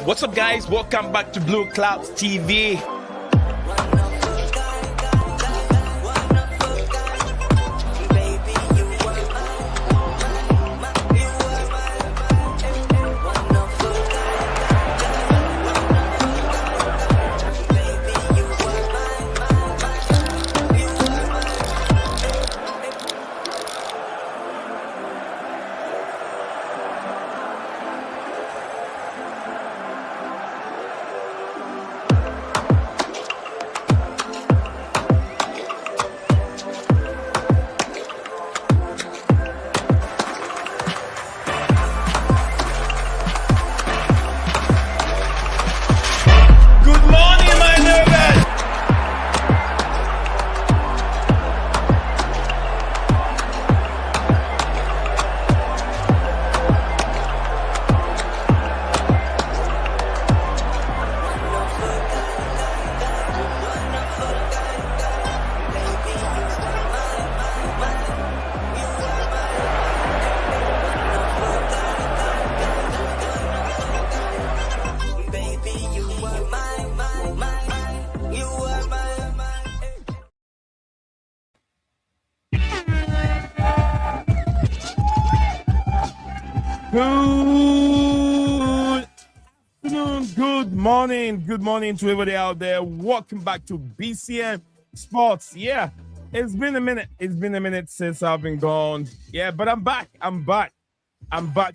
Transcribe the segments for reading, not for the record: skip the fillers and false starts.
What's up, guys? Welcome back to BlueClouds TV. Good morning to everybody out there. Welcome back to BCM Sports. Yeah, it's been a minute. It's been a minute since I've been gone. Yeah, but I'm back. I'm back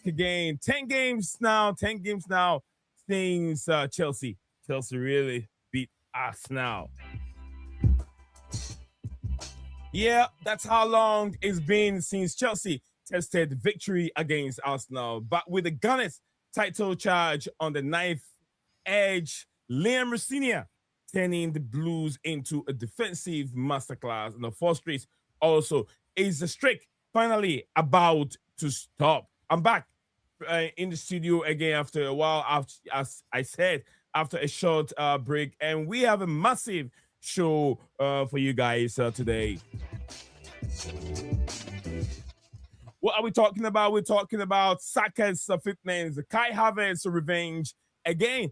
again. 10 games now since Chelsea really beat Arsenal. Yeah, that's how long it's been since Chelsea tested victory against Arsenal. But with the Gunners title charge on the ninth edge, Rosenior turning the Blues into a defensive masterclass. And the fourth streak also is the streak finally about to stop. I'm back in the studio again after a while, as I said, after a short break. And we have a massive show for you guys today. What are we talking about? We're talking about Saka's fitness, Kai Havertz revenge again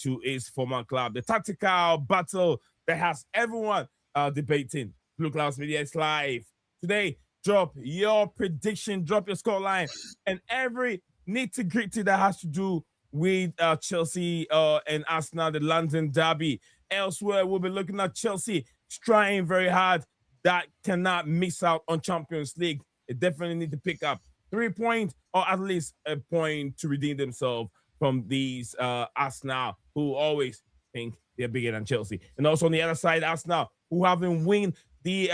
to his former club, the tactical battle that has everyone debating. BlueClouds Media is live today. Drop your prediction, drop your scoreline, and every nitty-gritty that has to do with Chelsea and Arsenal, the London derby. Elsewhere, we'll be looking at Chelsea trying very hard. That cannot miss out on Champions League. They definitely need to pick up 3 points or at least a point to redeem themselves from these Arsenal, who always think they're bigger than Chelsea. And also on the other side, Arsenal, who haven't won the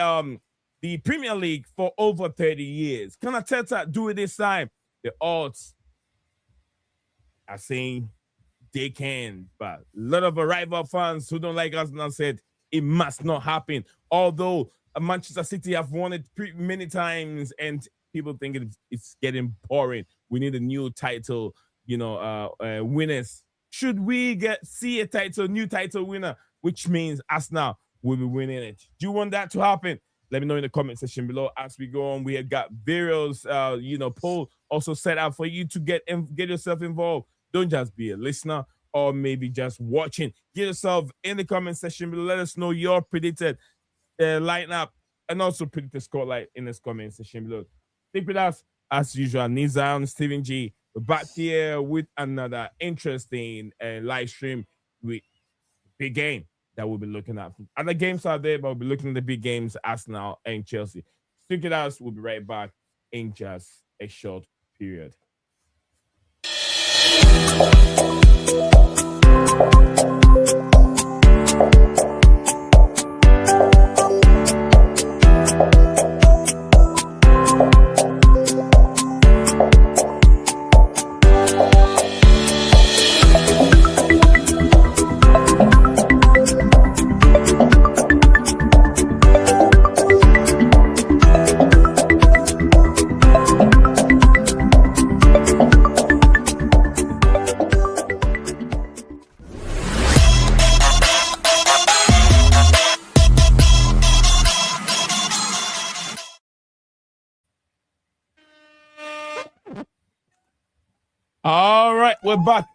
Premier League for over 30 years. Can Arteta do it this time? The odds are saying they can, but a lot of rival fans who don't like Arsenal said it must not happen. Although Manchester City have won it many times, and people think it's getting boring. We need a new title, winners. Should we see a new title winner, which means Arsenal will be winning it? Do you want that to happen? Let me know in the comment section below as we go on. We have got various, poll also set up for you to get yourself involved. Don't just be a listener or maybe just watching. Get yourself in the comment section below. Let us know your predicted lineup and also predicted scoreline in this comment section below. Stick with us as usual. Nizam, Stephen G. We're back here with another interesting live stream with big game that we'll be looking at. Other games are there, but we'll be looking at the big games, Arsenal and Chelsea. Stick with us. We'll be right back in just a short period.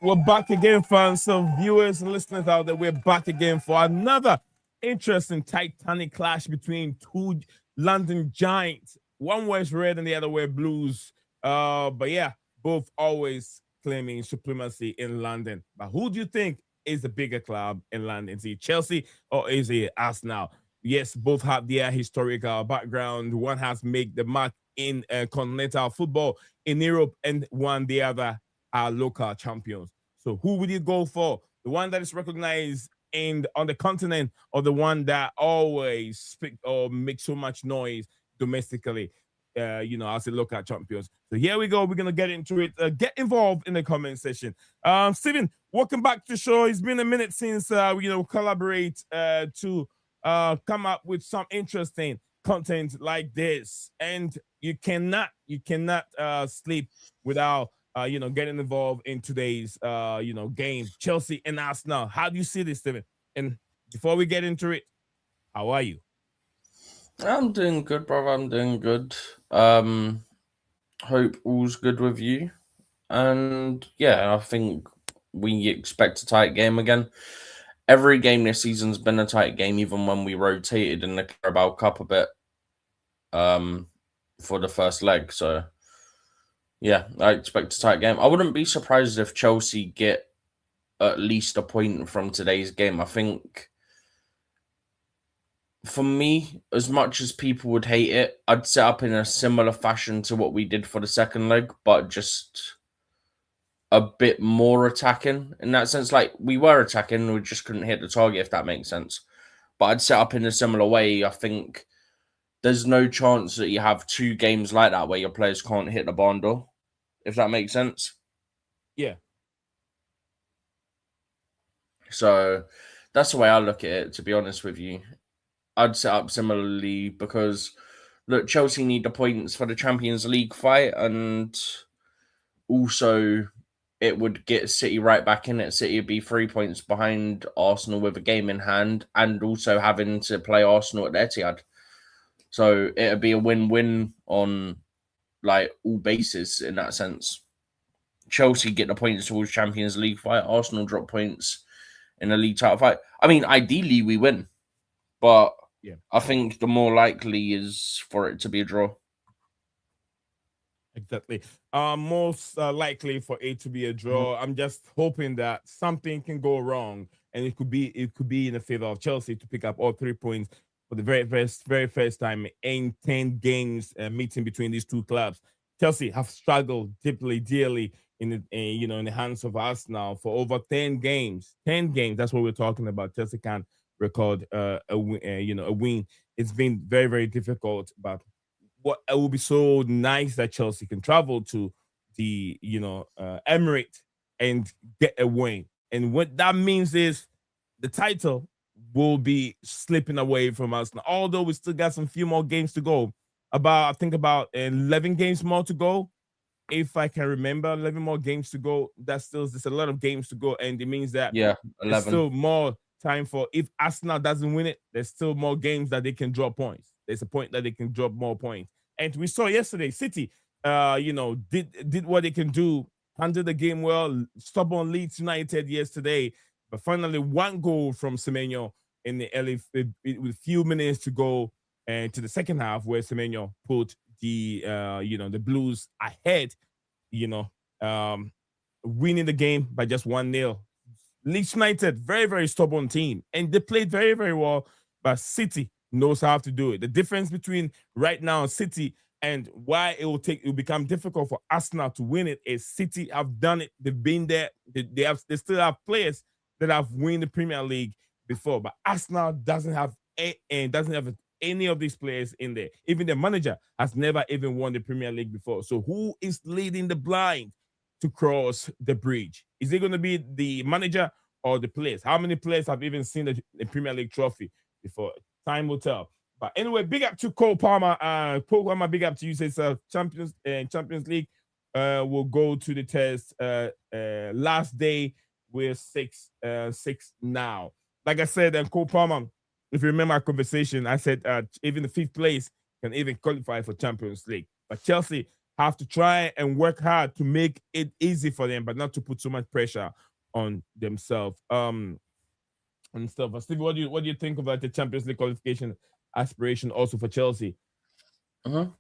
We're back again, fans. So viewers and listeners out there, we're back again for another interesting titanic clash between two London giants. One wears red and the other wears blues. But yeah, both always claiming supremacy in London. But who do you think is the bigger club in London? Is it Chelsea or is it Arsenal? Yes, both have their historical background. One has made the mark in continental football in Europe, and one the other are local champions. So who would you go for? The one that is recognized on the continent, or the one that always speak or make so much noise domestically? As a local champions. So here we go. We're gonna get into it. Get involved in the comment section. Steven, welcome back to the show. It's been a minute since collaborate to come up with some interesting content like this, and you cannot sleep without getting involved in today's game, Chelsea and Arsenal. How do you see this, Steven? And before we get into it, how are you? I'm doing good, brother. I'm doing good. Hope all's good with you. And yeah, I think we expect a tight game again. Every game this season's been a tight game, even when we rotated in the Carabao Cup a bit for the first leg. So yeah, I expect a tight game. I wouldn't be surprised if Chelsea get at least a point from today's game. I think for me, as much as people would hate it, I'd set up in a similar fashion to what we did for the second leg, but just a bit more attacking in that sense. Like, we were attacking, we just couldn't hit the target, if that makes sense. But I'd set up in a similar way. I think there's no chance that you have two games like that where your players can't hit the barn door, if that makes sense. Yeah. So that's the way I look at it, to be honest with you. I'd set up similarly because, look, Chelsea need the points for the Champions League fight, and also it would get City right back in it. City would be 3 points behind Arsenal with a game in hand, and also having to play Arsenal at the Etihad. So it would be a win-win on like all bases in that sense. Chelsea get the points towards Champions League fight. Arsenal drop points in a league title fight. I mean, ideally we win, but yeah, I think the more likely is for it to be a draw. Exactly. Most likely for it to be a draw. I'm just hoping that something can go wrong, and it could be in the favor of Chelsea to pick up all 3 points for the very first time in 10 games meeting between these two clubs. Chelsea have struggled dearly in the hands of Arsenal for over 10 games. 10 games. That's what we're talking about. Chelsea can't record a win. It's been very, very difficult, but what it will be so nice that Chelsea can travel to the Emirates and get a win. And what that means is the title will be slipping away from us. Now, although we still got some few more games to go. I think about 11 games more to go. If I can remember, 11 more games to go. There's a lot of games to go, and it means that 11. There's still more time for, if Arsenal doesn't win it, there's still more games that they can drop points. There's a point that they can drop more points. And we saw yesterday, City, did what they can do, handled the game well, stubborn Leeds United yesterday, but finally 1 goal from Semenyo in the early, with few minutes to go, and to the second half, where Semenyo put the Blues ahead, winning the game by just 1-0. Leeds United, very, very stubborn team, and they played very, very well, but City knows how to do it. The difference between right now City and why it will become difficult for Arsenal to win it is City have done it. They've been there. They still have players that have won the Premier League before, but Arsenal doesn't have any of these players in there. Even the manager has never even won the Premier League before. So who is leading the blind to cross the bridge? Is it going to be the manager or the players? How many players have even seen the Premier League trophy before? Time will tell. But anyway, big up to Cole Palmer. Cole Palmer, big up to you. Says Champions League will go to the test last day. We're 6 now. Like I said, Cole Palmer, if you remember our conversation, I said even the 5th place can even qualify for Champions League. But Chelsea have to try and work hard to make it easy for them, but not to put so much pressure on themselves. And stuff. Steve, what do you think about the Champions League qualification aspiration also for Chelsea? Mm-hmm.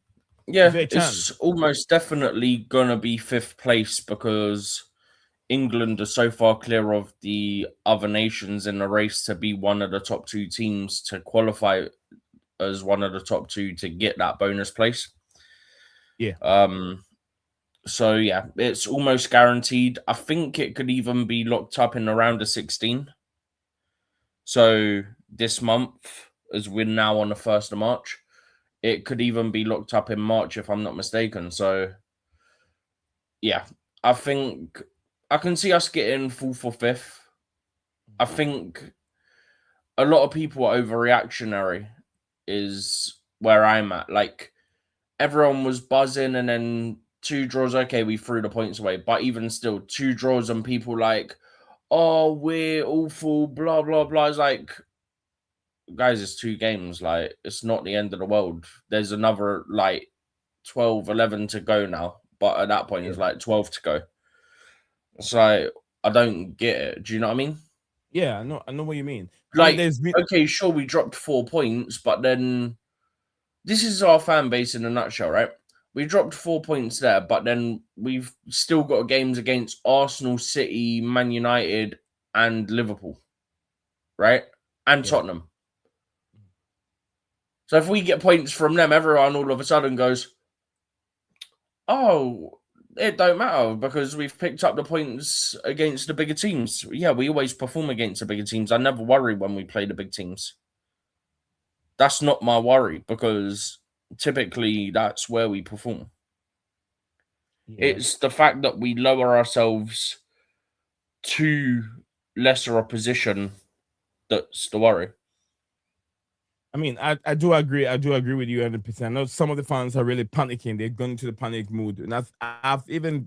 Is Yeah, there a it's chance? almost definitely gonna be 5th place because England are so far clear of the other nations in the race to be one of the top 2 teams to qualify as one of the top 2 to get that bonus place. Yeah. So yeah, it's almost guaranteed. I think it could even be locked up in the round of 16. So this month, as we're now on the 1st of March, it could even be locked up in March if I'm not mistaken. So yeah, I think I can see us getting 4th or 5th. I think a lot of people are overreactionary is where I'm at. Like, everyone was buzzing and then 2 draws, okay, we threw the points away. But even still, 2 draws and people like, oh, we're awful, blah, blah, blah. It's like, guys, it's 2 games. Like, it's not the end of the world. There's another, like, 12, 11 to go now. But at that point, it's like 12 to go. It's like, I don't get it. Do you know what I mean? Yeah, I know what you mean. Like, there's been... okay, sure, we dropped 4 points, but then this is our fan base in a nutshell, right? We dropped 4 points there, but then we've still got games against Arsenal, City, Man United, and Liverpool, right? And Tottenham. So if we get points from them, everyone all of a sudden goes, oh, it don't matter because we've picked up the points against the bigger teams. Yeah, we always perform against the bigger teams. I never worry when we play the big teams. That's not my worry because typically that's where we perform. Yeah. It's the fact that we lower ourselves to lesser opposition that's the worry. I mean, I do agree. I do agree with you 100%. I know some of the fans are really panicking. They're going into the panic mood, and I've even,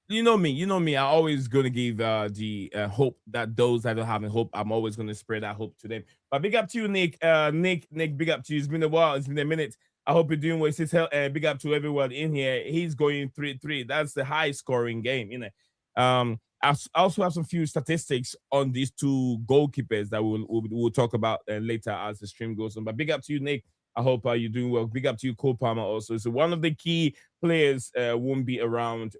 you know me. I'm always going to give the hope that those that don't have hope, I'm always going to spread that hope to them. But big up to you, Nick. Nick, big up to you. It's been a while. It's been a minute. I hope you're doing well. Big up to everyone in here. He's going 3-3. That's the high scoring game, you know. I also have some few statistics on these 2 goalkeepers that we'll talk about later as the stream goes on. But big up to you, Nick. I hope you're doing well. Big up to you, Cole Palmer also. So one of the key players won't be around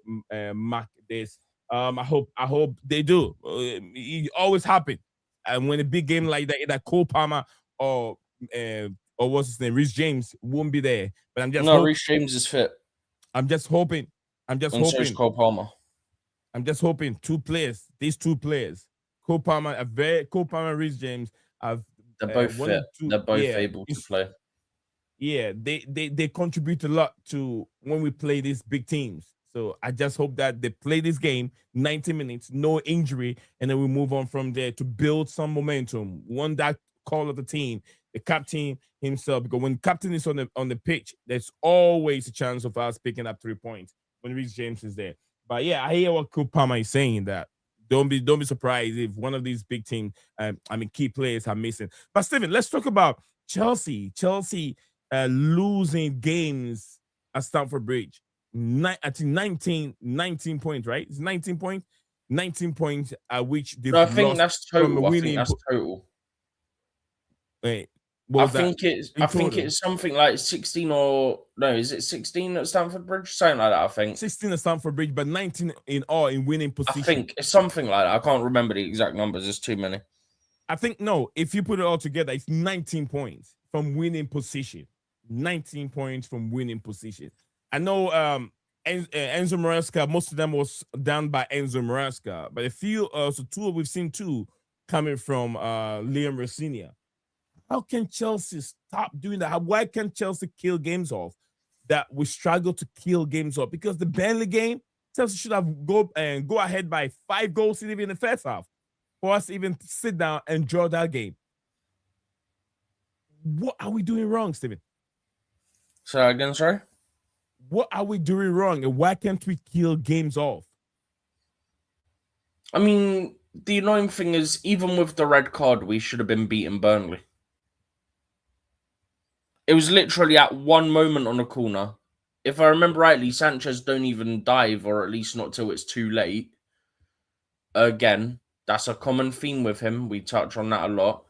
Mark this. I hope they do. It always happens. And when a big game like that Cole Palmer or what's his name, Reece James won't be there. But I'm just Reece James is fit. I'm just hoping. So is Cole Palmer. I'm just hoping these 2 players, Cole Palmer, Reece James, they're both fit. They're both able to play. Yeah, they contribute a lot to when we play these big teams. So I just hope that they play this game 90 minutes, no injury, and then we move on from there to build some momentum. One that call of the team, the captain himself, because when captain is on the pitch, there's always a chance of us picking up 3 points when Reece James is there. But yeah, I hear what Cole Palmer is saying, that don't be surprised if one of these big teams, key players are missing. But Stephen, let's talk about Chelsea. Chelsea losing games at Stamford Bridge. I think 19 points, right? It's 19 points. 19 points at which they've lost. I think that's total. Wait, I think it's something like 16 or no, is it 16 at Stamford Bridge? Something like that, I think. 16 at Stamford Bridge, but 19 in all in winning position. I think it's something like that. I can't remember the exact numbers. There's too many. I think no, if you put it all together, it's 19 points from winning position. 19 points from winning position. I know Enzo Maresca, most of them was done by Enzo Maresca, but a few we've seen 2 coming from Liam Rosenior. How can Chelsea stop doing that? Why can't Chelsea kill games off? That we struggle to kill games off because the Burnley game, Chelsea should have go ahead by 5 goals even in the first half for us to even sit down and draw that game. What are we doing wrong, Stephen? So again, sorry? What are we doing wrong, and why can't we kill games off? I mean, the annoying thing is, even with the red card, we should have been beating Burnley. It was literally at one moment on a corner if I remember rightly, Sanchez don't even dive, or at least not till it's too late. Again, that's a common theme with him. We touch on that a lot.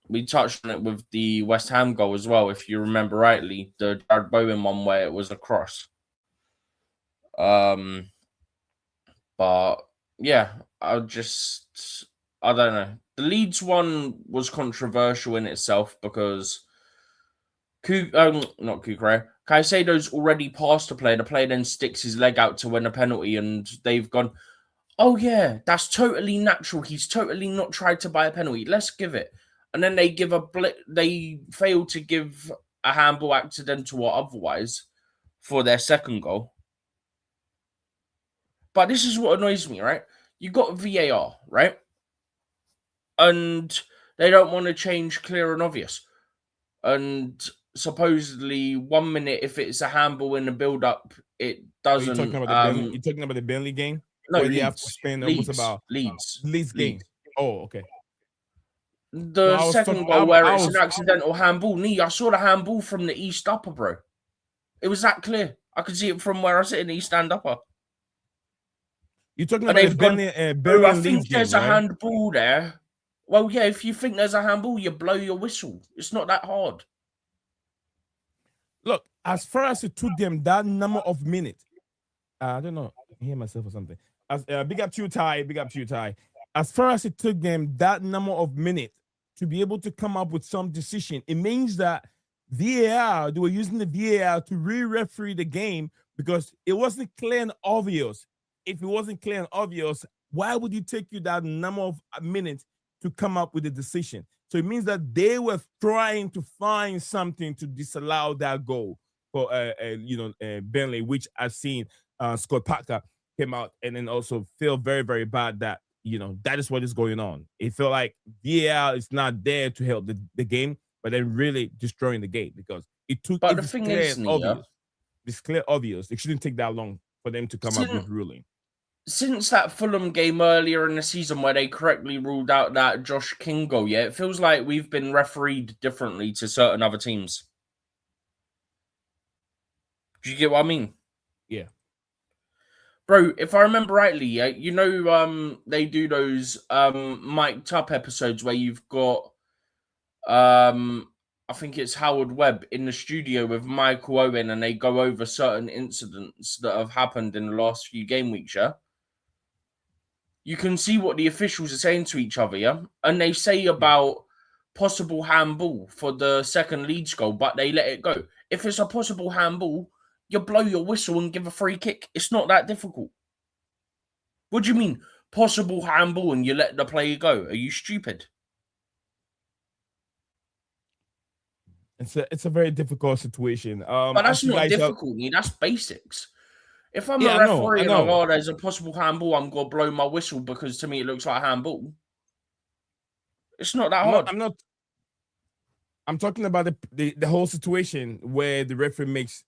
We touched on it with the West Ham goal as well, if you remember rightly, the Jared Bowen one where it was a cross. But yeah, I don't know. The Leeds one was controversial in itself because not Kukre. Caicedo's already passed a player. The player then sticks his leg out to win a penalty, and they've gone, oh yeah, that's totally natural. He's totally not tried to buy a penalty. Let's give it. And then they give they fail to give a handball, accidental or otherwise, for their second goal. But this is what annoys me, right? You got VAR, right? And they don't want to change clear and obvious. And supposedly 1 minute, if it's a handball in the build-up, it doesn't. You're talking about the Burnley game? No, where Leeds. They have to spend almost about Leeds game. Oh, okay. The second goal where it's an accidental handball. I saw the handball from the East Upper, bro. It was that clear. I could see it from where I sit in the East Stand Upper. You're talking about the Burnley I think there's a handball there. Well, yeah, if you think there's a handball, you blow your whistle. It's not that hard. Look, as far as it took them that number of minutes, I don't know, I can hear myself or something. Big up to you, Ty. As far as it took them that number of minutes to be able to come up with some decision, it means that VAR, they were using the VAR to re-referee the game because it wasn't clear and obvious. If it wasn't clear and obvious, why would it take you that number of minutes to come up with a decision? So it means that they were trying to find something to disallow that goal for Burnley, which I've seen Scott Parker came out and then also feel very, very bad that that is what is going on. It felt like VAR is not there to help the game, but then really destroying the game because it took. But the thing is, it's clear obvious. It shouldn't take that long for them to come up with ruling. Since that Fulham game earlier in the season where they correctly ruled out that Josh King goal, it feels like we've been refereed differently to certain other teams. Do you get what I mean? Yeah. Bro, if I remember rightly, they do those mic'd up episodes where you've got I think it's Howard Webb in the studio with Michael Owen and they go over certain incidents that have happened in the last few game weeks, yeah? You can see what the officials are saying to each other, yeah? And they say about possible handball for the second Leeds goal, but they let it go. If it's a possible handball, you blow your whistle and give a free kick. It's not that difficult. What do you mean, possible handball and you let the player go? Are you stupid? It's a very difficult situation. But that's not difficult, that's basics. If I'm a referee and there's a possible handball, I'm going to blow my whistle because to me it looks like a handball. It's not that hard. I'm talking about the whole situation where the referee makes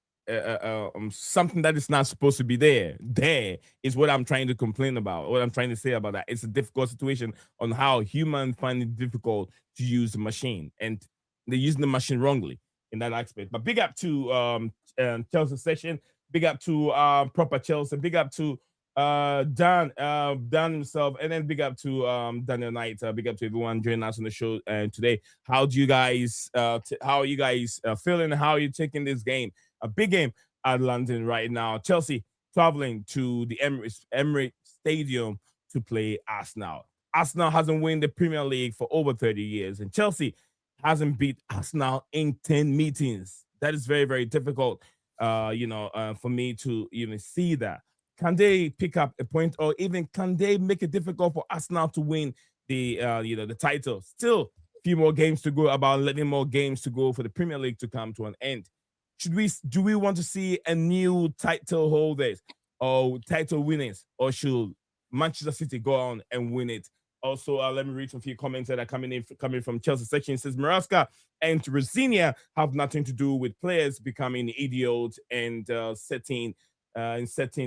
something that is not supposed to be there. There is what I'm trying to complain about. What I'm trying to say about that. It's a difficult situation on how humans find it difficult to use the machine, and they're using the machine wrongly in that aspect. But big up to Chelsea session. Big up to proper Chelsea. Big up to Dan himself, and then big up to Daniel Knight. Big up to everyone joining us on the show today. How are you guys feeling? How are you taking this game? A big game at London right now. Chelsea traveling to the Emirates Stadium to play Arsenal. Arsenal hasn't won the Premier League for over 30 years, and Chelsea hasn't beat Arsenal in 10 meetings. That is very, very difficult. For me to even see that. Can they pick up a point, or even can they make it difficult for Arsenal to win the title? Still a few more games to go, about 11 more games to go for the Premier League to come to an end. Do we want to see a new title holders or title winners, or should Manchester City go on and win it? Also, let me read some few comments that are coming from Chelsea section. It says Maraska and Rosenior have nothing to do with players becoming idiots and setting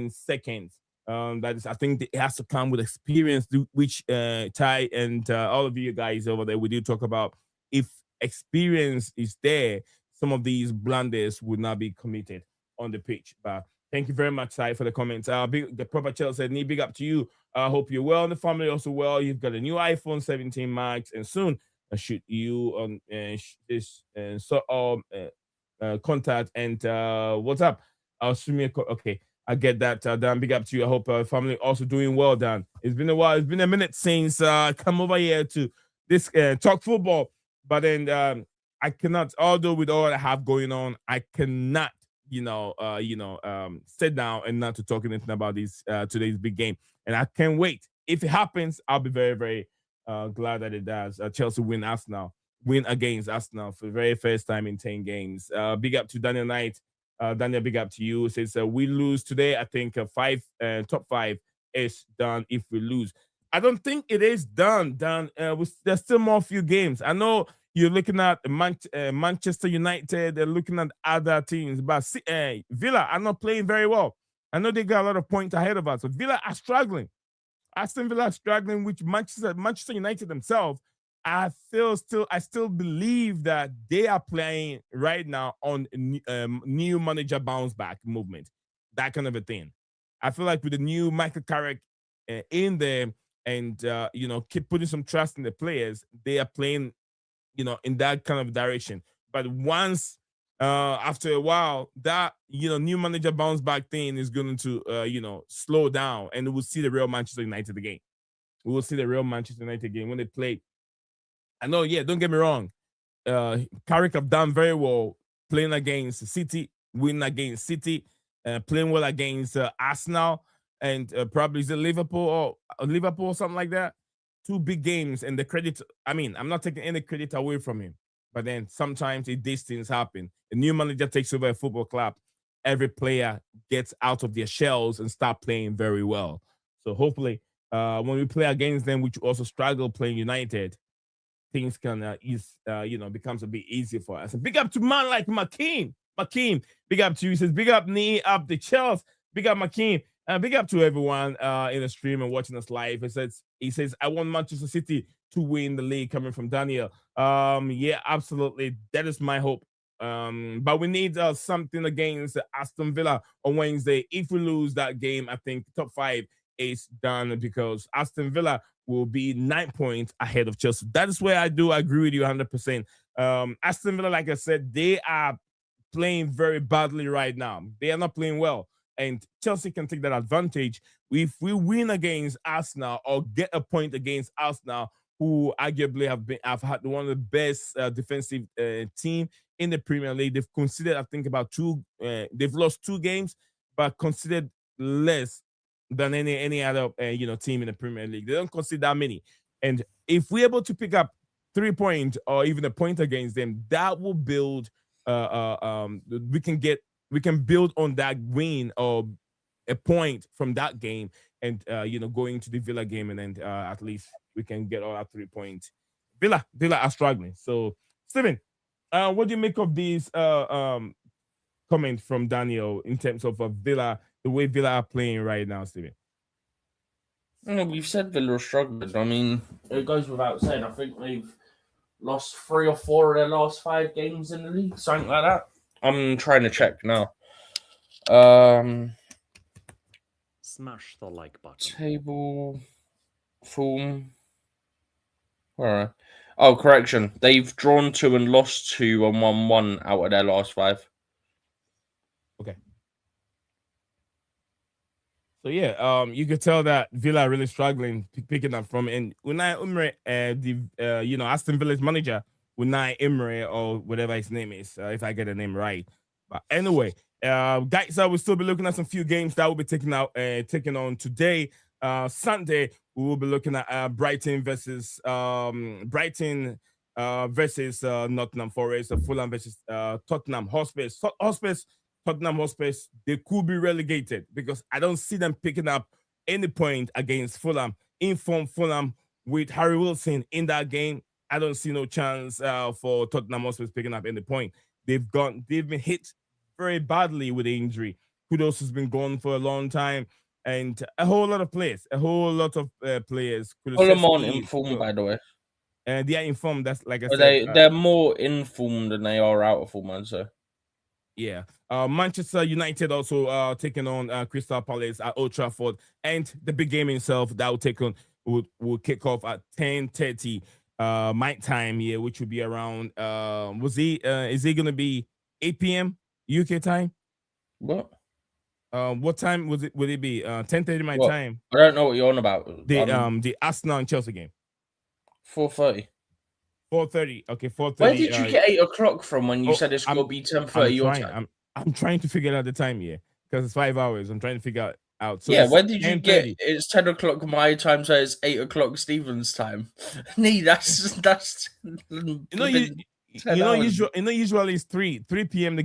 seconds. That is, I think it has to come with experience, which Ty and all of you guys over there, we do talk about. If experience is there, some of these blunders would not be committed on the pitch. But thank you very much, Sai, for the comments. The proper Chelsea said, "Need big up to you. I hope you're well and the family also well. You've got a new iPhone 17 Max, and soon I shoot you on this contact and what's up? I'll shoot me okay." I get that, Dan. Big up to you. I hope family also doing well, Dan. It's been a while. It's been a minute since I come over here to this talk football. But then I cannot, although with all I have going on, I cannot, sit down and not to talk anything about this today's big game. And I can't wait. If it happens, I'll be very, very glad that it does. Chelsea win against Arsenal for the very first time in 10 games. Big up to Daniel Knight. Daniel, big up to you. Says we lose today. I think top five is done if we lose. I don't think it is done. There's still more few games. I know you're looking at Manchester United. They're looking at other teams, but Villa are not playing very well. I know they got a lot of points ahead of us, but Villa are struggling. Aston Villa are struggling, which Manchester United themselves. I still believe that they are playing right now on new manager bounce back movement, that kind of a thing. I feel like with the new Michael Carrick in there and keep putting some trust in the players, they are playing in that kind of direction. But once after a while, that new manager bounce back thing is going to slow down, and we'll see the real Manchester United again. We will see the real Manchester United game when they play. I know, don't get me wrong. Carrick have done very well playing against City, winning against City, playing well against Arsenal, and probably is it Liverpool or something like that. 2 big games, and the credit. I mean, I'm not taking any credit away from him, but then sometimes these things happen. A new manager takes over a football club. Every player gets out of their shells and start playing very well. So hopefully, when we play against them, which also struggle playing United, things can becomes a bit easier for us. And big up to man like Makeem. Big up to you. He says, big up knee up the Chelsea. Big up Makeem. Big up to everyone in the stream and watching us live. He says, I want Manchester City to win the league, coming from Daniel. Yeah, absolutely. That is my hope. But we need something against Aston Villa on Wednesday. If we lose that game, I think top 5 is done, because Aston Villa will be 9 points ahead of Chelsea. That is where I do agree with you 100%. Aston Villa, like I said, they are playing very badly right now. They are not playing well. And Chelsea can take that advantage. If we win against Arsenal or get a point against Arsenal, who arguably have had one of the best defensive team in the Premier League. They've conceded, I think, about they've lost 2 games, but conceded less than any other team in the Premier League. They don't concede that many. And if we're able to pick up 3 points or even a point against them, that will build. We can build on that win or a point from that game, and going to the Villa game, and then at least we can get all our 3 points. Villa are struggling. So, Steven, what do you make of these comments from Daniel in terms of Villa, the way Villa are playing right now, Steven? We've said Villa are struggling. I mean, it goes without saying. I think they've lost 3 or 4 of their last 5 games in the league, something like that. I'm trying to check now. Smash the like button. Table form. Alright. Oh, correction. They've drawn 2 and lost 2 and won 1 out of their last 5. Okay. So yeah, you could tell that Villa are really struggling picking up from, and Unai Emery, Aston Villa's manager, Unai Emery, or whatever his name is, if I get the name right. But anyway, guys, I will still be looking at some few games that will be taken on today. Sunday, we will be looking at Brighton versus Nottingham Forest, Fulham versus Tottenham Hotspur. Tottenham Hotspur, they could be relegated, because I don't see them picking up any point against Fulham. Inform Fulham with Harry Wilson in that game, I don't see no chance for Tottenham Hotspur picking up any point. They've been hit very badly with the injury. Kudos has been gone for a long time, and a whole lot of players. Fulham on in form, by the way. They are informed. That's like I But said. they're more informed than they are out of form, I'd say. Yeah. Manchester United also taking on Crystal Palace at Old Trafford, and the big game itself that will take on will kick off at 10:30 my time here, which will be around is it gonna be 8 p.m. UK time? What? What time would it be? 10:30 my What? time. I don't know what you're on about. The Arsenal and Chelsea game. 4:30. 4:30. Okay, 4:30. Where did you get 8 o'clock from when you Oh, said it's I'm- got to be 10:30 your trying. time? I'm trying to figure out the time here because it's 5 hours. I'm trying to figure out. So Yeah, it's where did you get 10:30. it's 10 o'clock my time, so it's 8 o'clock Stephen's time? Nee, that's Usually it's 3 p.m. the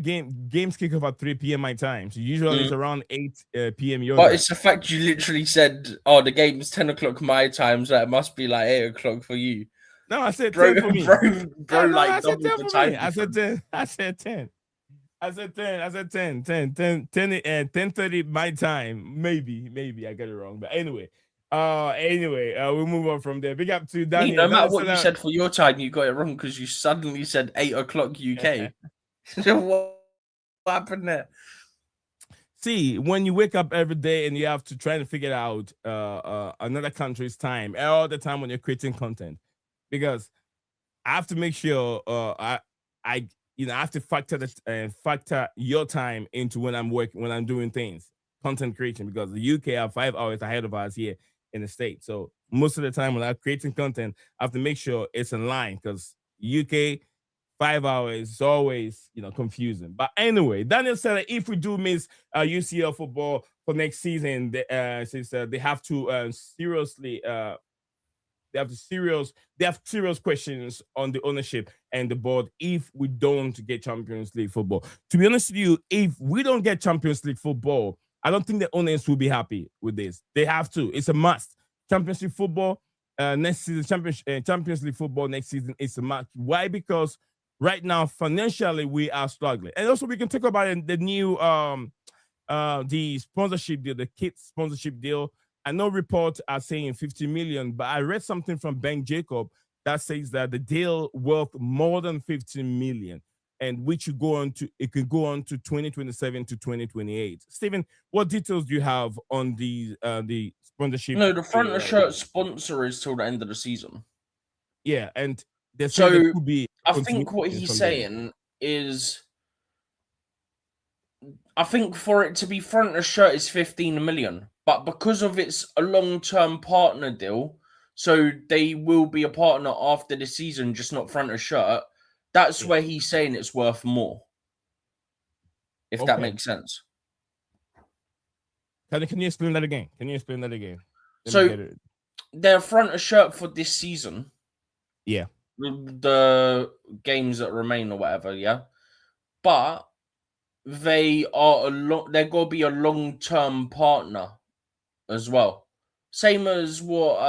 games kick off at 3 p.m. my time. So usually it's around 8 p.m. your But time. it's the fact you literally said, "Oh, the game's 10 o'clock my time, so it must be like 8 o'clock for you." No, I said Bro, 10 for me. bro, No, like I said double 10 the for time. me. I said 10. I said 10. I said 10. I said 10. 10:30 my time. Maybe I got it wrong. But anyway, we'll move on from there. Big up to Daniel. No matter what you said for your time, you got it wrong because you suddenly said 8 o'clock UK. what happened there? See, when you wake up every day and you have to try to figure out another country's time all the time when you're creating content, because I have to make sure I have to factor your time into when I'm doing things, content creation, because the UK are 5 hours ahead of us here in the States. So most of the time when I'm creating content, I have to make sure it's in line because UK 5 hours is always confusing. But anyway, Daniel said that if we do miss UCL football for next season, since they have to seriously they have serious questions on the ownership and the board if we don't get Champions League football. To be honest with you, if we don't get Champions League football, I don't think the owners will be happy with this. They have to. It's a must. Champions League football next season, Champions League football next season is a must. Why? Because right now, financially, we are struggling. And also, we can talk about the new the sponsorship deal, the kit sponsorship deal. I know reports are saying 50 million, but I read something from Ben Jacob that says that the deal worth more than 15 million, and which can go on to 2027 to 2028. Stephen, what details do you have on the sponsorship? No, the front of shirt sponsor is till the end of the season. Yeah, and there so could be. I think what he's saying is, I think for it to be front of shirt is 15 million. But because of it's a long-term partner deal, so they will be a partner after the season, just not front of shirt. That's where he's saying it's worth more. If that makes sense. Can you explain that again? So they're front of shirt for this season. Yeah. The games that remain or whatever, yeah. But they're going to be a long-term partner as well. Same as what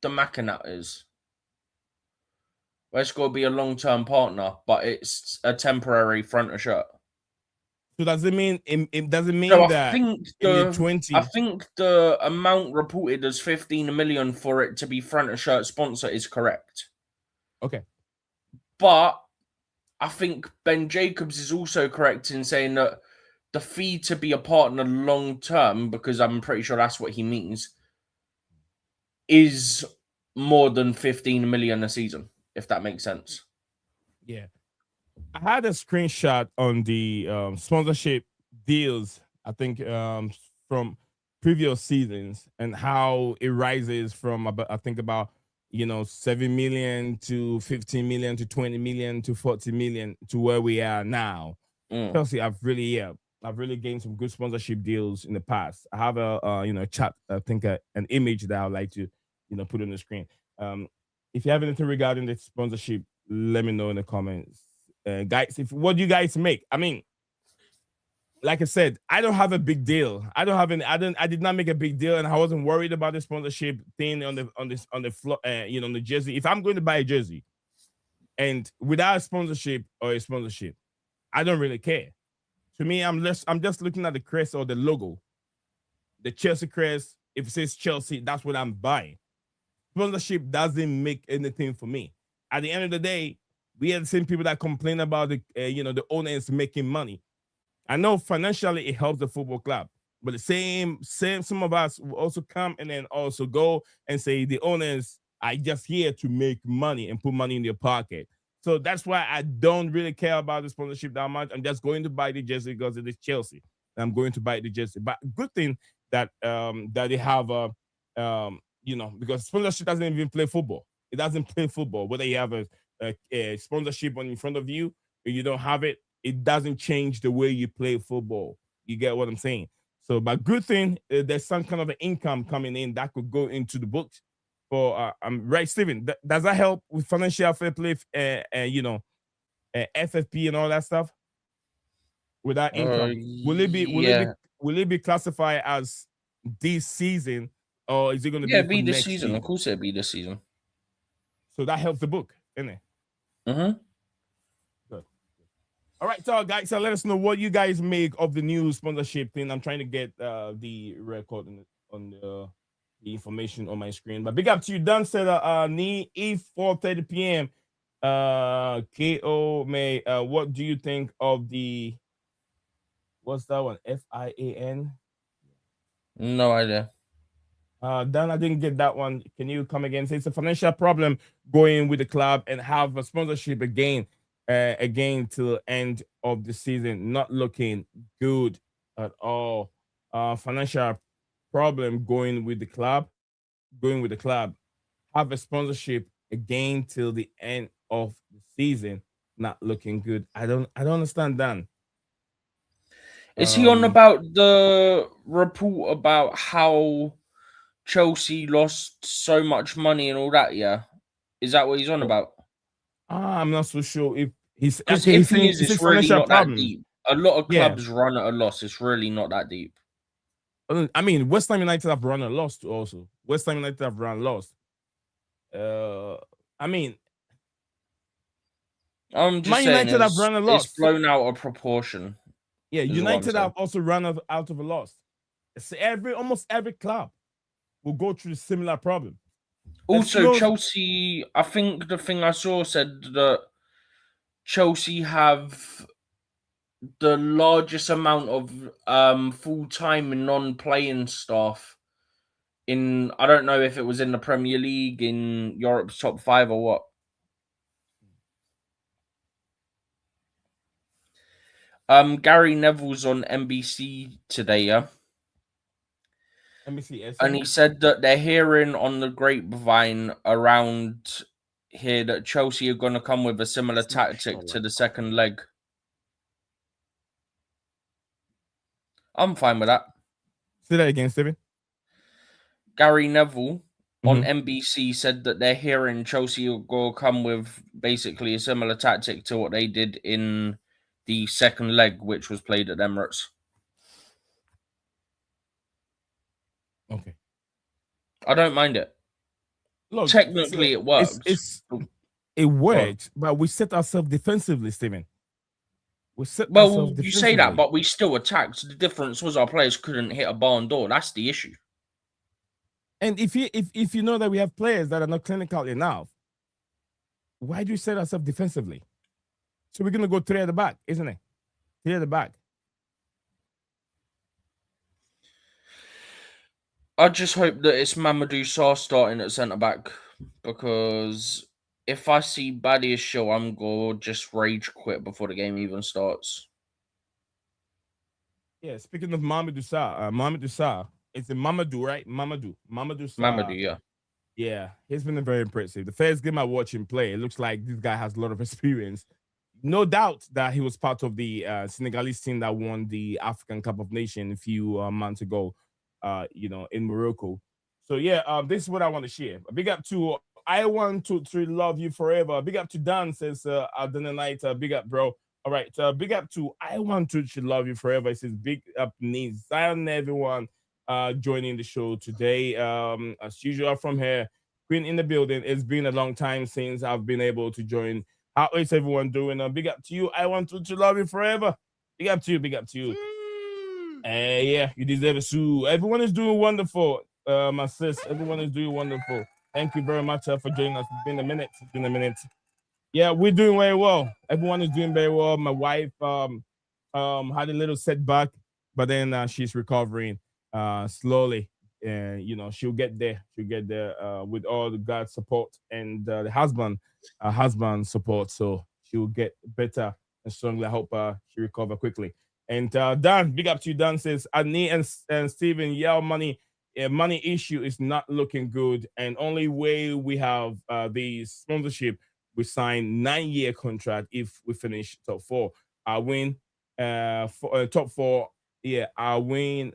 the Mackinac is. Where it's going to be a long-term partner, but it's a temporary front of shirt. So does it mean that I think the amount reported as 15 million for it to be front of shirt sponsor is correct. Okay. But I think Ben Jacobs is also correct in saying that the fee to be a partner long term, because I'm pretty sure that's what he means, is more than 15 million a season, if that makes sense. Yeah. I had a screenshot on the sponsorship deals, I think, from previous seasons, and how it rises from about 7 million to 15 million to 20 million to 40 million to where we are now. Chelsea, I've really gained some good sponsorship deals in the past. I have a chat, I think an image that I'd like to put on the screen. If you have anything regarding the sponsorship, let me know in the comments. Guys, what do you guys make? I mean, like I said, I don't have a big deal. I did not make a big deal, and I wasn't worried about the sponsorship thing on the floor, on the jersey. If I'm going to buy a jersey, and without a sponsorship, I don't really care. To me, I'm just looking at the crest or the logo, the Chelsea crest. If it says Chelsea, that's what I'm buying. sponsorship doesn't make anything for me. At the end of the day, we are the same people that complain about the owners making money. I know financially it helps the football club, but the same some of us will also come and then also go and say the owners are just here to make money and put money in their pocket. So that's why I don't really care about the sponsorship that much. I'm just going to buy the jersey because it is Chelsea. I'm going to buy the jersey. But good thing that that they have because sponsorship doesn't even play football. It doesn't play football. Whether you have a sponsorship on in front of you or you don't have it, it doesn't change the way you play football. You get what I'm saying? So, but good thing there's some kind of an income coming in that could go into the books. For right, Steven. Does that help with financial fair play? FFP and all that stuff. With that income, will it be classified as this season, or is it going to be this next season? Of course, it'll be this season. So that helps the book, isn't it? Mm-hmm. Good. All right, so guys, so let us know what you guys make of the new sponsorship thing. I'm trying to get the record on the information on my screen. But big up to you, Dan said knee E4:30 p.m. KO May. What do you think of the what's that one? FIAN? No idea. Dan, I didn't get that one. Can you come again? Say it's a financial problem going with the club and have a sponsorship again till the end of the season. Not looking good at all. Financial problem going with the club. Have a sponsorship again till the end of the season. Not looking good. I don't understand, Dan. Is he on about the report about how Chelsea lost so much money and all that? Yeah, is that what he's on about? I'm not so sure if he's because okay, if he is, it's really not that deep. A lot of clubs run at a loss. It's really not that deep. I mean, West Ham United have run a loss also. West Ham United have run lost. I mean, I'm just Man saying United have run a loss. It's blown out of proportion. Yeah, United have also run out of a loss. It's almost every club will go through a similar problem. Also, Chelsea, I think the thing I saw said that Chelsea have the largest amount of full-time and non-playing staff in, I don't know if it was in the Premier League, in Europe's top 5 or what. Gary Neville's on NBC today, yeah? NBC, and he said that they're hearing on the grapevine around here that Chelsea are going to come with a similar tactic to the second leg. I'm fine with that. Say that again, Steven. Gary Neville on NBC said that they're hearing Chelsea will come with basically a similar tactic to what they did in the second leg, which was played at Emirates. Okay. I don't mind it. Look, technically, it works. It works, but we set ourselves defensively, Steven. You say that, but we still attacked. The difference was our players couldn't hit a barn door. That's the issue. And if you know that we have players that are not clinical enough, why do you set ourselves defensively? So we're gonna go 3 at the back, isn't it? 3 at the back. I just hope that it's Mamadou Sarr starting at centre back, because if I see Badia's show, I'm going to just rage quit before the game even starts. Yeah, speaking of Mamadou Sarr, it's a Mamadou, right? Mamadou Sarr. Mamadou, yeah. Yeah, he's been very impressive. The first game I watched him play, it looks like this guy has a lot of experience. No doubt that he was part of the Senegalese team that won the African Cup of Nations a few months ago. In Morocco. So yeah, this is what I want to share. A big up to I want to love you forever. Big up to Dan says Adana Night. Big up, bro. All right. Big up to I want to love you forever. It says big up needs Zion, everyone joining the show today. As usual from here, Queen in the building. It's been a long time since I've been able to join. How is everyone doing? Big up to you. I want to love you forever. Big up to you. Big up to you. Yeah, you deserve it, Sue. Everyone is doing wonderful, my sis. Everyone is doing wonderful. Thank you very much for joining us. It's been a minute. It's been a minute. Yeah, we're doing very well. Everyone is doing very well. My wife had a little setback, but then she's recovering slowly. And she'll get there. She'll get there with all the God's support and the husband support. So she'll get better and strongly. I hope she recover quickly. And Dan, big up to you. Dan says, Annie and Steven, yeah, money issue is not looking good. And only way we have the sponsorship, we sign 9-year contract if we finish top four. I win top four. Yeah, I win,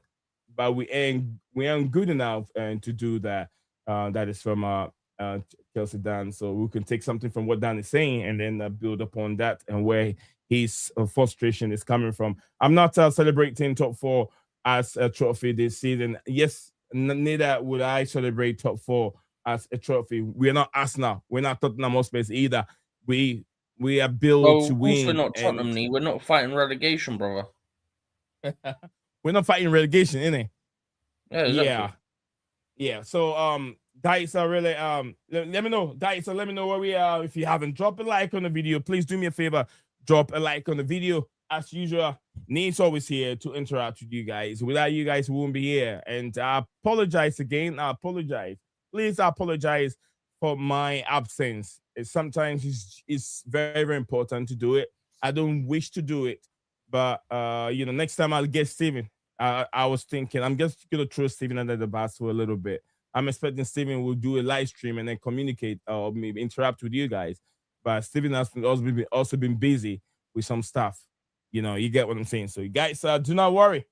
but we ain't good enough to do that. That is from Chelsea Dan. So we can take something from what Dan is saying and then build upon that and where his frustration is coming from. I'm not celebrating top four as a trophy this season. Yes, neither would I celebrate top four as a trophy. We're not Arsenal. We're not Tottenham Hotspur either. We are built to win. We're not Tottenham, We're not fighting relegation, brother. We're not fighting relegation, innit? Yeah, exactly. Yeah. So guys are really let me know. Guys, so let me know where we are. If you haven't, drop a like on the video. Please do me a favor. Drop a like on the video. As usual, Nate's always here to interact with you guys. Without you guys, we won't be here. And I apologize again. Please apologize for my absence. Sometimes it's very, very important to do it. I don't wish to do it, but next time I'll get Steven. I was thinking I'm just gonna throw Steven under the bus for a little bit. I'm expecting Steven will do a live stream and then communicate or maybe interact with you guys. But Steven has also been busy with some stuff. You get what I'm saying. So you guys, do not worry.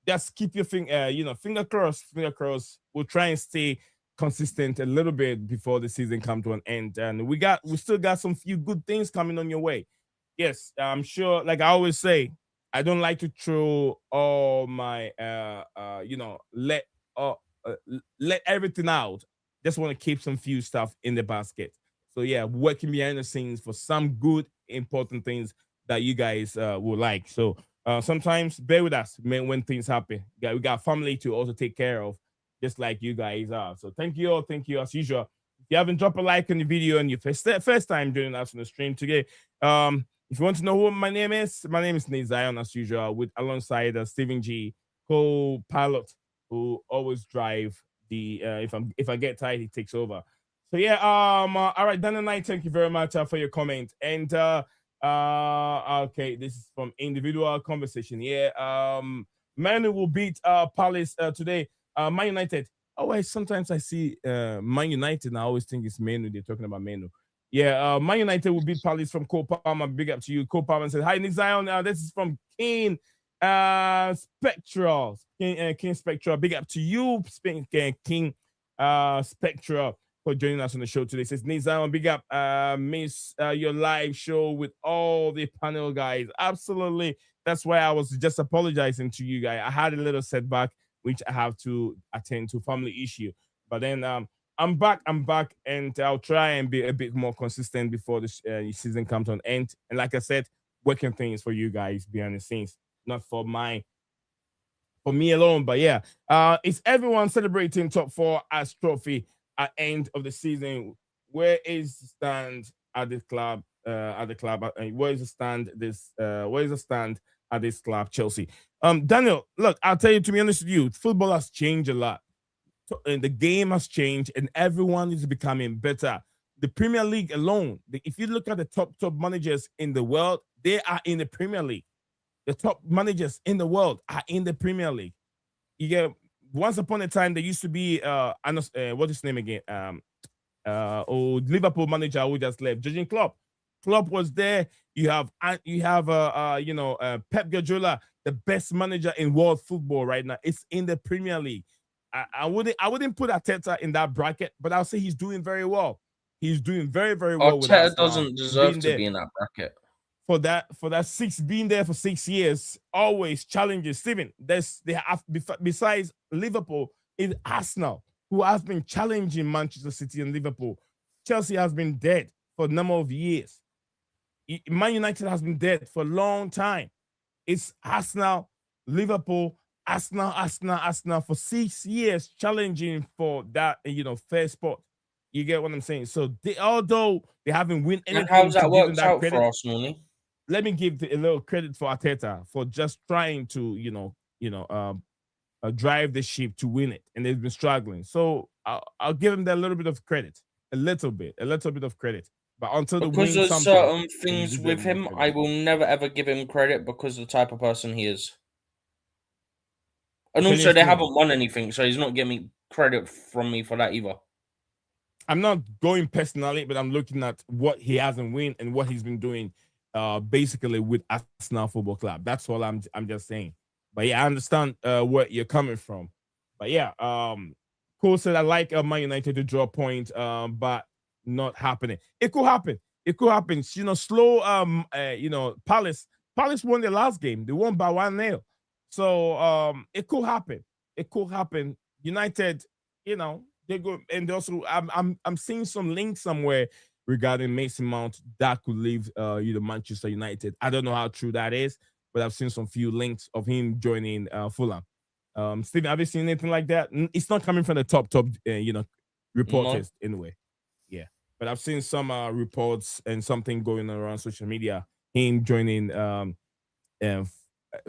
Just keep your finger crossed. Finger crossed. We'll try and stay consistent a little bit before the season comes to an end. And we still got some few good things coming on your way. Yes, I'm sure. Like I always say, I don't like to throw all my let everything out. Just want to keep some few stuff in the basket. So yeah, working behind the scenes for some good important things that you guys will like. So sometimes bear with us when things happen. We got family to also take care of, just like you guys are. So thank you all. Thank you as usual. If you haven't dropped a like on the video and your first time joining us on the stream today, if you want to know who my name is Nate Zion as usual, alongside Stephen G, co-pilot who always drive the if I get tired, he takes over. So yeah, all right, Dan and I, thank you very much for your comment. And okay, this is from individual conversation. Yeah, Manu will beat Palace today. Man United. Oh, sometimes I see Man United and I always think it's Manu. They're talking about Manu. Yeah, Man United will beat Palace from Cole Palmer. Big up to you. Cole Palmer said, hi, Nick Zion. This is from King Spectral. King Spectral. Big up to you, King Spectral, for joining us on the show today. Says, Nick Zion, big up. Miss your live show with all the panel guys. Absolutely. That's why I was just apologizing to you guys. I had a little setback, which I have to attend to, family issue. But then I'm back, and I'll try and be a bit more consistent before the season comes to an end. And like I said, working things for you guys behind the scenes, not for me alone. But yeah, is everyone celebrating top four as trophy at end of the season? Where is the stand at this club? Where is the stand? Where is the stand at this club, Chelsea? Daniel, look, I'll tell you, to be honest with you, football has changed a lot. And the game has changed and everyone is becoming better. The Premier League alone, if you look at the top managers in the world, they are in the Premier League. The top managers in the world are in the Premier League. You get, once upon a time, there used to be what's his name again? Liverpool manager who just left, Jurgen Klopp. Klopp was there. You have Pep Guardiola, the best manager in world football right now. It's in the Premier League. I wouldn't put Arteta in that bracket, but I'll say he's doing very well. He's doing very, very well. Arteta doesn't deserve to be in that bracket. For that being there for 6 years, always challenges. Steven, besides Liverpool, is Arsenal, who has been challenging Manchester City and Liverpool. Chelsea has been dead for a number of years. Man United has been dead for a long time. It's Arsenal, Liverpool, Arsenal for 6 years challenging for that, first spot. You get what I'm saying? So although they haven't win And anything how's to that give them worked that out for credit, Arsenal? Eh? let me give a little credit for Arteta for just trying to, drive the ship to win it, and they've been struggling. So I'll give him that little bit of credit, a little bit of credit. But until they Because win there's something, certain they things deserve with more him, credit. I will never ever give him credit because of the type of person he is. And Can you also, they explain? haven't won anything, so he's not getting credit from me for that either. I'm not going personally, but I'm looking at what he hasn't win and what he's been doing, basically with Arsenal Football Club. That's all I'm just saying. But yeah, I understand where you're coming from. But yeah, Cole said I like Man United to draw a point, but not happening. It could happen. It could happen. Slow. Palace. Palace won the last game. They won by 1-0. So it could happen. It could happen. United, they go, and also I'm seeing some links somewhere regarding Mason Mount that could leave Manchester United. I don't know how true that is, but I've seen some few links of him joining Fulham. Steven, have you seen anything like that? It's not coming from the top No. reporters anyway. Yeah, but I've seen some reports and something going around social media. Him joining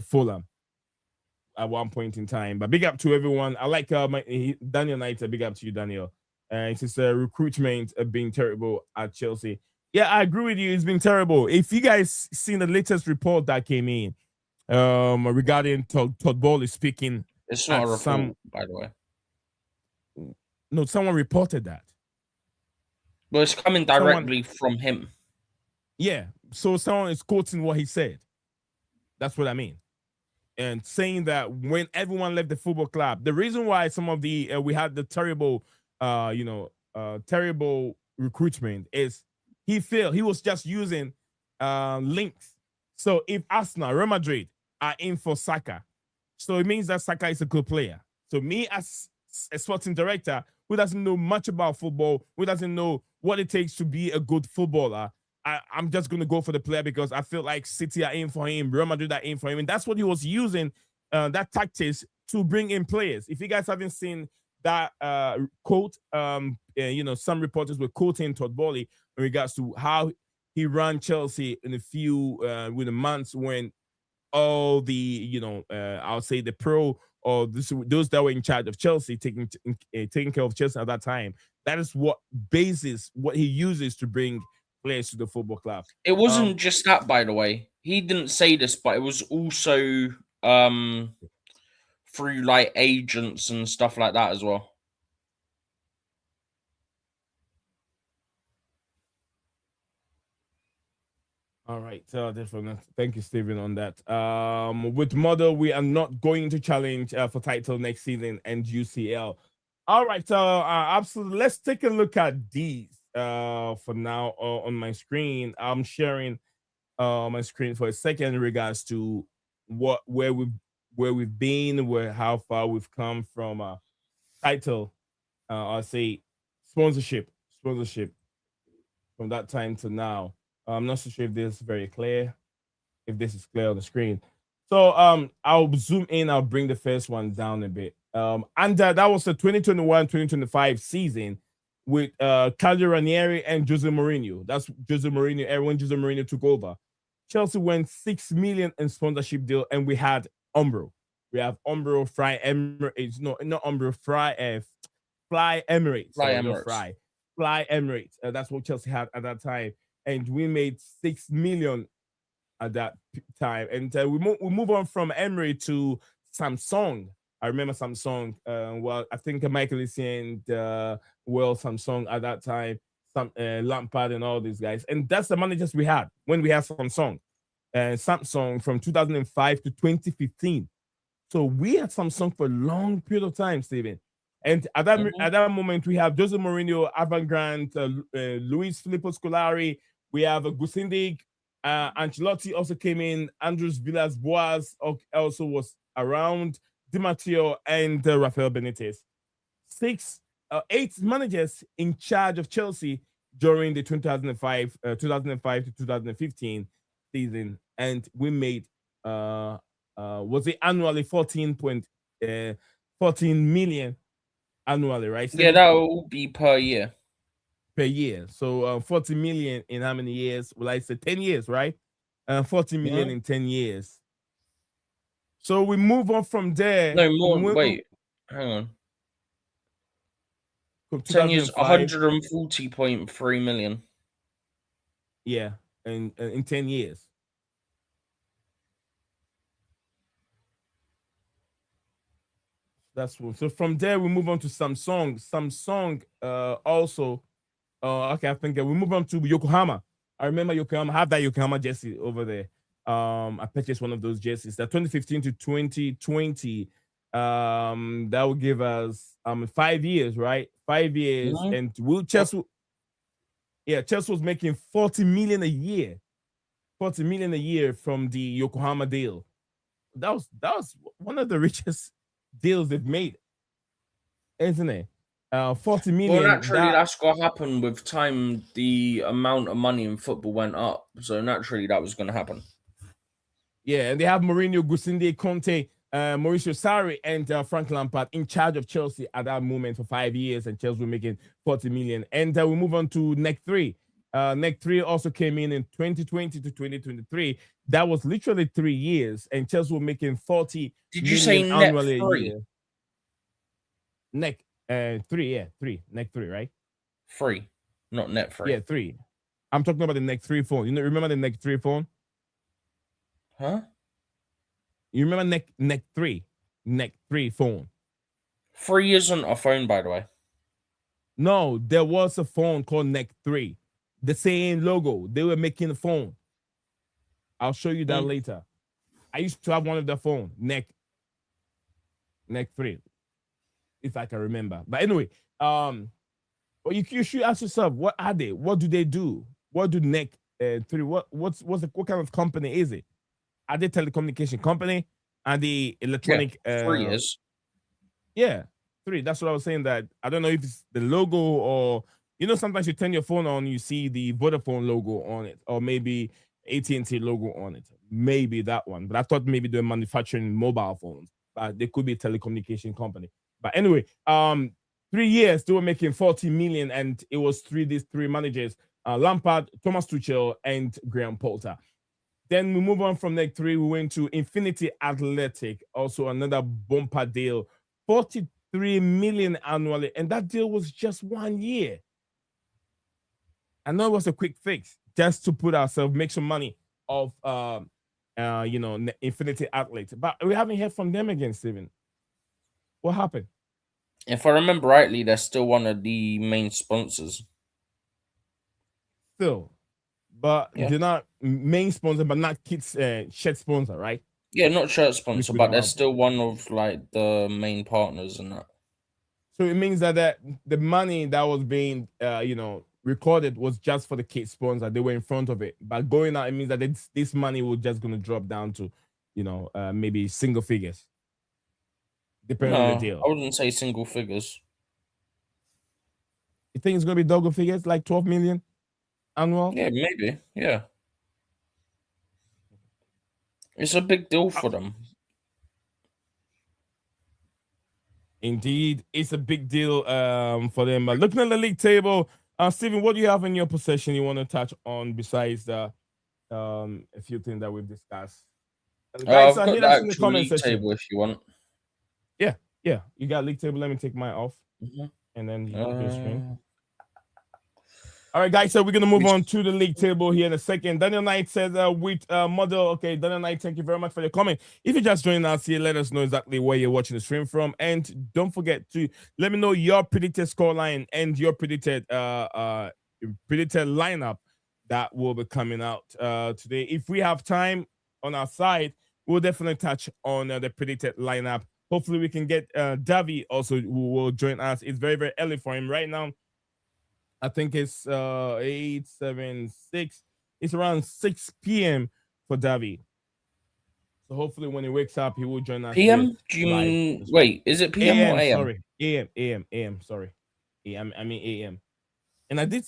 Fulham at one point in time. But big up to everyone. I like Daniel Knight. Big up to you, Daniel. It's just recruitment being terrible at Chelsea. Yeah, I agree with you. It's been terrible. If you guys seen the latest report that came in regarding Todd Bowley speaking, It's not at a report, some. by the way. No, someone reported that. But it's coming directly from him. Yeah, so someone is quoting what he said. That's what I mean. And saying that when everyone left the football club, the reason why some of the we had the terrible, terrible recruitment is he was just using links. So if Arsenal, Real Madrid are in for Saka, so it means that Saka is a good player. So me as a sporting director who doesn't know much about football, who doesn't know what it takes to be a good footballer, I'm just going to go for the player because I feel like City are in for him, Real Madrid are in for him. And that's what he was using, that tactics to bring in players. If you guys haven't seen that quote, some reporters were quoting Todd Bowley in regards to how he ran Chelsea in a few with the months when all the, I'll say the pro or those that were in charge of Chelsea taking care of Chelsea at that time. That is what he uses to bring players to the football club. It wasn't just that, by the way. He didn't say this, but it was also through like agents and stuff like that as well. All right, thank you, Stephen, on that. With Model, we are not going to challenge for title next season and UCL. All right, absolutely. Let's take a look at these for now on my screen. I'm sharing my screen for a second in regards to where we've been, how far we've come from title. I'll say sponsorship from that time to now. I'm not so sure if this is very clear, if this is clear on the screen. So I'll zoom in. I'll bring the first one down a bit. And that was the 2021-2025 season with Calcio Ranieri and Jose Mourinho. That's Jose Mourinho. Everyone Jose Mourinho took over. Chelsea went 6 million in sponsorship deal, and we had Umbro. We have Umbro, Fly Emirates. No, not Umbro, Fly Emirates. Fly Emirates. That's what Chelsea had at that time, and we made 6 million at that time. And we move on from Emirates to Samsung. I remember Samsung. Well, I think Michael is saying Samsung at that time, some Lampard and all these guys, and that's the managers we had when we had Samsung. Samsung from 2005 to 2015. So we had Samsung for a long period of time, Steven. And at that moment, we have Jose Mourinho, Avangard, Luis Filippo Scolari. We have Gusindig, Ancelotti also came in. Andres Villas-Boas also was around. Di Matteo and Rafael Benitez. 8 managers in charge of Chelsea during the 2005 to 2015 season, and we made Was it annually 14 million annually, right? Yeah, Steven? that will be per year. Per year. So 40 million in how many years? Well, I said 10 years, right? 40 million in 10 years. So we move on from there. No, more. Wait, hang on. From 10 years, 2005. 140.3 million. Yeah, in 10 years. That's one. So from there we move on to Samsung. Samsung also. Okay, I think we move on to Yokohama. I remember Yokohama. I have that Yokohama jersey over there. I purchased one of those jerseys. That 2015 to 2020. That will give us 5 years, right? 5 years, and Chelsea. Yeah, Chelsea was making 40 million a year. 40 million a year from the Yokohama deal. That was one of the richest deals they've made, isn't it? 40 million. Well, naturally, that's what happened with time. The amount of money in football went up, so naturally that was going to happen. Yeah, and they have Mourinho, Gusinde, Conte, Mauricio Sarri, and Frank Lampard in charge of Chelsea at that moment for 5 years, and Chelsea were making 40 million. And we move on to NEC 3. NEC 3 also came in 2020 to 2023. That was literally 3 years, and Chelsea were making 40 Did you million say NEC annually 3? a year. NEC 3, yeah, 3. NEC 3, right? 3, not NEC 3. Yeah, 3. I'm talking about the NEC 3 phone. You know, remember the NEC 3 phone? Huh? You remember NEC 3? NEC 3 phone. 3 isn't a phone, by the way. No, there was a phone called NEC 3. The same logo. They were making a phone. I'll show you that later. I used to have one of the phone, NEC 3, if I can remember. But anyway, well, you should ask yourself, what are they? What do they do? What do NEC 3? What kind of company is it? Are they telecommunication company? Are they electronic? 3 is. Yeah, 3. That's what I was saying. That I don't know if it's the logo or sometimes you turn your phone on, you see the Vodafone logo on it, or maybe AT&T logo on it. Maybe that one. But I thought maybe they're manufacturing mobile phones, but they could be a telecommunication company. But anyway, 3 years they were making 40 million, and it was these three managers: Lampard, Thomas Tuchel, and Graham Potter. Then we move on from NEC 3. We went to Infinity Athletic, also another bumper deal, 43 million annually, and that deal was just 1 year. I know it was a quick fix just to make some money off, Infinity Athletic, but we haven't heard from them again, Steven. What happened? If I remember rightly, they're still one of the main sponsors. Still. But they're not main sponsor, but not kids shirt sponsor, right? Yeah, not shirt sponsor, but they're still one of like the main partners and that. So it means that the money that was being recorded was just for the kids sponsor. They were in front of it, but going out, it means that this money was just going to drop down to maybe single figures, depending on the deal. I wouldn't say single figures. You think it's going to be double figures, like 12 million? Annual? Yeah, maybe. Yeah. It's a big deal for them. Indeed, it's a big deal for them. Looking at the league table, Steven, what do you have in your possession you want to touch on besides the a few things that we've discussed? Guys, I've got the actual league table if you want. Yeah. You got league table. Let me take mine off. And then you can do screen. All right, guys, so we're going to move on to the league table here in a second. Daniel Knight says, with model, okay, Daniel Knight, thank you very much for your comment. If you just joined us here, let us know exactly where you're watching the stream from. And don't forget to let me know your predicted scoreline and your predicted lineup that will be coming out today. If we have time on our side, we'll definitely touch on the predicted lineup. Hopefully, we can get Davi also, who will join us. It's very, very early for him right now. I think it's 8, 7, 6. It's around 6 p.m. for Davi. So hopefully when he wakes up, he will join us. PM? Do you mean, wait, is it PM or AM? Sorry, AM, sorry. I mean AM. And I did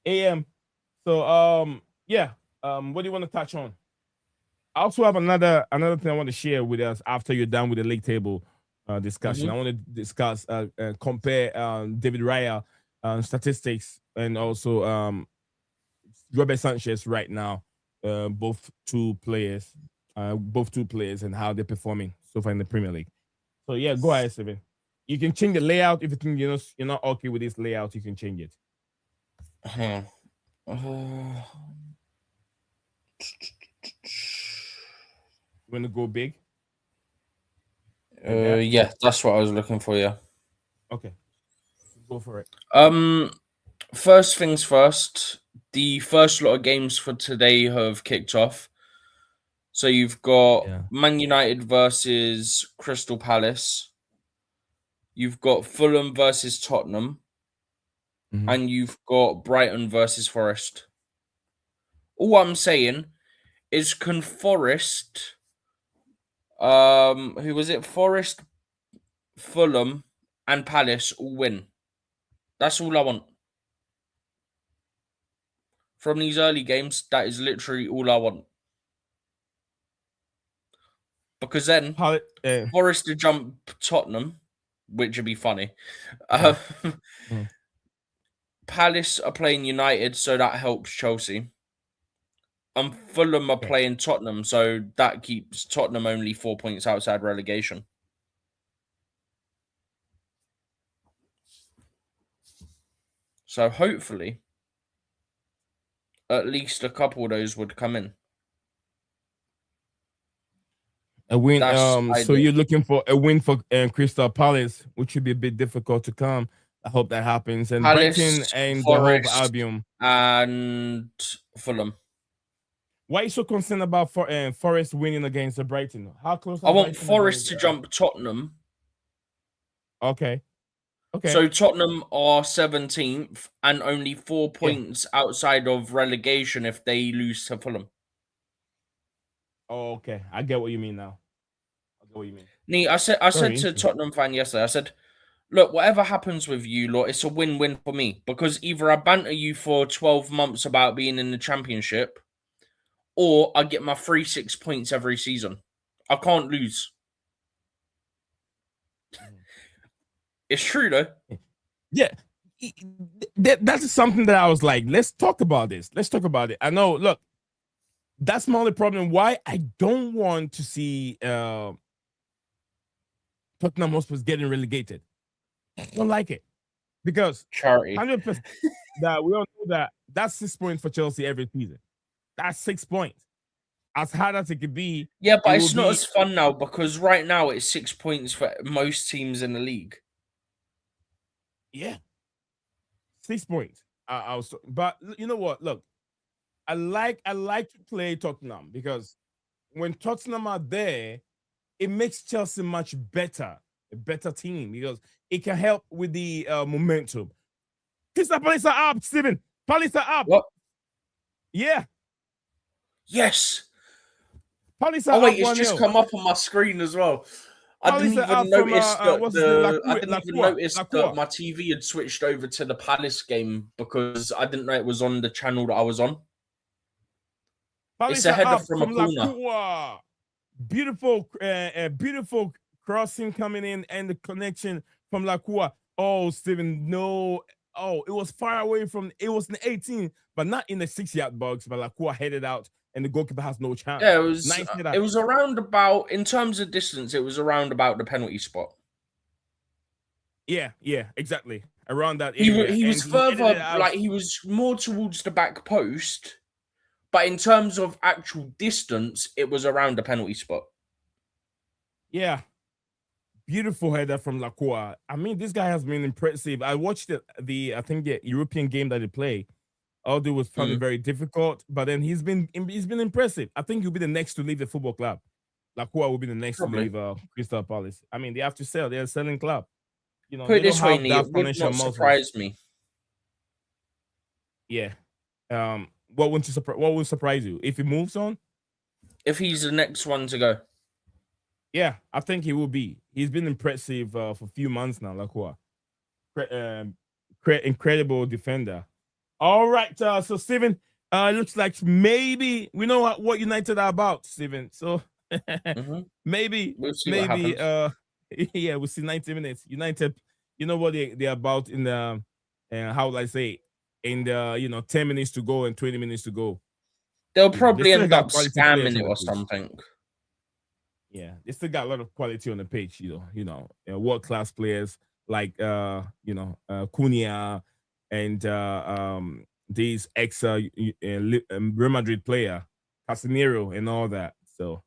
AM. So, what do you want to touch on? I also have another thing I want to share with us after you're done with the league table discussion. Mhm. I want to discuss compare David Raya statistics and also Robert Sanchez right now. Both two players, and how they're performing so far in the Premier League. So yeah, go ahead, Steven. You can change the layout if you think you're not okay with this layout. You can change it. Uh, You want to go big? Like that? yeah, that's what I was looking for. Yeah. Okay, go for it. First things first. The first lot of games for today have kicked off. So you've got Yeah. Man United versus Crystal Palace. You've got Fulham versus Tottenham. Mhm. And you've got Brighton versus Forest. All I'm saying is, can Forest, who was it? Forest, Fulham, and Palace all win. That's all I want. From these early games, that is literally all I want. Because then Forest to jump Tottenham, which would be funny. Palace are playing United, so that helps Chelsea. And Fulham are playing Tottenham, so that keeps Tottenham only 4 points outside relegation. So hopefully, at least a couple of those would come in. A win. That's So ideal. you're looking for a win for Crystal Palace, which should be a bit difficult to come. I hope that happens. And Palace, Brighton and Forest, the whole Albion. and Fulham. Why are you so concerned about Forest winning against the Brighton? How close? I want Forest to jump Tottenham. Okay. So Tottenham are 17th and only 4 points outside of relegation if they lose to Fulham. Oh, okay. I get what you mean now. I get what you mean. Nee, I said to Tottenham fan yesterday, I said, look, whatever happens with you, lot, it's a win-win for me. Because either I banter you for 12 months about being in the Championship, or I get my 6 points every season. I can't lose. It's true, though. Yeah. That's something that I was like, let's talk about this. Let's talk about it. I know, look, that's my only problem. Why I don't want to see Tottenham Hotspur getting relegated. I don't like it. Because charity 100% that we all know that that's 6 points for Chelsea every season. That's 6 points. As hard as it could be. Yeah, but it's not as fun now because right now it's 6 points for most teams in the league. Yeah. 6 points. But you know what? Look, I like to play Tottenham because when Tottenham are there, it makes Chelsea much better, a better team because it can help with the momentum. Crystal Palace are up, Steven. Palace are up. What? Yeah. Yes. Palace are oh wait, up it's just come up on my screen as well. I didn't even notice that my TV had switched over to the Palace game because I didn't know it was on the channel that I was on. Palace it's a header from a corner. Beautiful, beautiful crossing coming in and the connection from Lacroix. Oh, Steven, no. Oh, it was far away from, it was in the 18, but not in the 6-yard box, but Lacroix headed out and the goalkeeper has no chance. Yeah, it was around about, in terms of distance, it was around about the penalty spot. Yeah, exactly. Around that area. He was further, like he was more towards the back post, but in terms of actual distance, it was around the penalty spot. Yeah. Beautiful header from Lacroix. I mean, this guy has been impressive. I watched I think the European game that he played. Although it was probably very difficult, but then he's been impressive. I think he'll be the next to leave the football club. Lacroix will be the next to leave Crystal Palace. I mean, they have to sell. They're a selling club. You know, put it this way, it would not surprise me. Yeah. What would surprise you if he moves on? If he's the next one to go. Yeah, I think he will be. He's been impressive for a few months now, Lacroix. Incredible defender. All right, so Steven, It looks like maybe we know what United are about, Steven. So maybe, We'll see what happens. yeah, we'll see 90 minutes. United, you know what they're about in the, how will I say, in the 10 minutes to go and 20 minutes to go. They'll They probably still end got up quality players scamming on it the or pitch. something. Yeah, they still got a lot of quality on the pitch. World class players like Cunha and these ex Real Madrid player Casemiro and all that. So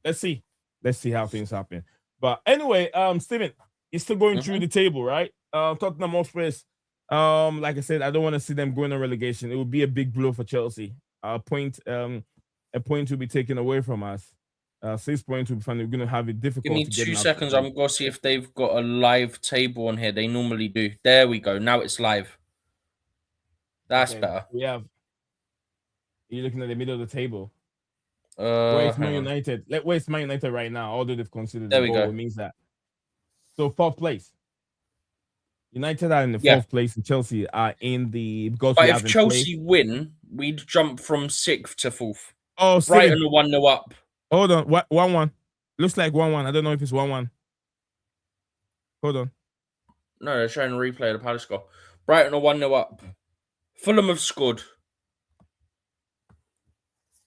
let's see how things happen. But anyway, Steven, you're still going through the table, right? Tottenham Hotspur. Like I said, I don't want to see them going on relegation. It would be a big blow for Chelsea. A point will be taken away from us. 6 points will be fun. We're going to have it difficult. Give me to 2 get seconds. I'm going to see if they've got a live table on here. They normally do. There we go. Now it's live. That's better. We have. You're looking at the middle of the table. Where's Man United? Where's Man United right now? Although they've considered there the goal, it means that. So 4th place. United are in the 4th place, and Chelsea are in the. But if Chelsea win, we'd jump from 6th to 4th. Oh, Brighton are 1-0 up. Hold on, 1-1. Looks like 1-1. I don't know if it's 1-1. Hold on. No, they're trying to replay the Palace goal. Brighton are 1-0 up. Fulham have scored.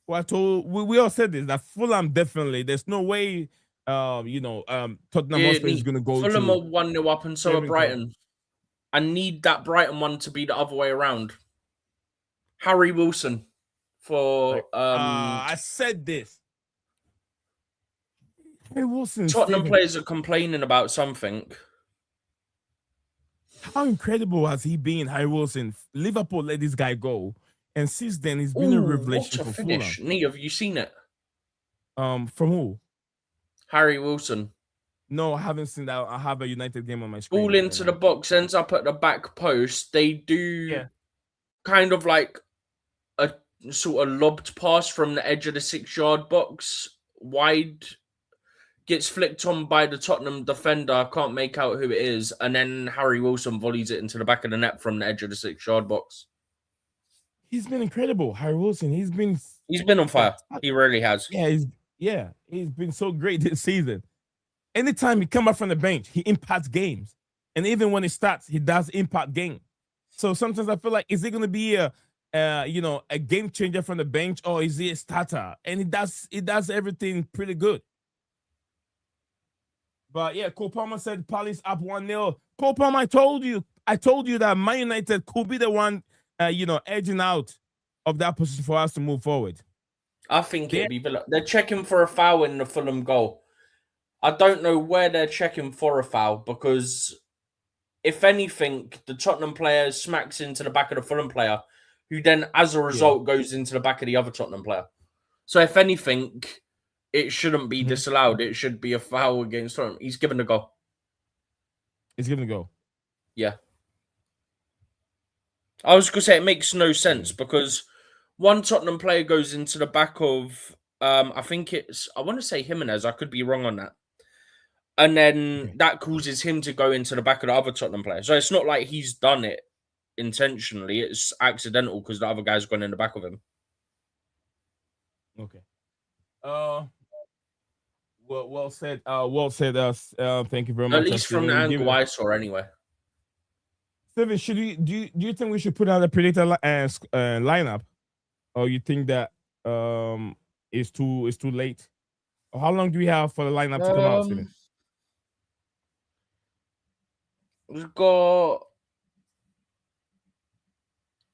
Well, we all said this, that Fulham definitely. There's no way, Tottenham Hotspur is going to go. Fulham are 1-0 up, and so are Brighton. I need that Brighton one to be the other way around. Harry Wilson for. I said this. Harry Wilson. Tottenham players are complaining about something. How incredible has he been, Harry Wilson? Liverpool let this guy go. And since then, he's been a revelation for Fulham. Nee, have you seen it? From who? Harry Wilson. No, I haven't seen that. I have a United game on my screen. Ball into the box, ends up at the back post. They do kind of like a sort of lobbed pass from the edge of the 6-yard box. Wide. Gets flicked on by the Tottenham defender. Can't make out who it is. And then Harry Wilson volleys it into the back of the net from the edge of the 6-yard box. He's been incredible, Harry Wilson. He's been on fire. He really has. Yeah, he's been so great this season. Anytime he comes up from the bench, he impacts games, and even when he starts, he does impact game. So sometimes I feel like, is he going to be a game changer from the bench, or is he a starter? And he does everything pretty good. But yeah, Cole Palmer said Palace up 1-0. Cole Palmer, I told you that Man United could be the one. Edging out of that position for us to move forward. I think it'd be. They're checking for a foul in the Fulham goal. I don't know where they're checking for a foul, because if anything, the Tottenham player smacks into the back of the Fulham player, who then, as a result, goes into the back of the other Tottenham player. So if anything, it shouldn't be disallowed. It should be a foul against Tottenham. He's given the goal. He's given the goal. Yeah. I was going to say it makes no sense, because one Tottenham player goes into the back of, I want to say Jimenez. I could be wrong on that. And then that causes him to go into the back of the other Tottenham player. So it's not like he's done it intentionally. It's accidental because the other guy's gone in the back of him. Okay. Well said. Thank you very much. At least from the angle I saw, anyway. Steven, do you think we should put out a predictor lineup, or you think that it's too late? Or how long do we have for the lineup to come out, Steven? We've got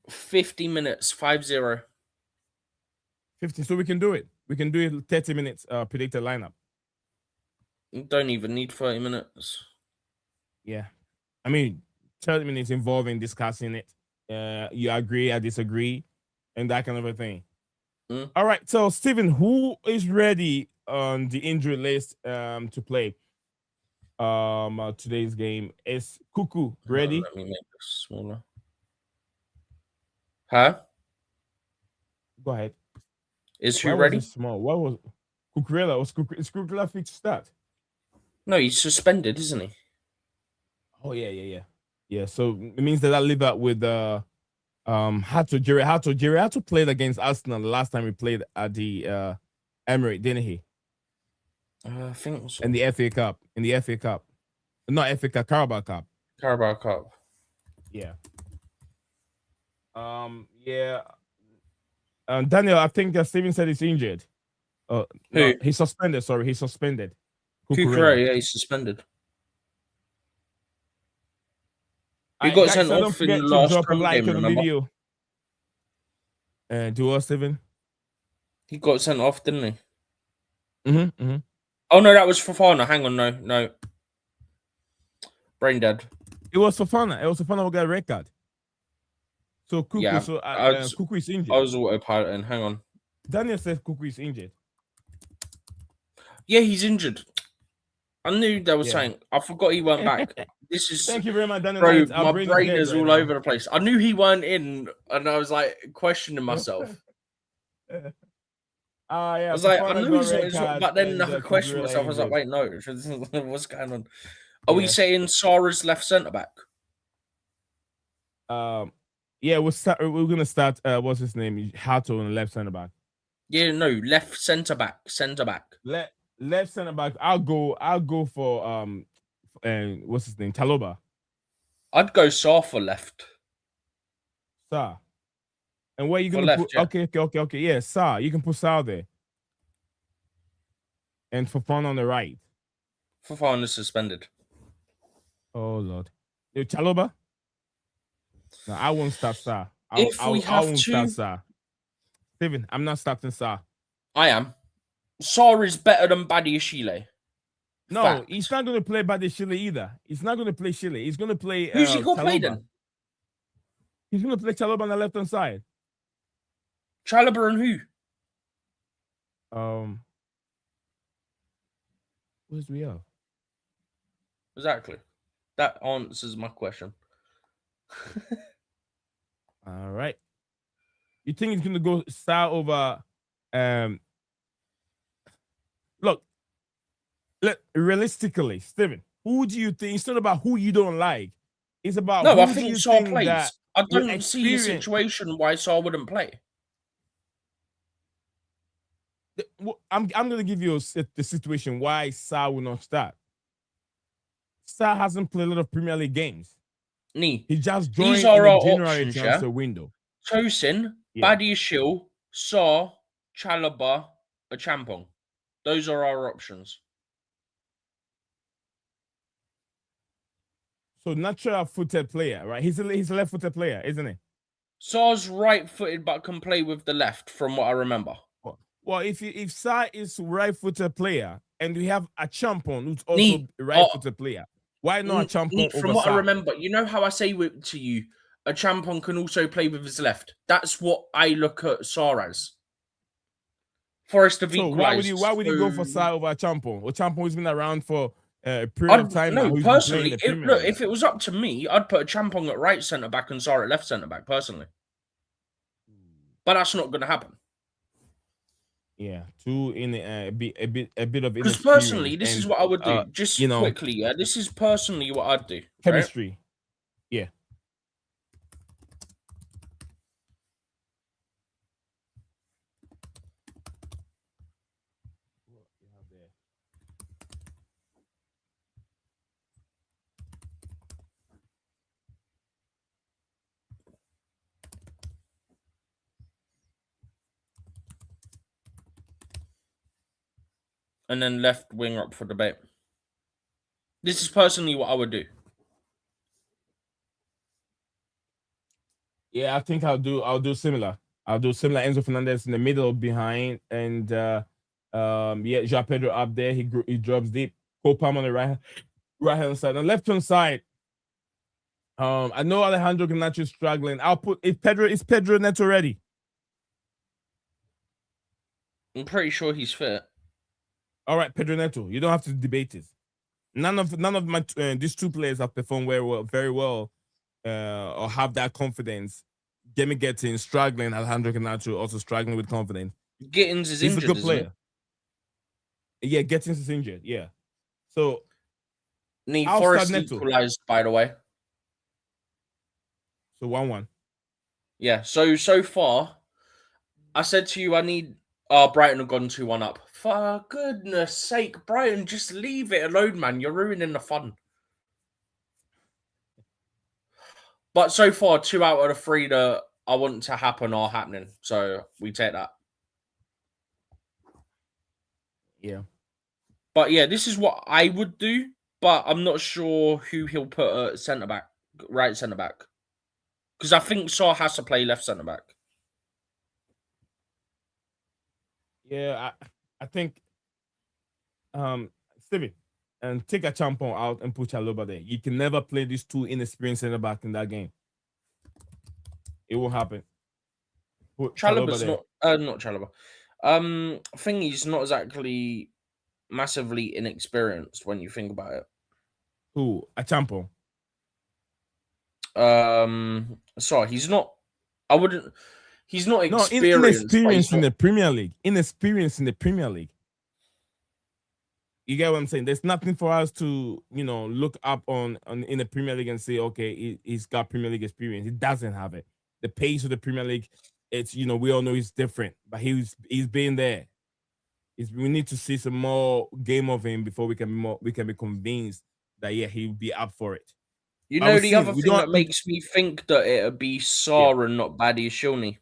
50 minutes, 5-0. 50, so we can do it. We can do it 30 minutes, predictor lineup. You don't even need 30 minutes. Yeah. I mean, 30 minutes involving discussing it. You agree, I disagree, and that kind of a thing. All right, so Steven, who is ready on the injury list to play today's game? Is Cuckoo ready? Let me make this smaller. Huh? Go ahead. Is who ready? Small. What was Cucurella? Is Cucurella fit to start? No, he's suspended, isn't he? Oh yeah. Yeah, so it means that I leave out with Hato played against Arsenal the last time he played at the Emirates, didn't he? I think so. In the FA Cup. Not FA Cup, Carabao Cup. Carabao Cup. Yeah. Yeah. Daniel, I think Steven said he's injured. No, he's suspended. Sorry, he's suspended. Cucurella, yeah, he's suspended. He got sent off in the last home game, remember? Video. Do what, Steven? He got sent off, didn't he? Mm-hmm. Oh, no, that was Fofana. Hang on, no. Brain dead. It was Fofana. Who got a red card. So Cuckoo, yeah, Cuckoo is injured. I was autopiloting. Hang on. Daniel says Cuckoo is injured. Yeah, he's injured. I knew they were saying. I forgot he weren't back. This is. Thank you very much, Daniel. Bro, my brain is all over the place. I knew he weren't in, and I was like questioning myself. Yeah. I was like, I knew he was, but then I questioned myself. I was like, wait, no, what's going on? Are we saying Sarah's left centre back? Yeah, we're gonna start. What's his name? Hato on the left centre back. Yeah, no, left centre back. Left centre back. I'll go for what's his name? Taloba. I'd go Sa for left. Sa. And where you gonna put? Yeah. Okay. Yeah, Sa. You can put Sa there. And Fofana on the right. Fofana is suspended. Oh Lord. Taloba. No, I won't start Sa. I won't start Sa. Steven, I'm not starting Sa. I am. Sa is better than Badiashile. No, Fact. He's not going to play Badiashile either. He's not going to play Chile. He's going to play. Who's he going to play then? He's going to play Chalobah on the left hand side. Chalobah and who? Where's we are? Exactly. That answers my question. All right. You think he's going to go Sa over? Look, realistically, Steven, who do you think? It's not about who you don't like. It's about I who think Sa plays. I don't see a situation why Sa wouldn't play. I'm going to give you the situation why Sa will not start. Sa hasn't played a lot of Premier League games. He just joined in the January transfer window. Tosin, Badiashile, Sa, Chalobah, a Champong. Those are our options. So natural-footed player, right? He's a left-footed player, isn't he? Sa's right-footed but can play with the left, from what I remember. Well, if Sa is right-footed player and we have a Champong who's also a right-footed player, why not a Champong over From what Sa? I remember, you know how I say to you, a Champong can also play with his left. That's what I look at Sa as. Forest of equalised. So why would you go for Sa over a Champong? Or Champong has been around for a period of time now. No, personally, if it was up to me, I'd put a Champong at right centre back and Sa at left centre back. Personally, but that's not going to happen. Yeah, two in a bit of because personally, this is what I would do. Just quickly, yeah, this is personally what I'd do. Chemistry, right? Yeah. And then left wing up for debate. This is personally what I would do. Yeah, I think I'll do similar. I'll do similar. Enzo Fernandez in the middle behind, and Joao Pedro up there. He drops deep. Cole Palmer on the right hand side. On the left hand side, I know Alejandro Garnacho is struggling. I'll put is Pedro Neto ready? I'm pretty sure he's fit. All right, Pedro Neto. You don't have to debate this. None of my these two players have performed very well, or have that confidence. Demi Getting struggling. Alejandro Garnacho also struggling with confidence. Gittins is injured. He's a good player. Yeah, Gittins is injured. Yeah. So Forest equalized, by the way. So 1-1. Yeah. So far, I said to you, I need. Brighton have gone 2-1 up. For goodness sake, Brighton, just leave it alone, man. You're ruining the fun. But so far, 2 out of the 3 that I want to happen are happening. So we take that. Yeah. But yeah, this is what I would do. But I'm not sure who he'll put at centre back, right centre back. Because I think Saw has to play left centre back. Yeah, I think Stevie, and take a Champon out and put Chalobah there. You can never play these two inexperienced center back in that game. It won't happen. Put Chalobah's there. not Chalobah. Thingy's not exactly massively inexperienced when you think about it. Who? A Champon. Sorry, he's not. I wouldn't. He's not experienced. No, inexperienced in the Premier League. Inexperienced in the Premier League. You get what I'm saying? There's nothing for us to, look up on in the Premier League and say, okay, he's got Premier League experience. He doesn't have it. The pace of the Premier League, it's we all know it's different, but he's been there. We need to see some more game of him before we can be convinced that he'll be up for it. The other thing that makes me think that it'll be Saar and not Badi Shilney.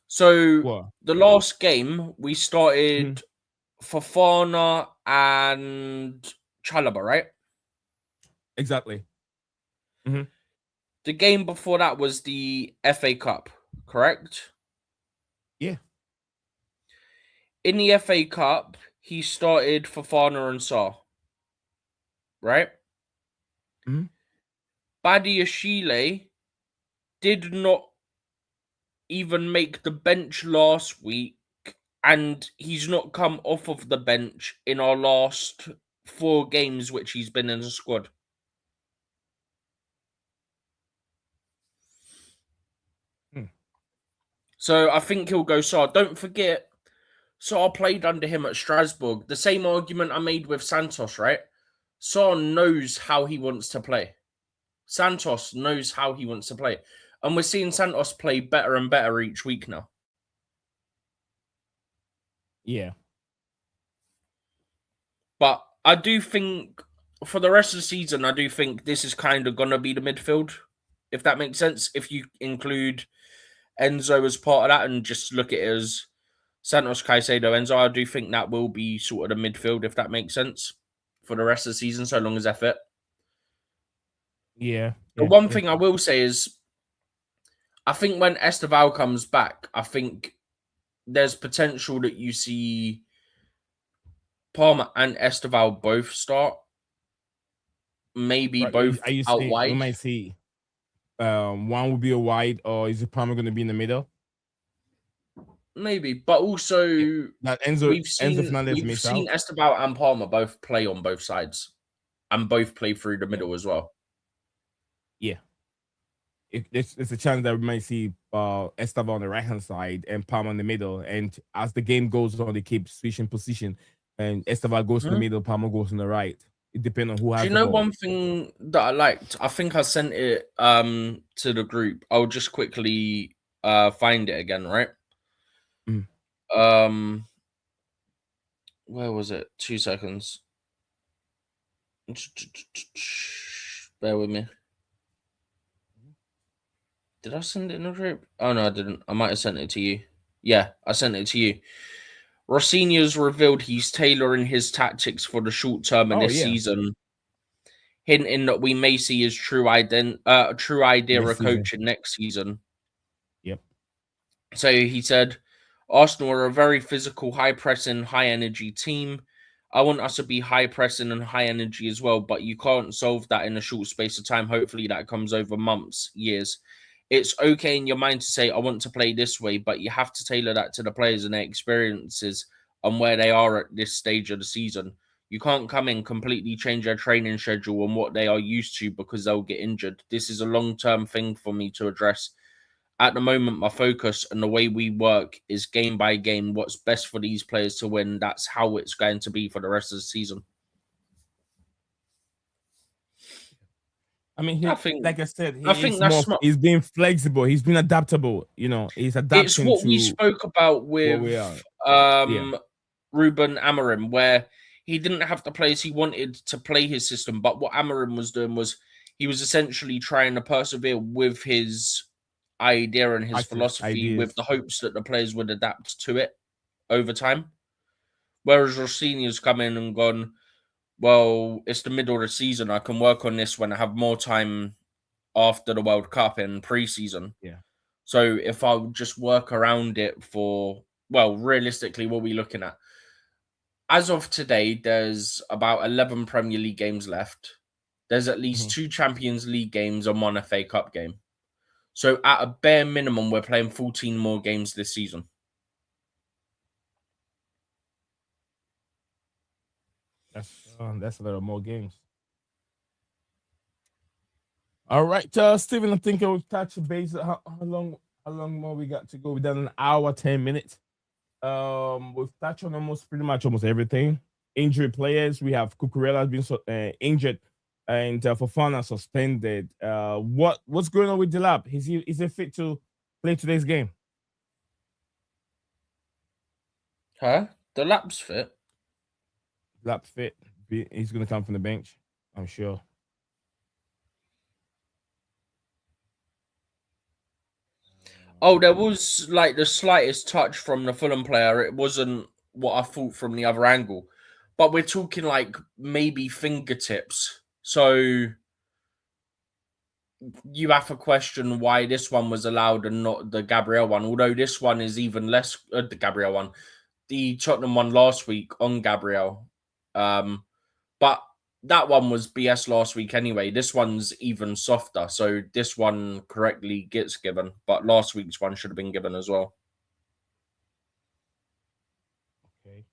So the last game we started Fofana and Chalobah, right? Exactly. Mm-hmm. The game before that was the FA Cup, correct? Yeah. In the FA Cup, he started Fofana and Saar, right? Mm-hmm. Badiashile did not even make the bench last week, and he's not come off of the bench in our last 4 games which he's been in the squad. So I think he'll go Saar. Don't forget, Saar played under him at Strasbourg. The same argument I made with Santos, right? Saar knows how he wants to play. Santos knows how he wants to play. And we're seeing Santos play better and better each week now. Yeah. But I do think for the rest of the season, I do think this is kind of going to be the midfield, if that makes sense. If you include Enzo as part of that and just look at it as Santos, Caicedo, Enzo, I do think that will be sort of the midfield, if that makes sense, for the rest of the season, so long as they're fit. Yeah. The one thing I will say is, I think when Esteval comes back, I think there's potential that you see Palmer and Esteval both start. Maybe both out wide. We might see one will be a wide, or is it Palmer going to be in the middle? Maybe, but also that Enzo Fernandez we've seen Esteval and Palmer both play on both sides and both play through the middle as well. Yeah. It's a chance that we might see Esteval on the right-hand side and Palmer in the middle. And as the game goes on, they keep switching position. And Esteval goes to the middle, Palmer goes on the right. It depends on who has the ball. One thing that I liked? I think I sent it to the group. I'll just quickly find it again, right? Where was it? 2 seconds. Bear with me. Did I send it in a group? Oh, no, I didn't. I might have sent it to you. Yeah, I sent it to you. Rosenior's revealed he's tailoring his tactics for the short term in this season, hinting that we may see his true idea of coaching next season. Yep. So he said, Arsenal are a very physical, high-pressing, high-energy team. I want us to be high-pressing and high-energy as well, but you can't solve that in a short space of time. Hopefully that comes over months, years. It's okay in your mind to say, I want to play this way, but you have to tailor that to the players and their experiences and where they are at this stage of the season. You can't come in, completely change their training schedule and what they are used to because they'll get injured. This is a long-term thing for me to address. At the moment, my focus and the way we work is game by game, what's best for these players to win. That's how it's going to be for the rest of the season. I mean, I think like I said, I think he's that's more. smart. He's being flexible. He's been adaptable. He's It's adapting what we to spoke about what we are. with Yeah, Ruben Amorim, where he didn't have the players he wanted to play his system, but what Amorim was doing was he was essentially trying to persevere with his idea and his practice philosophy with ideas. the hopes that the players would adapt to it over time. Whereas Rosenior's come in and gone, well, it's the middle of the season. I can work on this when I have more time after the World Cup and pre-season. Yeah. So if I would just work around it for, well, realistically, what are we looking at? As of today, there's about 11 Premier League games left. There's at least 2 Champions League games and 1 FA Cup game. So at a bare minimum, we're playing 14 more games this season. That's a lot more games. All right, Steven. I think we'll touch base. How long more we got to go? We've done an hour, 10 minutes. We've touched on pretty much almost everything. Injured players. We have Cucurella has been injured, and Fofana suspended. What's going on with Delap? Is he fit to play today's game? Huh? The lap's fit. Delap fit. He's going to come from the bench, I'm sure. Oh, there was like the slightest touch from the Fulham player. It wasn't what I thought from the other angle. But we're talking like maybe fingertips. So you have to question why this one was allowed and not the Gabriel one. Although this one is even less, the Gabriel one. The Tottenham one last week on Gabriel. But that one was BS last week anyway. This one's even softer. So this one correctly gets given. But last week's one should have been given as well. Okay.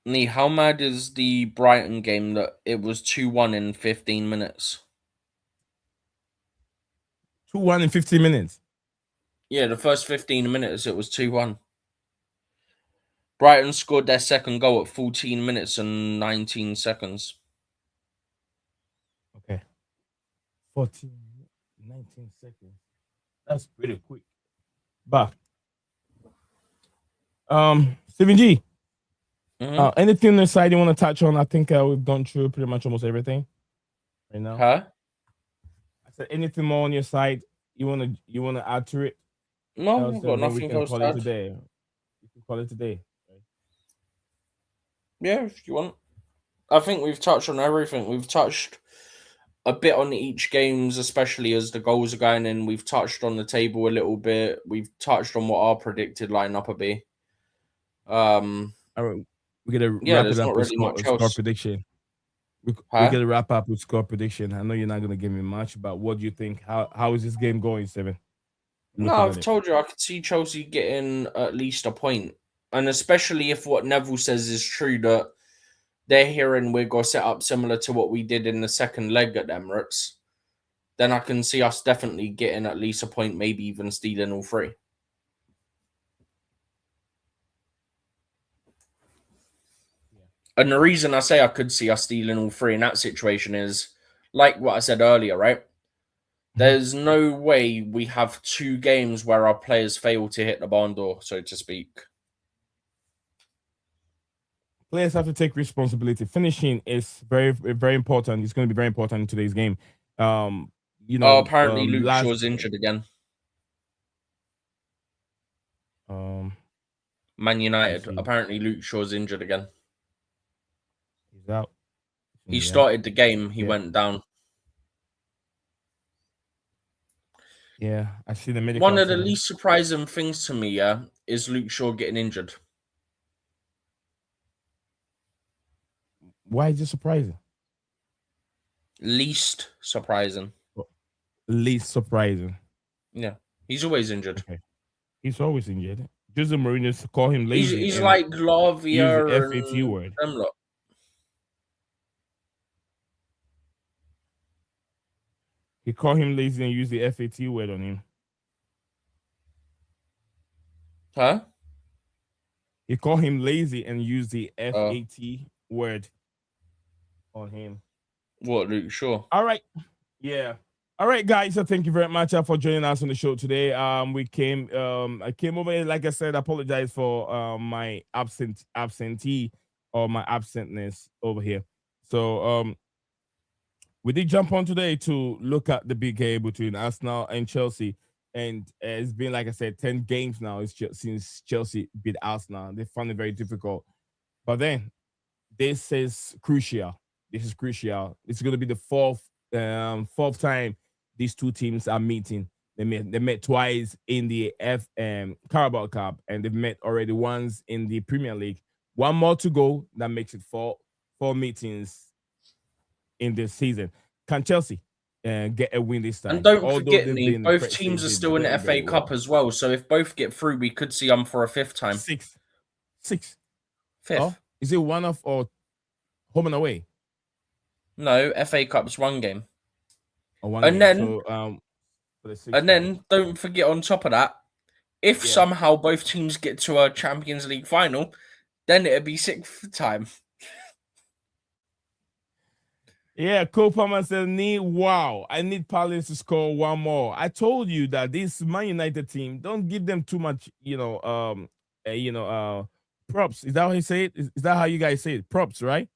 Nee, how mad is the Brighton game that it was 2-1 in 15 minutes? 2-1 in 15 minutes. Yeah, the first 15 minutes it was 2-1. Brighton scored their second goal at 14 minutes and 19 seconds. Okay. 14, 19 seconds. That's pretty quick. But Steven G, anything on the side you want to touch on? I think we've gone through pretty much almost everything right now. Huh? I said anything more on your side you wanna add to it? No, we've got nothing else to add. Today. We can call it today. Right? Yeah, if you want. I think we've touched on everything. We've touched a bit on each games, especially as the goals are going in. We've touched on the table a little bit. We've touched on what our predicted lineup will be. All right, we gotta yeah, wrap there's it up not with really much score else. prediction. We Huh? gotta wrap up with score prediction. I know you're not gonna give me much, but what do you think? How is this game going, Steven? No, I've told you I could see Chelsea getting at least a point. And especially if what Neville says is true, that they're hearing we're going to set up similar to what we did in the second leg at Emirates, then I can see us definitely getting at least a point, maybe even stealing all 3. Yeah. And the reason I say I could see us stealing all 3 in that situation is, like what I said earlier, right? There's no way we have 2 games where our players fail to hit the barn door, so to speak. Players have to take responsibility. Finishing is very, very important. It's going to be very important in today's game. Apparently Luke Shaw's injured again. Man United. Apparently Luke Shaw's injured again. He's out. He started the game. He went down. Yeah, I see the medical. One of the least surprising things to me, is Luke Shaw getting injured. Why is it surprising? Least surprising. Least surprising. Yeah, he's always injured. Okay. He's always injured. Jose Mourinho call him lazy. He's like use Lavia the FAT and word. them lot. He call him lazy and use the FAT word on him. Huh? He call him lazy and use the FAT word on him. What, Luke? Sure. All right. Yeah. All right, guys. So thank you very much for joining us on the show today. I came over here, like I said, I apologize for my absentee or my absentness over here. So we did jump on today to look at the big game between Arsenal and Chelsea. And it's been, like I said, 10 games now since Chelsea beat Arsenal. They found it very difficult. But then this is crucial. This is crucial. It's going to be the fourth time these two teams are meeting. They met twice in the Carabao Cup, and they've met already once in the Premier League. One more to go. That makes it four meetings in this season. Can Chelsea get a win this time? And don't forget, both teams are still in the FA Cup as well. So if both get through, we could see them for a fifth time. Fifth. Oh, is it one off or home and away? No, FA Cup's one game. And then don't forget, on top of that, if somehow both teams get to a Champions League final, then it'd be sixth time. Yeah, Cole Palmer says, I need Palace to score one more. I told you that this Man United team, don't give them too much, props. Is that how he say it? Is that how you guys say it? Props, right?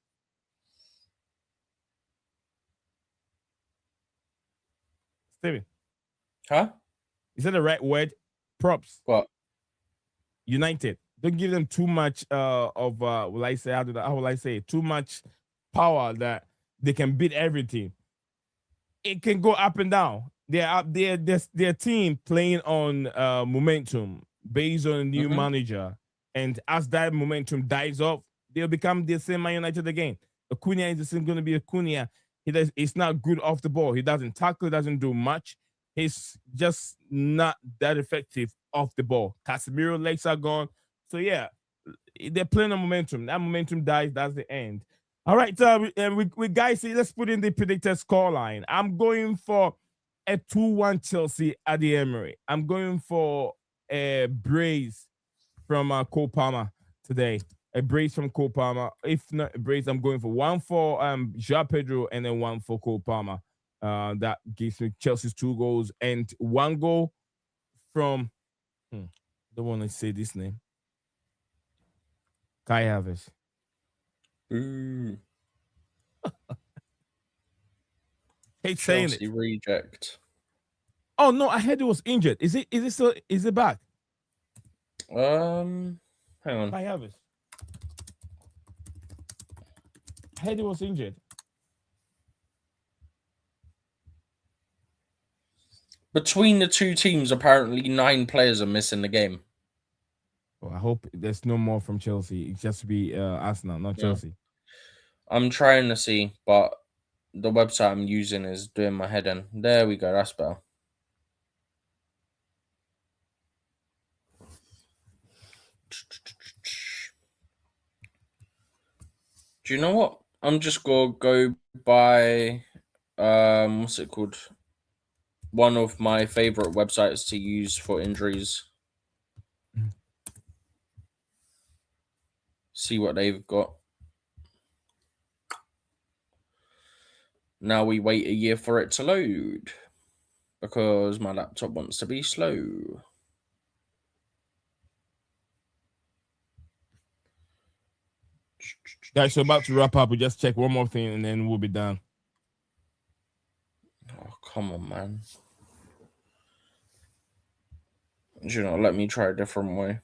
Steven. Huh? Is that the right word? Props. What? United. Don't give them too much of how will I say it? Too much power that they can beat everything. It can go up and down. Their team playing on momentum based on a new manager. And as that momentum dies off, they'll become the same Man United again. Acuna is still going to be Acuna. He's not good off the ball. He doesn't tackle, doesn't do much. He's just not that effective off the ball. Casemiro legs are gone. So, yeah, they're playing on momentum. That momentum dies. That's the end. All right, we guys, let's put in the predicted scoreline. I'm going for a 2-1 Chelsea at the Emirates. I'm going for a brace from Cole Palmer today. A brace from Cole Palmer. If not a brace, I'm going for one for João Pedro and then one for Cole Palmer. That gives me Chelsea's 2 goals and 1 goal from, don't want to say this name, Kai Havertz. Hate saying Chelsea it. Reject. Oh no, I heard it was injured. Is it back? Hang on. Kai Havertz. I heard it was injured. Between the two teams, apparently 9 players are missing the game. Well, I hope there's no more from Chelsea. It just to be Arsenal, not Chelsea. I'm trying to see, but the website I'm using is doing my head in. There we go. That's better. Do you know what? I'm just gonna go by what's it called? One of my favorite websites to use for injuries. See what they've got. Now we wait a year for it to load because my laptop wants to be slow. Guys, so about to wrap up. We just check one more thing and then we'll be done. Oh, come on, man. You know, let me try a different way.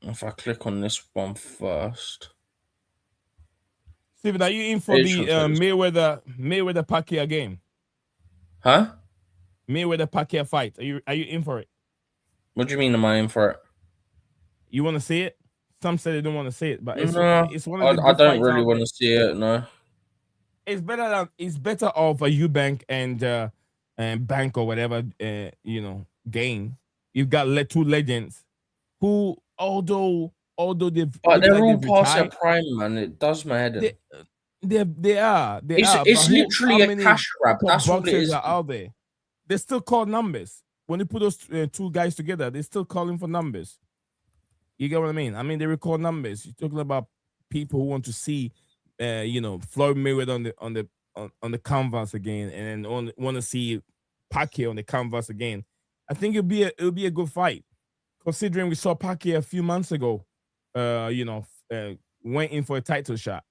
If I click on this one first. Steven, are you in for the Mayweather Pacquiao game? Huh? Mayweather Pacquiao fight. Are you in for it? What do you mean? Am I in for it? You want to see it? Some say they don't want to see it, but it's one of the I don't really want to see it. No. it's better off a Eubank and bank or whatever game. You've got two legends who, although they've But look they're like all they've past their retired, prime, man. It does my head in. they are. But It's how literally a many cash grab. top That's all it boxers is. are out there? They still call numbers. When you put those two guys together, they're still calling for numbers. You get what I mean? I mean, they record numbers. You're talking about people who want to see, Floyd Mayweather on the canvas again, and then want to see Pacquiao on the canvas again. I think it'll be a good fight, considering we saw Pacquiao a few months ago. Went in for a title shot.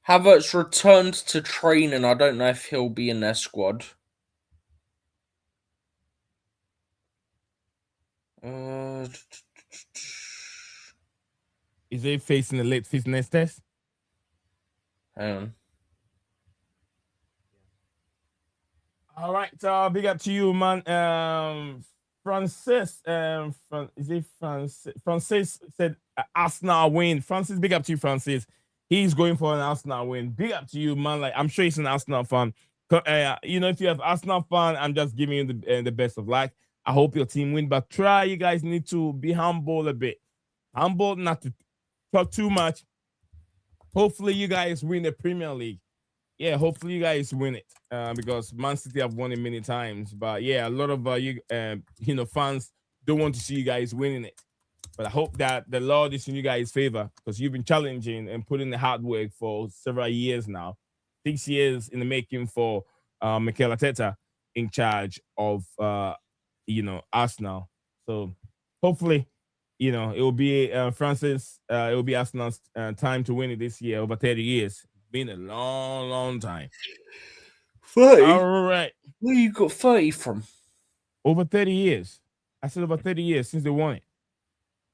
Havertz returned to training. I don't know if he'll be in their squad. Is he facing a late fitness test? Hang on. All right, big up to you, man. Francis, is it Francis? Francis said Arsenal win. Francis, big up to you, Francis. He's going for an Arsenal win. Big up to you, man. Like, I'm sure he's an Arsenal fan. If you have Arsenal fan, I'm just giving you the best of luck. I hope your team win, but you guys need to be humble a bit. Humble, not to talk too much. Hopefully, you guys win the Premier League. Yeah, hopefully you guys win it because Man City have won it many times. But yeah, a lot of fans don't want to see you guys winning it. But I hope that the Lord is in you guys' favor because you've been challenging and putting the hard work for several years now. 6 years in the making for Mikel Arteta in charge of Arsenal. So hopefully, it will be Francis. It will be Arsenal's time to win it this year. Over 30 years. Been a long time. 30? All right. Where you got 30 from? Over 30 years. I said over 30 years since they won it.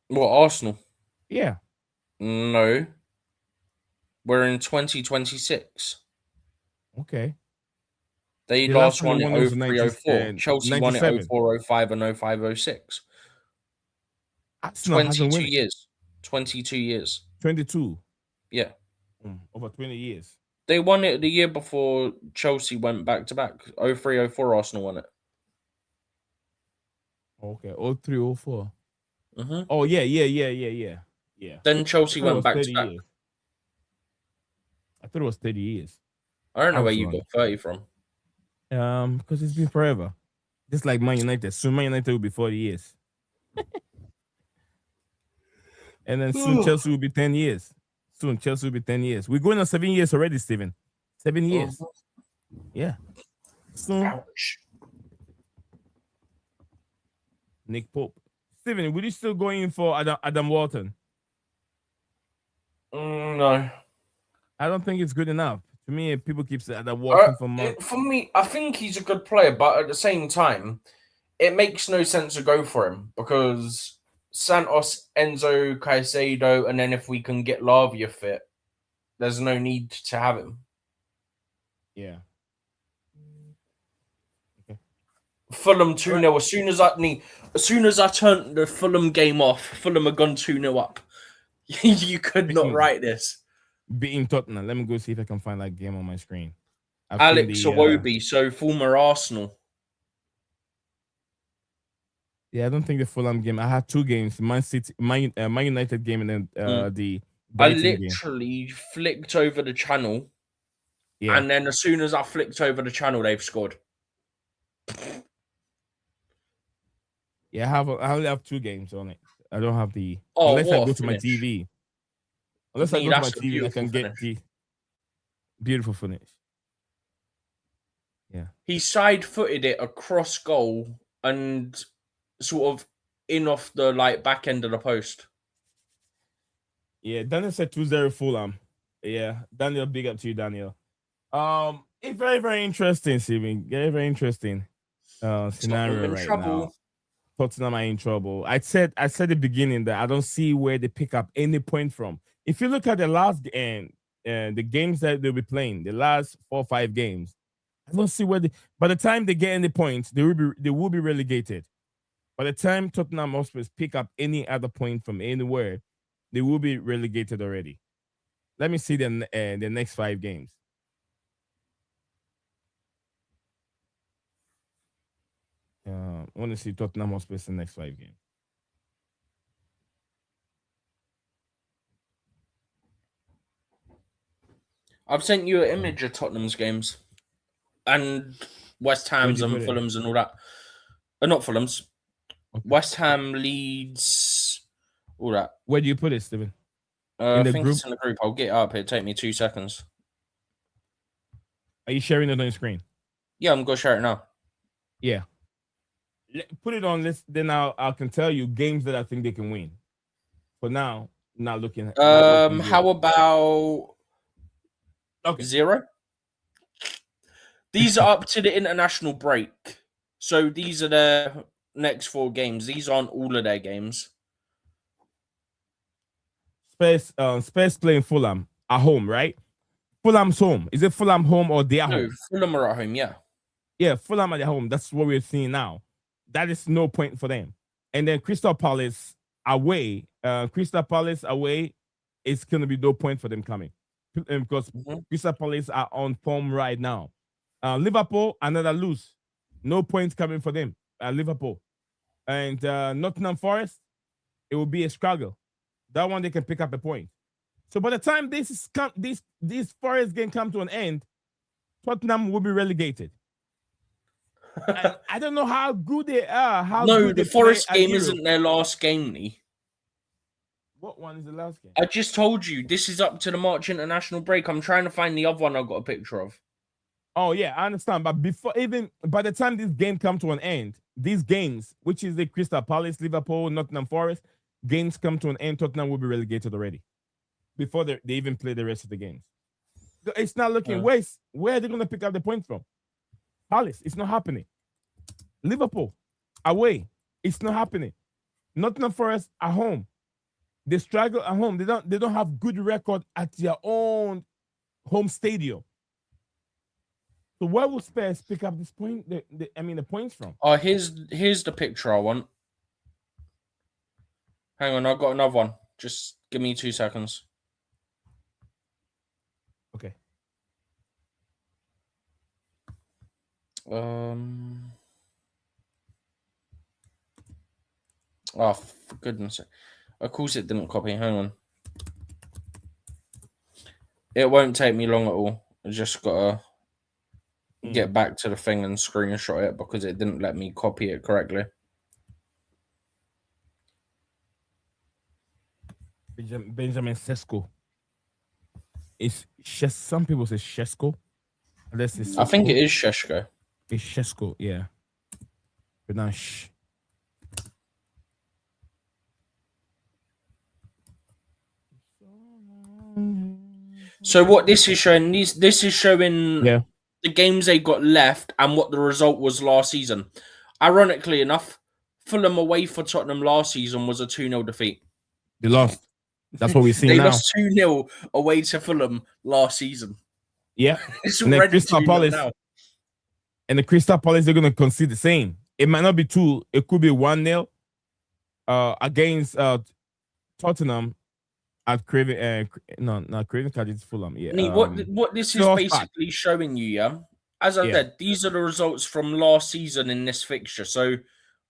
What, Arsenal? Yeah. No. We're in 2026. Okay. They The last one won was it 90 03-04. Chelsea 97. won it 04-05 and 05-06. Arsenal hasn't 22 won it. years. 22 years. 22. Yeah. Over 20 years. They won it the year before Chelsea went back to back. 03-04 Arsenal won it. Okay. 03-04. Mm-hmm. Oh, yeah. Then Chelsea went back to back. Years. I thought it was 30 years. I don't know where you got 30 from. Because it's been forever. Just like Man United. Soon Man United will be 40 years. And then soon Chelsea will be 10 years. Soon Chelsea will be 10 years. We're going on 7 years already, Steven. 7 years. Yeah. Soon. Ouch. Nick Pope. Steven, will you still go in for Adam Walton? No. I don't think it's good enough. To me, people keep saying Adam Walton for months. For me, I think he's a good player, but at the same time, it makes no sense to go for him because Santos, Enzo, Caicedo, and then if we can get Lavia fit, there's no need to have him. Yeah. Okay. Fulham 2-0. As soon as I turned the Fulham game off, Fulham had gone 2-0 up. You could not write this. Beating Tottenham. Let me go see if I can find that game on my screen. Alex Iwobi, so former Arsenal. Yeah, I don't think the Fulham game. I had two games: Man United game, and then the. I literally flicked over the channel, and then as soon as I flicked over the channel, they've scored. Yeah, I only have two games on it. I don't have the. Unless I go to my TV. Unless I go to my TV, I can get the beautiful finish. Yeah. He side-footed it across goal and sort of in off the back end of the post. Yeah, Daniel said 2-0 Fulham. Yeah, Daniel, big up to you, Daniel. It's very, very interesting, Steven. Very, very interesting scenario right now. Tottenham are in trouble. I said at the beginning that I don't see where they pick up any point from. If you look at the last game, the games that they'll be playing, the last 4 or 5 games, I don't see where by the time they get any points, they will be relegated. By the time Tottenham Hotspur pick up any other point from anywhere, they will be relegated already. Let me see the next 5 games. I want to see Tottenham Hotspur's the next 5 games. I've sent you an image of Tottenham's games and West Ham's and Fulham's and all that. Not Fulham's. Okay. West Ham, Leeds, all that. Where do you put it, Stephen? I think it's in the group. I'll get it up here. Take me 2 seconds. Are you sharing it on your screen? Yeah, I'm going to share it now. Yeah. Put it on this. Then I can tell you games that I think they can win. For now, not looking at. How about 0? These are up to the international break. So these are the next 4 games. These aren't all of their games. Spurs playing Fulham at home, right? Fulham's home. Is it Fulham home or they are home? Fulham are at home, yeah. Yeah, Fulham at their home. That's what we're seeing now. That is no point for them. And then Crystal Palace away. Crystal Palace away, it's going to be no point for them coming. Because Crystal Palace are on form right now. Liverpool, another lose. No points coming for them. Liverpool. And Nottingham Forest, it will be a struggle. That one they can pick up a point. So by the time this Forest game come to an end, Tottenham will be relegated. I don't know how good they are. The Forest game isn't their last game, Lee. What one is the last game? I just told you this is up to the March international break. I'm trying to find the other one I got a picture of. Oh yeah, I understand. But by the time this game come to an end, these games, which is the Crystal Palace, Liverpool, Nottingham Forest, games come to an end, Tottenham will be relegated already before they even play the rest of the games. It's not looking where are they going to pick up the points from? Palace, it's not happening. Liverpool, away, it's not happening. Nottingham Forest at home, they struggle at home. They don't have good record at their own home stadium. So where will Spurs pick up this point? The points from? Oh, here's the picture I want. Hang on, I've got another one. Just give me 2 seconds. Okay. Oh, for goodness sake. Of course it didn't copy. Hang on. It won't take me long at all. I just got to get back to the thing and screenshot it because it didn't let me copy it correctly. Benjamin Sesko. Some people say Shesko. I think it is Sheshko. It's Shesko, yeah. But not Sh. So what this is showing, this is showing the games they got left and what the result was last season. Ironically enough, Fulham away for Tottenham last season was a 2-0 defeat. They lost. That's what we see now. They lost 2-0 away to Fulham last season. Yeah. It's already Crystal Palace now. And the Crystal Palace, they're going to concede the same. It might not be 2. It could be 1-0 against Tottenham at Craven. Not Craven Cottage, it's Fulham. Yeah. What this is basically showing you, yeah? As I said, these are the results from last season in this fixture. So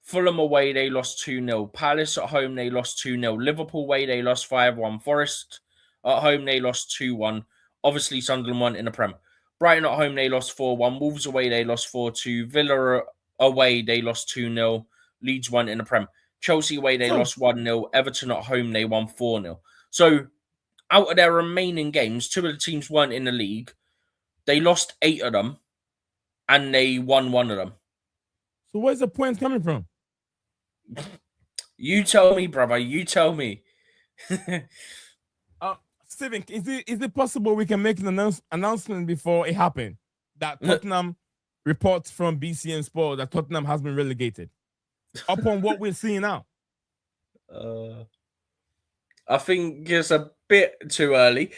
Fulham away, they lost 2-0. Palace at home, they lost 2-0. Liverpool away, they lost 5-1. Forest at home, they lost 2-1. Obviously, Sunderland won in the Prem. Brighton at home, they lost 4-1. Wolves away, they lost 4-2. Villa away, they lost 2-0. Leeds won in the Prem. Chelsea away, they lost 1-0. Everton at home, they won 4-0. So, out of their remaining games, 2 of the teams weren't in the league. They lost 8 of them, and they won 1 of them. So, where's the points coming from? You tell me, brother. You tell me. Steven, is it possible we can make an announcement before it happened that Tottenham reports from BCN Sport that Tottenham has been relegated upon what we're seeing now? I think it's a bit too early,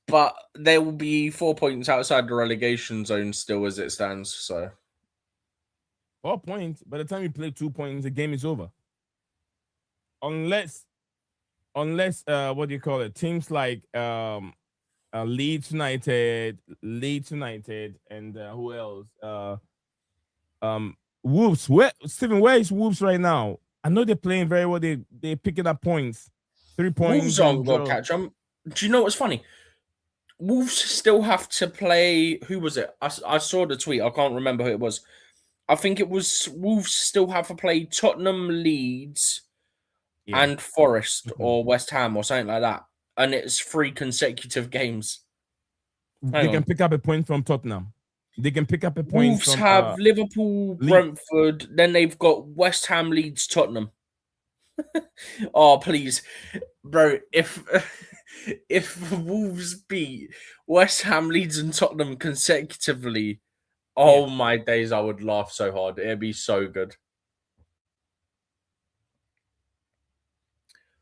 but there will be 4 points outside the relegation zone still as it stands. So 4 points. By the time you play 2 points, the game is over. Unless unless what do you call it? Teams like Leeds United, and who else? Wolves. Where is Wolves right now? I know they're playing very well. They're picking up points, 3 points Wolves and aren't going to draw. catch them. Do you know what's funny? Wolves still have to play. Who was it? I saw the tweet. I can't remember who it was. I think it was Wolves still have to play Tottenham, Leeds, Yeah. and Forest Mhm. or West Ham or something like that. And it's 3 consecutive games. They can pick up a point from Tottenham. They can pick up a point Wolves from have Liverpool, Brentford, then they've got West Ham, Leeds, Tottenham. Oh, please. Bro, if Wolves beat West Ham, Leeds, and Tottenham consecutively, oh my days, I would laugh so hard. It'd be so good.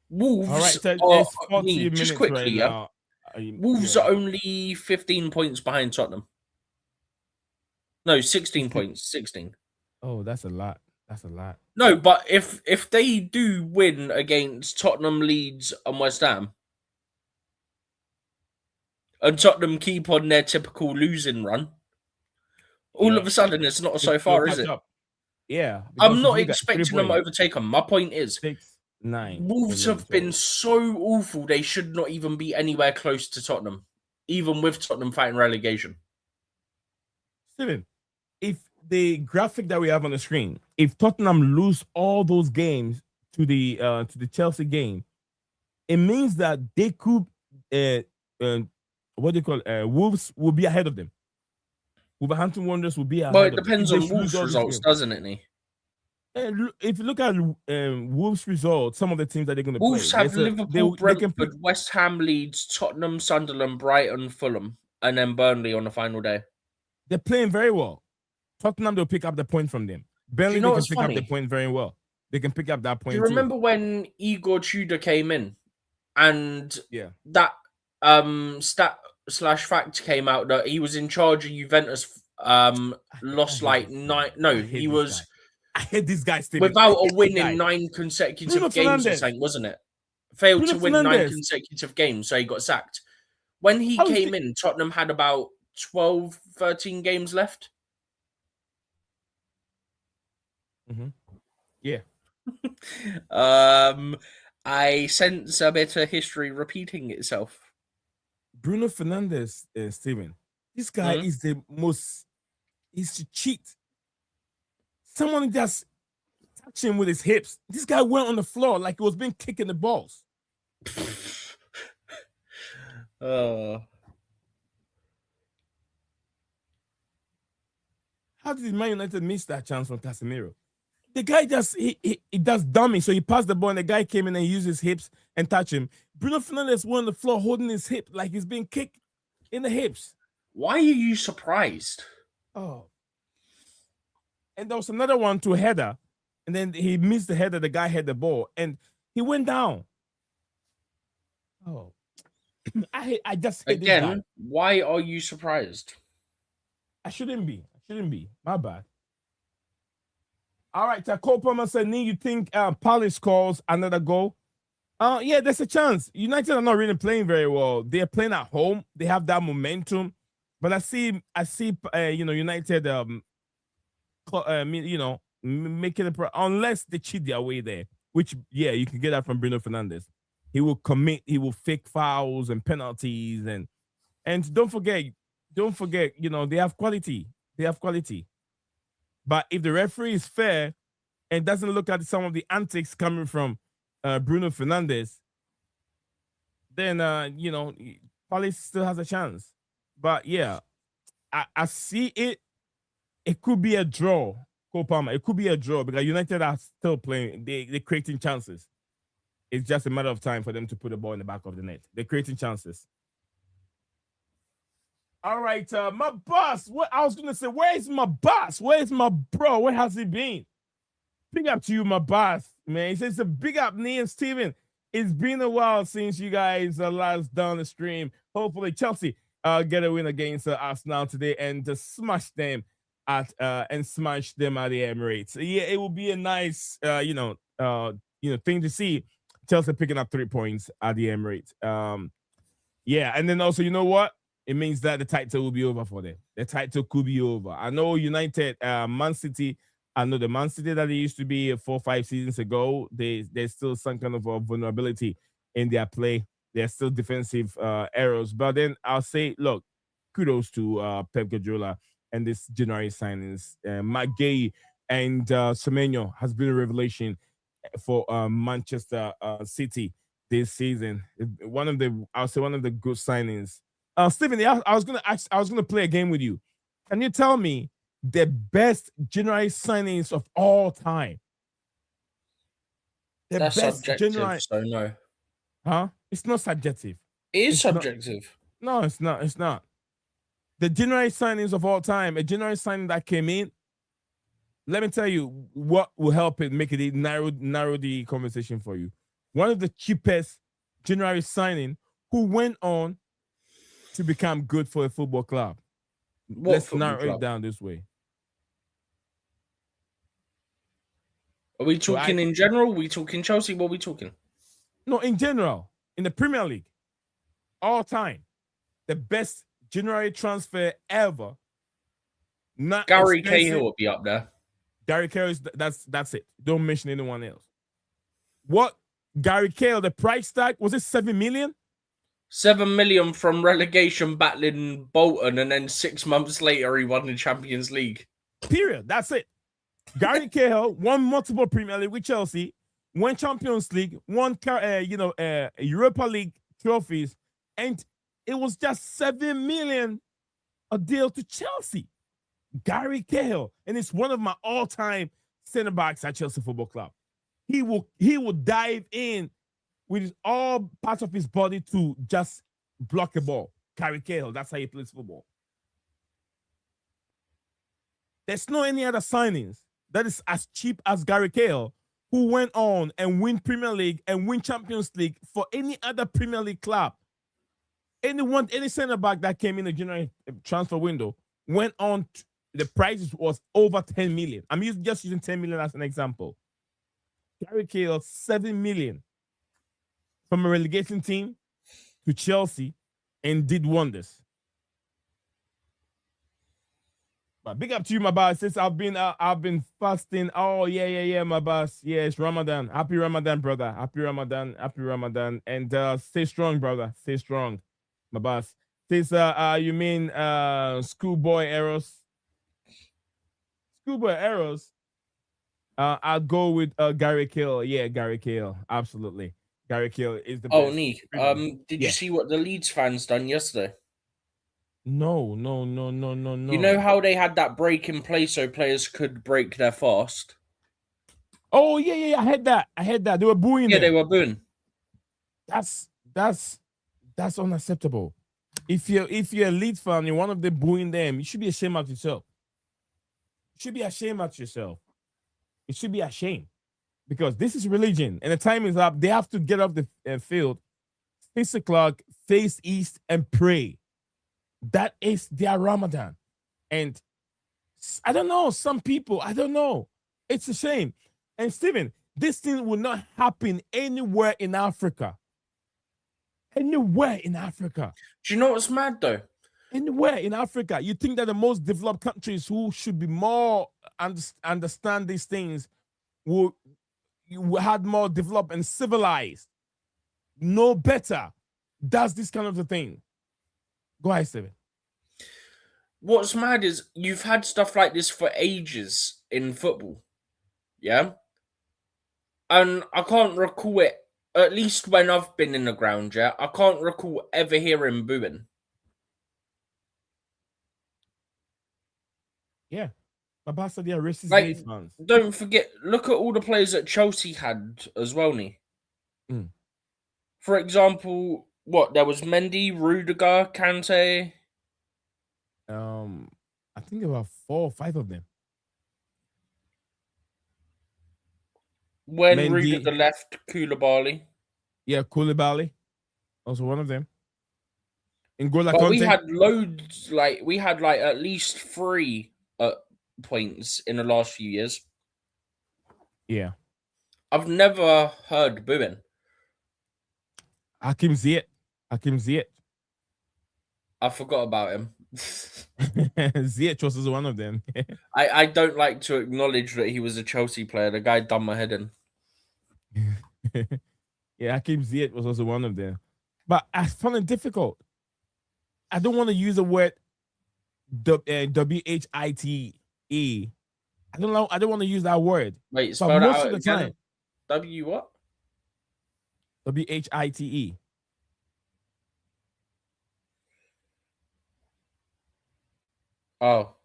Wolves. All right, so are, it's 40 just minutes quickly, right yeah. now. Wolves Yeah. are only 15 points behind Tottenham. No, 16 points. 16. Oh, that's a lot. That's a lot. No, but if they do win against Tottenham, Leeds, and West Ham, and Tottenham keep on their typical losing run, all of a sudden it's not so far, is it? Up. Yeah. I'm not expecting them to overtake them. My point is, 6, 9. Wolves have been so awful, they should not even be anywhere close to Tottenham, even with Tottenham fighting relegation. Steven, if the graphic that we have on the screen, if Tottenham lose all those games to the Chelsea game, it means that they could what do you call it? Wolves will be ahead of them. Wolverhampton Wanderers will be ahead. Well, it depends on Wolves' results, doesn't it, Nee? If you look at Wolves' results, some of the teams that they're going to play, Wolves have Liverpool, Brentford, West Ham, Leeds, Tottenham, Sunderland, Brighton, Fulham, and then Burnley on the final day. They're playing very well. Tottenham, they'll pick up the point from them. Burnley, they can pick up the point very well. They can pick up that point. Do you remember when Igor Tudor came in, and that stat/fact came out that he was in charge of Juventus? Lost like 9. No, he was. I hate this guy, Steven. Without a win in 9 consecutive games or something, wasn't it? Failed to win 9 consecutive games, so he got sacked. When he came in, Tottenham had about 12, 13 games left. Mm-hmm. Yeah. I sense a bit of history repeating itself. Bruno Fernandes, Steven. This guy is the most. He's to cheat. Someone just touched him with his hips. This guy went on the floor like he was being kicked in the balls. How did Man United miss that chance from Casemiro? The guy just he does dummy, so he passed the ball and the guy came in and used his hips and touched him. Bruno Fernandes went on the floor holding his hip like he's being kicked in the hips. Why are you surprised? Oh. And there was another one to a header, and then he missed the header. The guy had the ball, and he went down. Oh, I just hate this guy. Why are you surprised? I shouldn't be. My bad. All right, Cole Palmer said, "Nee, you think Palace scores another goal?" Yeah, there's a chance. United are not really playing very well. They're playing at home. They have that momentum, but I see, United, making it unless they cheat their way there, which you can get that from Bruno Fernandes. He will fake fouls and penalties, and don't forget, they have quality. But if the referee is fair and doesn't look at some of the antics coming from Bruno Fernandes, then Palace still has a chance. But I see it. It could be a draw, Cole Palmer. It could be a draw because United are still playing. They're creating chances. It's just a matter of time for them to put the ball in the back of the net. They're creating chances. All right, my boss. What I was gonna say, where is my boss? Where is my bro? Where has he been? Big up to you, my boss, man. He says a big up, Nee and Steven. It's been a while since you guys last done the stream. Hopefully, Chelsea get a win against Arsenal today and to smash them at the Emirates. Yeah, it will be a nice thing to see. Chelsea picking up 3 points at the Emirates. Yeah, and then also, you know what? It means that the title will be over for them. The title could be over. I know United, Man City. I know the Man City that they used to be 4 or 5 seasons ago. There's still some kind of a vulnerability in their play. There's still defensive errors. But then I'll say, look, kudos to Pep Guardiola and this January signings. Matt Gay and Semenyo has been a revelation for Manchester City this season. I'll say one of the good signings. Stephen, I was gonna play a game with you. Can you tell me the best January signings of all time? That's subjective, so no. Huh? It's not subjective. It is subjective. No, it's not. It's not. The January signings of all time, a January signing that came in, let me tell you what will help it make it narrow the conversation for you. One of the cheapest January signing who went on to become good for a football club. Let's narrow it down this way. Are we talking in general? Are we talking Chelsea? What are we talking? No, in general, in the Premier League, all time, the best January transfer ever. Not Gary expensive. Cahill will be up there. Gary Cahill is that's it. Don't mention anyone else. What Gary Cahill? The price tag was it 7 million? 7 million from relegation battling Bolton, and then 6 months later he won the Champions League. Period. That's it. Gary Cahill won multiple Premier League with Chelsea, won Champions League, won Europa League trophies, and it was just 7 million a deal to Chelsea. Gary Cahill, and it's one of my all-time center backs at Chelsea Football Club. He will dive in with all parts of his body to just block a ball. Gary Cahill, that's how he plays football. There's no any other signings that is as cheap as Gary Cahill, who went on and win Premier League and win Champions League for any other Premier League club. Any center back that came in the January transfer window went on. The price was over 10 million. I'm just using 10 million as an example. Gary Cahill, 7 million from a relegation team to Chelsea and did wonders. But big up to you, my boss. Since I've been fasting. Oh, yeah, my boss. Yeah, it's Ramadan. Happy Ramadan, brother. Happy Ramadan. And stay strong, brother. Stay strong, my boss. Since you mean schoolboy errors? Schoolboy errors. I'll go with Gary Cahill. Yeah, Gary Cahill. Absolutely. Gary Cahill is the best. Oh, Nick. Did you see what the Leeds fans done yesterday? No. You know how they had that break in play so players could break their fast? Oh, yeah. I had that. They were booing them. They were booing. That's unacceptable. If you're a Leeds fan, you're one of them booing them, you should be ashamed of yourself. You should be ashamed of yourself. You should be ashamed. Because this is religion, and the time is up. They have to get off the field, face the clock, face east, and pray. That is their Ramadan. And I don't know, some people, I don't know. It's a shame. And Stephen, this thing will not happen anywhere in Africa. Anywhere in Africa. Do you know what's mad, though? Anywhere in Africa. You think that the most developed countries who should be more understand these things will had more developed and civilized, know better, does this kind of a thing. Go ahead, Steven. What's mad is you've had stuff like this for ages in football. Yeah? And I can't recall it, at least when I've been in the ground, yeah? I can't recall ever hearing booing. Yeah. Baba said they're racist fans. Don't forget, look at all the players that Chelsea had as well, Nee. Mm. For example, there was Mendy, Rudiger, Kante. I think about 4 or 5 of them. When Mendy, Rudiger left, Koulibaly. Yeah, Koulibaly. Also one of them. N'Golo But Kante. we had loads, we had at least 3 points in the last few years. Yeah. I've never heard booing. Hakim Ziyech. Hakim Ziyech. I forgot about him. Ziyech was also one of them. I don't like to acknowledge that he was a Chelsea player. The guy done my head in. Yeah, Hakim Ziyech was also one of them. But I found it difficult. I don't want to use the word WHITE. I don't know. I don't want to use that word. Wait, But spell that most out of the again. time, W what? WHITE. Oh,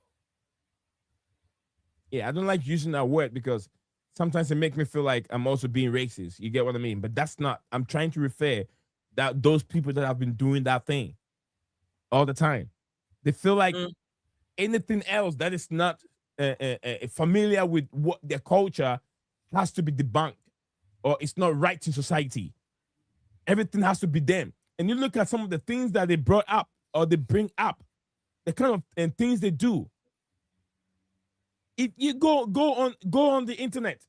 Yeah, I don't like using that word because sometimes it makes me feel like I'm also being racist. You get what I mean? But that's not. I'm trying to refer that those people that have been doing that thing all the time. They feel like anything else that is not familiar with what their culture has to be debunked or it's not right in society. Everything has to be them. And you look at some of the things that they brought up or they bring up, the kind of and things they do. If you go on the internet,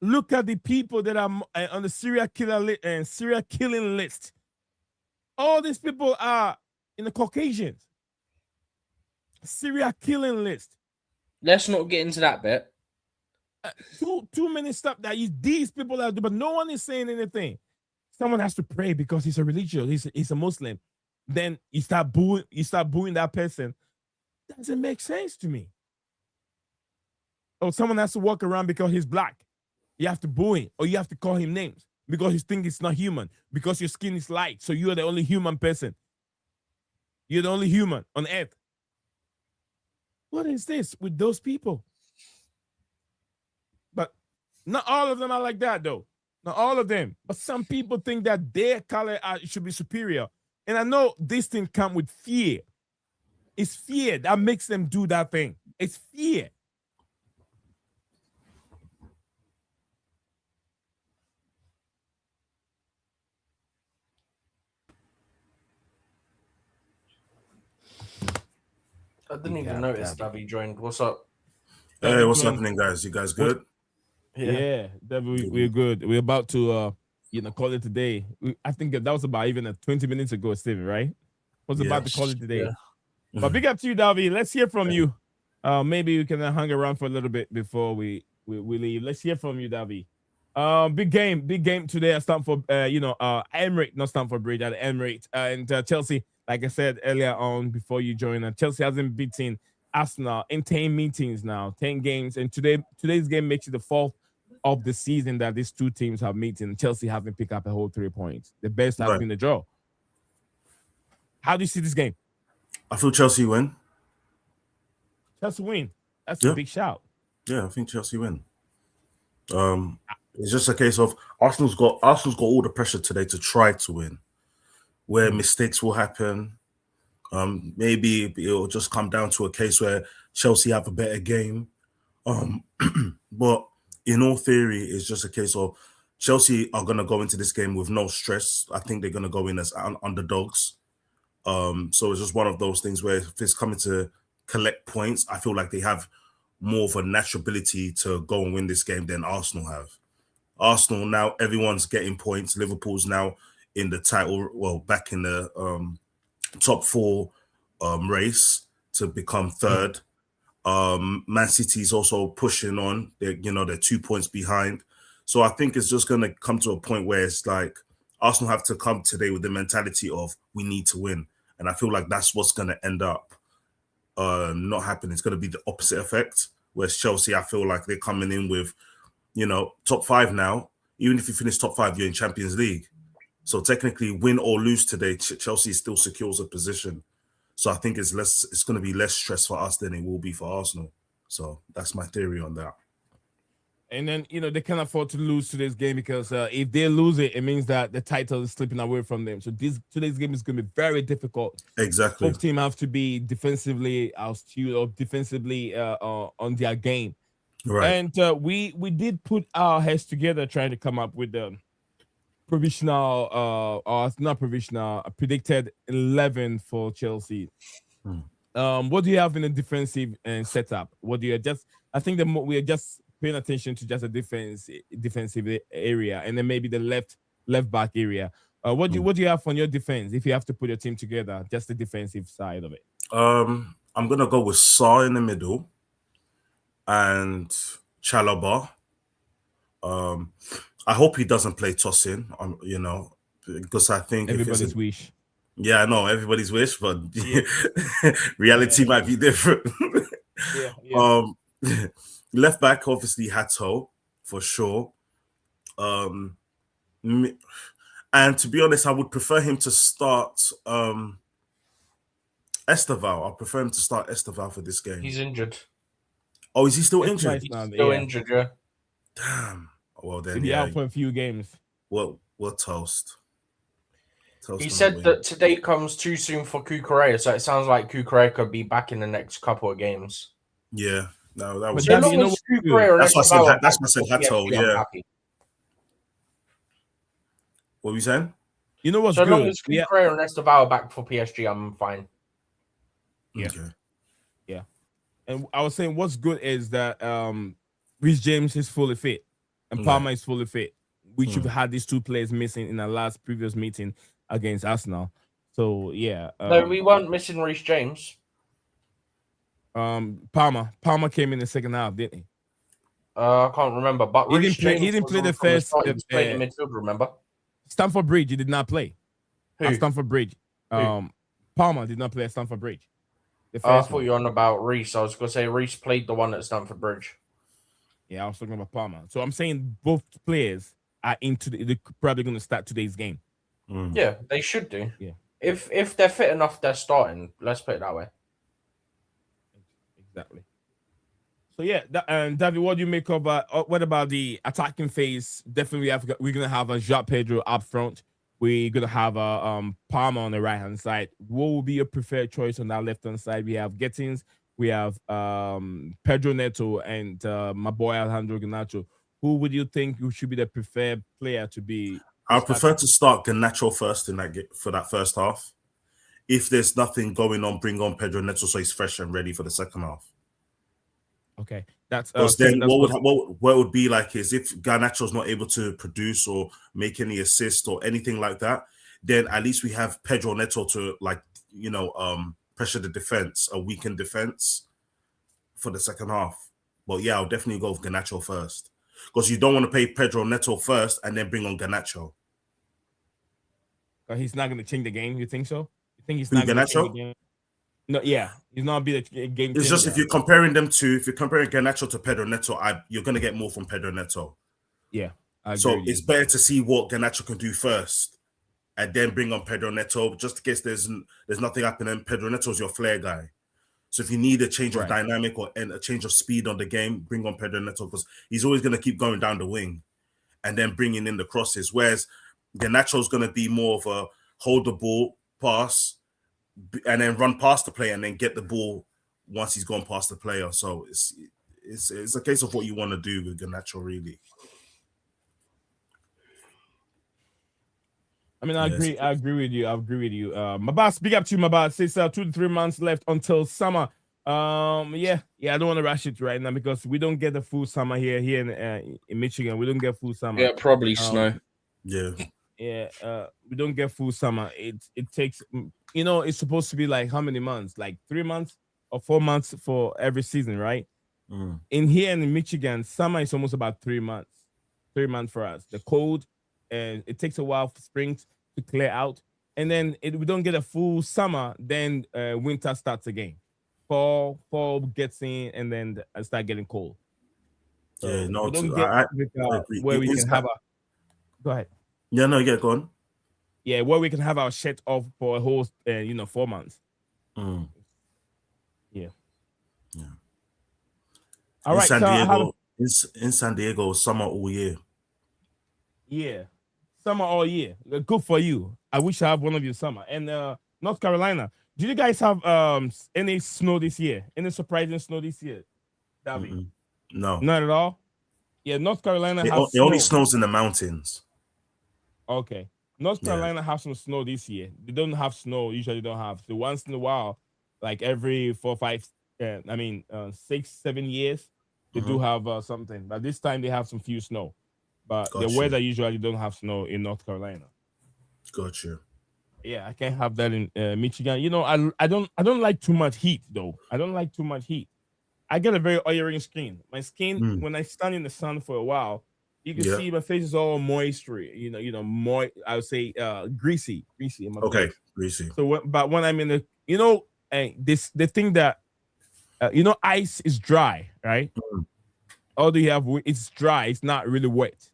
look at the people that are on the serial killing list. All these people are in the Caucasians. Serial killing list. let's not get into that bit. Too many stuff that these people are doing, but no one is saying anything. Someone has to pray because he's a religious, he's a Muslim. Then you start booing that person. Doesn't make sense to me. Or someone has to walk around because he's black. You have to boo him, or you have to call him names because you think it's not human, because your skin is light, so you are the only human person. You're the only human on earth. What is this with those people? But not all of them are like that, though. Not all of them. But some people think that their color should be superior. And I know this thing comes with fear. It's fear that makes them do that thing. It's fear. I didn't even notice Davi joined. What's up? Hey, what's happening, guys? You guys good? Yeah, we're good. We're about to call it today. I think that was about even 20 minutes ago, Steven, right? Was about to call it today. Yeah. But big up to you, Davi. Let's hear from you. Maybe we can hang around for a little bit before we leave. Let's hear from you, Davi. Big game today at Stamford. Emirates, not Stamford Bridge, at Emirates, and Chelsea. Like I said earlier on, before you joined, Chelsea hasn't beaten Arsenal in 10 meetings now, 10 games, and today's game makes it the fourth of the season that these two teams have meeting. Chelsea haven't picked up a whole 3 points. The best has been the draw. How do you see this game? I feel Chelsea win. Chelsea win. That's a big shout. Yeah, I think Chelsea win. It's just a case of Arsenal's got all the pressure today to try to win. Where mistakes will happen. Maybe it'll just come down to a case where Chelsea have a better game. But in all theory, it's just a case of Chelsea are going to go into this game with no stress. I think they're going to go in as underdogs. So it's just one of those things where if it's coming to collect points, I feel like they have more of a natural ability to go and win this game than Arsenal have. Arsenal now, everyone's getting points. Liverpool's now in the title, back in the top 4 race to become third. Man City's also pushing on. They're 2 points behind. So I think it's just going to come to a point where it's like Arsenal have to come today with the mentality of we need to win. And I feel like that's what's going to end up not happening. It's going to be the opposite effect. Whereas Chelsea, I feel like they're coming in with, top 5 now. Even if you finish top 5, you're in Champions League. So technically, win or lose today, Chelsea still secures a position. So I think it's going to be less stress for us than it will be for Arsenal. So that's my theory on that. And then, they can't afford to lose today's game because if they lose it, it means that the title is slipping away from them. So today's game is going to be very difficult. Exactly. Both teams have to be defensively astute or defensively on their game. Right. And we did put our heads together trying to come up with the provisional, or not provisional, predicted 11 for Chelsea. What do you have in the defensive setup? What do you just? I think we are just paying attention to just a defensive area, and then maybe the left back area. What do you have on your defense if you have to put your team together? Just the defensive side of it. I'm gonna go with Saw in the middle and Chalobah. I hope he doesn't play tossing. Because I think Everybody's wish. Yeah, I know everybody's wish, but Yeah. reality might be different. Yeah. Left back, obviously Hato for sure. And to be honest, I would prefer him to start Esteval. I prefer him to start Esteval for this game. He's injured. Oh, is he still It's injured? nice now, He's still yeah. injured, yeah. Damn. Well then, He'll be out for a few games. We'll toast. He said that today comes too soon for Kukurea, so it sounds like Kukurea could be back in the next couple of games. Yeah, no, that was. But So you know what? That's why I said Hato. Yeah. What were you saying? You know what's so good? long as Kukurea and Esteval are back for PSG, I'm fine. Yeah. Okay. Yeah. And I was saying what's good is that Reece James is fully fit and Palmer is fully fit. We should have had these two players missing in our previous meeting against Arsenal. So yeah. No, we weren't missing Reece James. Palmer came in the second half, didn't he? I can't remember, but He didn't play the first. He was playing in midfield, remember? Stamford Bridge, he did not play. Who? At Stamford Bridge. Palmer did not play at Stamford Bridge. I thought you were on about Reece. I was going to say Reece played the one at Stamford Bridge. Yeah, I was talking about Palmer. So I'm saying both players are they're probably going to start today's game. Yeah, they should do. Yeah. If they're fit enough, they're starting. Let's put it that way. Exactly. So yeah, and David, what do you make of? What about the attacking phase? Definitely, we're gonna have a João Pedro up front. We're gonna have a Palmer on the right hand side. What will be your preferred choice on that left hand side? We have Gettins, we have Pedro Neto, and my boy Alejandro Garnacho. Who would you think should be the preferred player to be? I prefer to start Garnacho first for that first half. If there's nothing going on, bring on Pedro Neto so he's fresh and ready for the second half. Okay, that's then what would be like is if Garnacho's not able to produce or make any assist or anything like that, then at least we have Pedro Neto to pressure the defense, a weakened defense for the second half. But yeah, I'll definitely go with Garnacho first because you don't want to play Pedro Neto first and then bring on Garnacho. He's not going to change the game. You think so? You think he's not going to change the game? No, yeah, he's not be the game. It's just if you're comparing Garnacho to Pedro Neto, you're going to get more from Pedro Neto. Yeah, so it's better to see what Garnacho can do first, and then bring on Pedro Neto. Just in case there's nothing happening, Pedro Neto's your flair guy. So if you need a change of dynamic and a change of speed on the game, bring on Pedro Neto because he's always going to keep going down the wing, and then bringing in the crosses. Whereas Garnacho's going to be more of a hold the ball, pass, and then run past the player and then get the ball once he's gone past the player. So it's a case of what you want to do with Garnacho, really. I mean, I agree with you. Mabas, big up to you, Mabas. Says 2 to 3 months left until summer. I don't want to rush it right now because we don't get the full summer here in Michigan. We don't get full summer. Yeah, probably snow. Yeah. Yeah, we don't get full summer. It takes, it's supposed to be like how many months? Like 3 months or 4 months for every season, right? In here in Michigan, summer is almost about 3 months. 3 months for us. The cold, and it takes a while for spring to clear out. And then we don't get a full summer, then winter starts again. Fall gets in, and then it start getting cold. So yeah, no, where we can have a... Go ahead. Yeah, no, yeah, go on. Yeah, where we can have our shirt off for a whole, 4 months. Yeah. All right. In San Diego, summer all year. Yeah, summer all year. Good for you. I wish I have one of your summer. And North Carolina, did you guys have any snow this year? Any surprising snow this year, Davi? No, not at all. Yeah, North Carolina has it only snows in the mountains. Okay. North Carolina has some snow this year. They don't have snow. Usually don't have. So once in a while, like every 6, 7 years, they do have something. But this time they have some few snow. But the weather usually don't have snow in North Carolina. Gotcha. Yeah, I can't have that in Michigan. You know, I don't like too much heat though. I don't like too much heat. I get a very oily skin. My skin, Mm. when I stand in the sun for a while, you can Yeah. see my face is all moisture. Moist. I would say greasy in my Okay. face. Greasy. So, but when I'm in the, the thing that, ice is dry, right? Mm. Although you have, it's dry, it's not really wet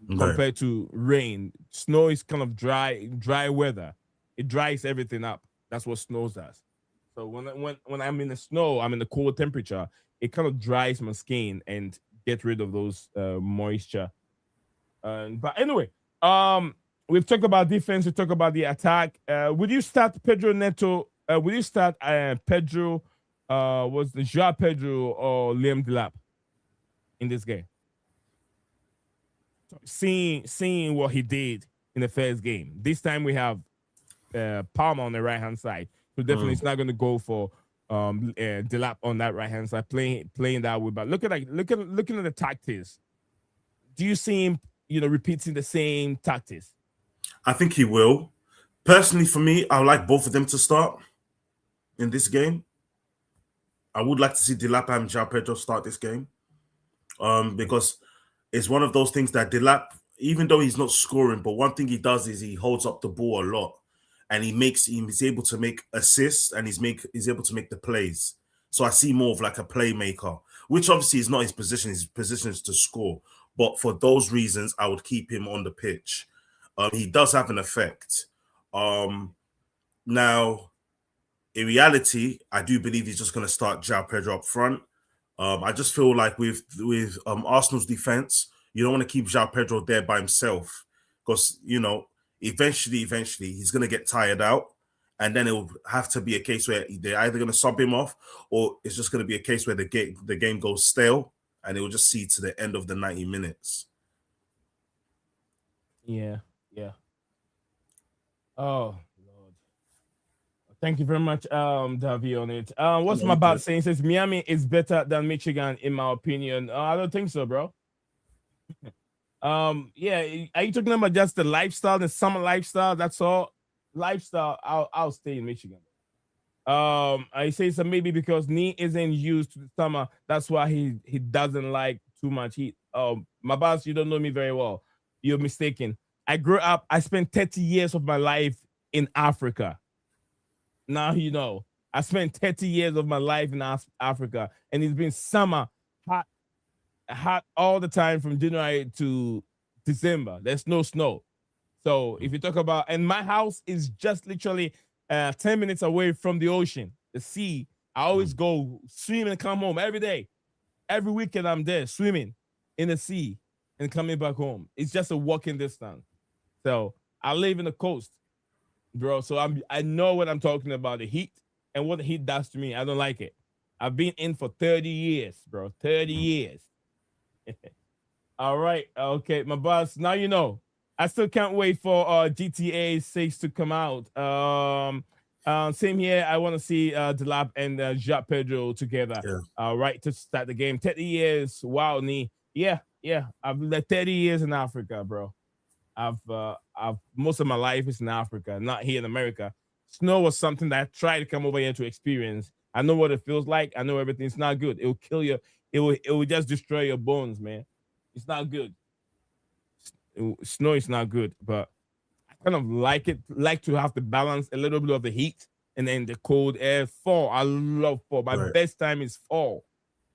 Okay. compared to rain. Snow is kind of dry weather. It dries everything up. That's what snow does. So when I'm in the snow, I'm in the cold temperature. It kind of dries my skin and get rid of those moisture. But anyway, we've talked about defense. We talked about the attack. Would you start Pedro Neto? Would you start Pedro? Was the Joao Pedro or Liam Delap in this game? Seeing what he did in the first game. This time we have Palmer on the right hand side, so definitely it's not going to go for Delap on that right hand side, playing that way. But looking at the tactics, do you see him, repeating the same tactics? I think he will. Personally, for me, I would like both of them to start in this game. I would like to see Delap and Joao Pedro start this game, because it's one of those things that Delap, even though he's not scoring, but one thing he does is he holds up the ball a lot, and he's able to make assists, and he's able to make the plays. So I see more of like a playmaker, which obviously is not his position. His position is to score. But for those reasons, I would keep him on the pitch. He does have an effect. Now, in reality, I do believe he's just going to start Joao Pedro up front. I just feel like with Arsenal's defense, you don't want to keep Joao Pedro there by himself, because eventually he's going to get tired out, and then it will have to be a case where they're either going to sub him off, or it's just going to be a case where the game goes stale, and it will just see to the end of the 90 minutes. Yeah. Oh Lord. Thank you very much, Davy, on it. What's my bad saying? It says Miami is better than Michigan, in my opinion. I don't think so, bro. Yeah, are you talking about just the lifestyle, the summer lifestyle? That's all. Lifestyle, I'll stay in Michigan. I say so maybe because Nee isn't used to the summer. That's why he doesn't like too much heat. My boss, you don't know me very well. You're mistaken. I grew up, I spent 30 years of my life in Africa. Now you know. I spent 30 years of my life in Africa, and it's been summer, hot all the time from January to December. There's no snow. So if you talk about, and my house is just literally 10 minutes away from the ocean, the sea. I always go swim and come home every day. Every weekend I'm there swimming in the sea and coming back home. It's just a walking distance. So I live in the coast, bro. So I know what I'm talking about, the heat and what the heat does to me. I don't like it. I've been in for 30 years, bro. 30 years. All right. Okay, my boss. Now you know. I still can't wait for GTA 6 to come out. Same here. I want to see Delap and Joao Pedro together. Yeah. Right to start the game. 30 years. Wow, Nee. Yeah. I've lived 30 years in Africa, bro. I've most of my life is in Africa, not here in America. Snow was something that I tried to come over here to experience. I know what it feels like. I know everything's not good. It will kill you. It will just destroy your bones, man. It's not good. Snow is not good, but I kind of like it. Like to have to balance a little bit of the heat and then the cold air. Fall. I love fall. My best time is fall,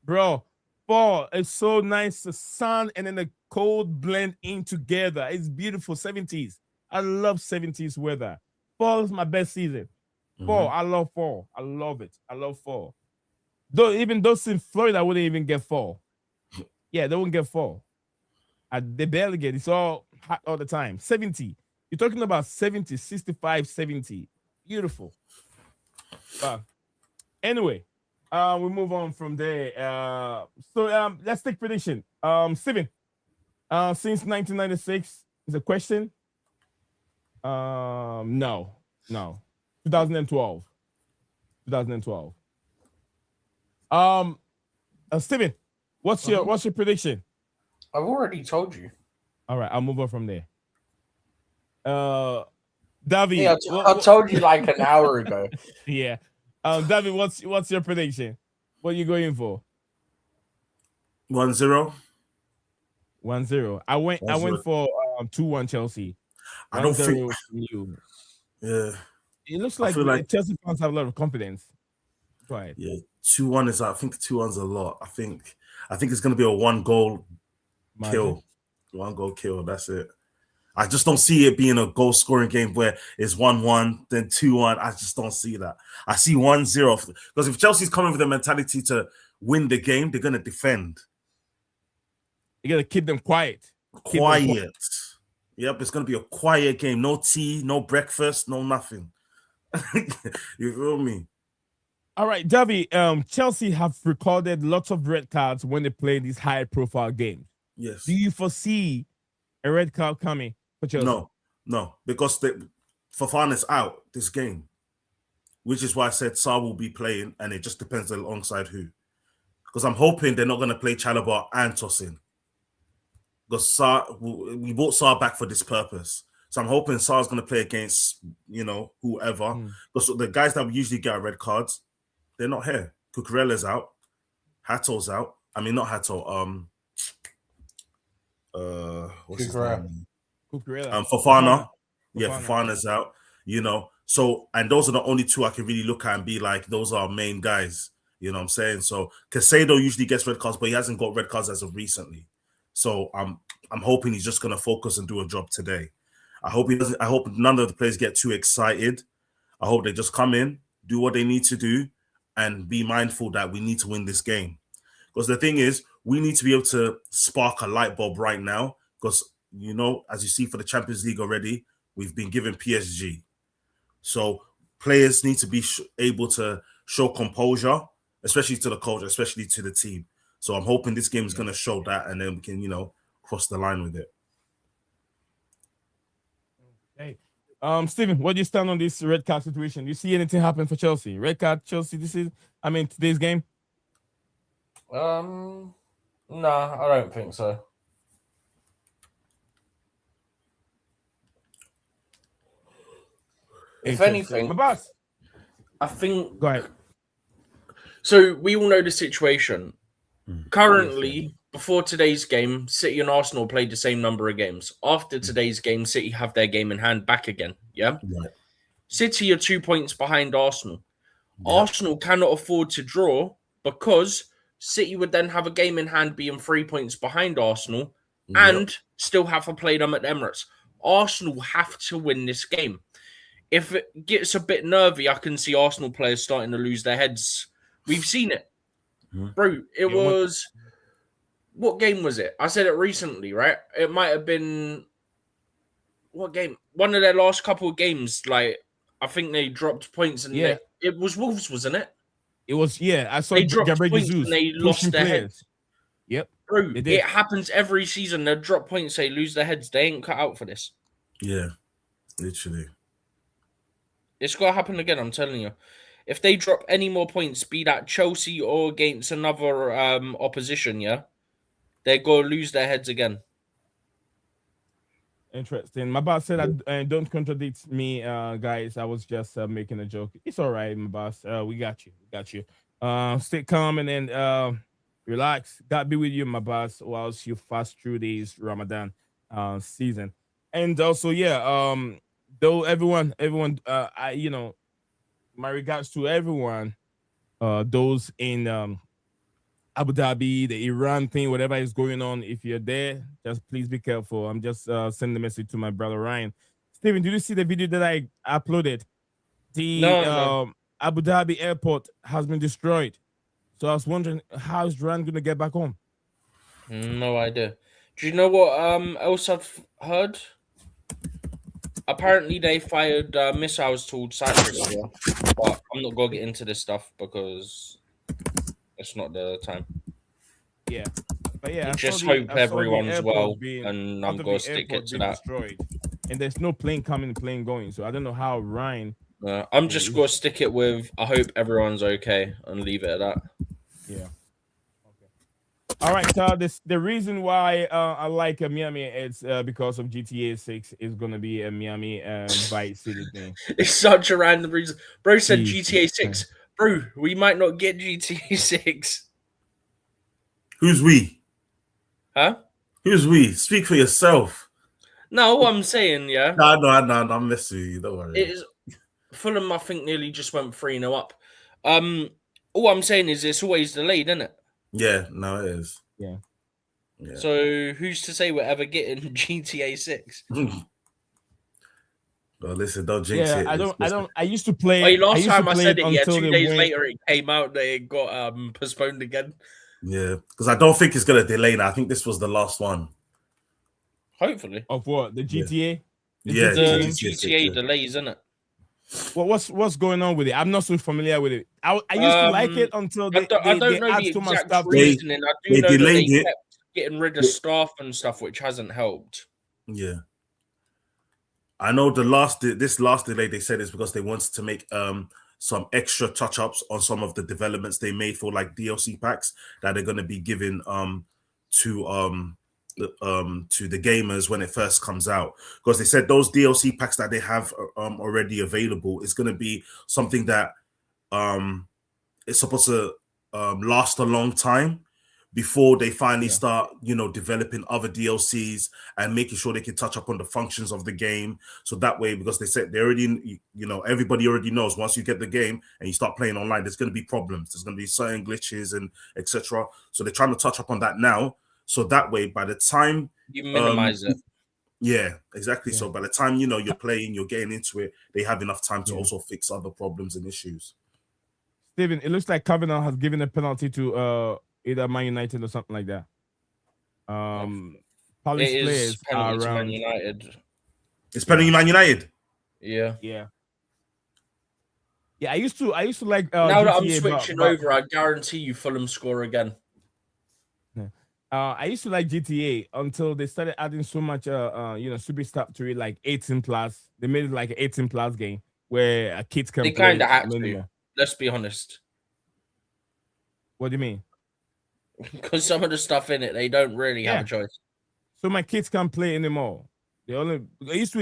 bro. Fall. It's so nice. The sun and then the cold blend in together. It's beautiful. 70s. I love 70s weather. Fall is my best season. Fall. I love fall. I love it. I love fall. Though even those in Florida wouldn't even get fall. Yeah, they won't get fall. They barely get. It's all hot all the time. 70. You're talking about 70, 65, 70. Beautiful. Anyway, we move on from there. So let's take prediction. Steven, since 1996 is a question. No. 2012. Steven, what's your prediction? I've already told you. All right, I'll move on from there. David, Yeah, I told you like an hour ago. yeah. David, what's your prediction? What are you going for? 1-0. 1-0. I went 1-0. for 2-1 Chelsea. I don't think. 1-0 you. Yeah, It looks I like feel like Chelsea fans have a lot of confidence. Go ahead. yeah, 2-1 is. I think 2-1's a lot. I think it's gonna be a 1-goal kill. 1-goal kill. That's it. I just don't see it being a goal scoring game where it's 1-1, then 2-1. I just don't see that. I see 1-0 because if Chelsea's coming with the mentality to win the game, they're gonna defend. You gotta keep them quiet. Quiet. Yep, it's gonna be a quiet game. No tea, no breakfast, no nothing. You feel me? All right, David. Chelsea have recorded lots of red cards when they play these high-profile games. Yes. Do you foresee a red card coming for Chelsea? No, because Fofana's out this game, which is why I said Sarr will be playing, and it just depends alongside who. Because I'm hoping they're not going to play Chalobah and Tosin. Because we brought Sarr back for this purpose. So I'm hoping Sarr's going to play against, whoever. Because the guys that we usually get red cards, they're not here. Cucurella's out. Hato's out. I mean, not Hato. What's his name? Cucurella. Fofana. Yeah, Fofana's out. So, and those are the only two I can really look at and be like, those are our main guys. You know what I'm saying? So Caicedo usually gets red cards, but he hasn't got red cards as of recently. So I'm hoping he's just gonna focus and do a job today. I hope he doesn't. I hope none of the players get too excited. I hope they just come in, do what they need to do, and be mindful that we need to win this game. Because the thing is, we need to be able to spark a light bulb right now. Because as you see for the Champions League already, we've been given PSG. So players need to be able to show composure, especially to the coach, especially to the team. So I'm hoping this game is going to show that, and then we can, cross the line with it. Hey, Stephen, what do you stand on this red card situation? Do you see anything happen for Chelsea? Red card, Chelsea. Today's game. No, I don't think so. If anything, my boss. I think. Go ahead. So we all know the situation. Currently, before today's game, City and Arsenal played the same number of games. After today's game, City have their game in hand back again. Yeah. Right. City are 2 points behind Arsenal. Yeah. Arsenal cannot afford to draw because City would then have a game in hand being 3 points behind Arsenal and still have to play them at the Emirates. Arsenal have to win this game. If it gets a bit nervy, I can see Arsenal players starting to lose their heads. We've seen it. Bro, it was... What game was it? I said it recently, right? It might have been... What game? One of their last couple of games, like, I think they dropped points. And it was Wolves, wasn't it? It was, I saw they dropped Gabriel points Jesus and they lost their heads. Yep. Bro, it happens every season. They drop points, they lose their heads. They ain't cut out for this. Yeah, literally. It's got to happen again, I'm telling you. If they drop any more points, be that Chelsea or against another opposition, they're going to lose their heads again. Interesting. My boss said, don't contradict me, guys. I was just making a joke. It's all right, my boss. We got you. Stay calm and then relax. God be with you, my boss, whilst you fast through these Ramadan season. And also, though everyone, my regards to everyone, those in Abu Dhabi, the Iran thing, whatever is going on. If you're there, just please be careful. I'm just sending a message to my brother Ryan. Steven, did you see the video that I uploaded? The Abu Dhabi airport has been destroyed. So I was wondering, how is Ryan going to get back home? No idea. Do you know what else I've heard? Apparently, they fired missiles towards Cyprus, but I'm not going to get into this stuff because it's not the time. Yeah. But I just hope everyone's well, and I'm going to stick it to that. Destroyed. And there's no plane going. So I don't know how Ryan... I'm just going to stick it with, I hope everyone's okay, and leave it at that. Yeah. Okay. All right, the reason why I like Miami is because of GTA 6 is gonna be a Miami Vice City thing. It's such a random reason. Bro said Jesus GTA 6. Bro, we might not get GTA 6. Who's we? Huh? Who's we? Speak for yourself. No, what I'm saying, yeah. No, I'm messing with you. Don't worry. It is Fulham, I think, nearly just went 3-0 up. All I'm saying is it's always delayed, isn't it? Yeah, no, it is. Yeah. So who's to say we're ever getting GTA 6? Well, listen, don't jinx it. I used to play. Wait, last time I said it, yeah, until 2 days later it came out that it got postponed again. Yeah, because I don't think it's gonna delay now. I think this was the last one. Hopefully. Of what? The GTA? Yeah, The GTA GTA yeah. delays, isn't it? Well, what's going on with it? I'm not so familiar with it. I used to like it until I don't know add the so much exact stuff. reasoning. I do they know that they delayed it. kept getting rid of staff and stuff, which hasn't helped. Yeah. I know this last delay they said is because they wanted to make some extra touch-ups on some of the developments they made for like DLC packs that they're gonna be giving to the gamers when it first comes out, because they said those DLC packs that they have already available is gonna be something that it's supposed to last a long time before they finally start, developing other DLCs and making sure they can touch up on the functions of the game. So that way, because they said they already, everybody already knows once you get the game and you start playing online, there's going to be problems. There's going to be certain glitches and etc. So they're trying to touch up on that now. So that way, by the time you minimize it. Yeah, exactly. Yeah. So by the time, you're playing, you're getting into it, they have enough time to also fix other problems and issues. Steven, it looks like Kavanaugh has given a penalty to either Man United or something like that. Palace players are around. Man United. It's penalty Man United. Yeah. I used to like. Now GTA, that I'm switching over, I guarantee you Fulham score again. I used to like GTA until they started adding so much, super stuff to it, like 18 plus. They made it like an 18 plus game where kids can. They kind of had to. Let's be honest. What do you mean? Because some of the stuff in it, they don't really have a choice. So my kids can't play anymore. It used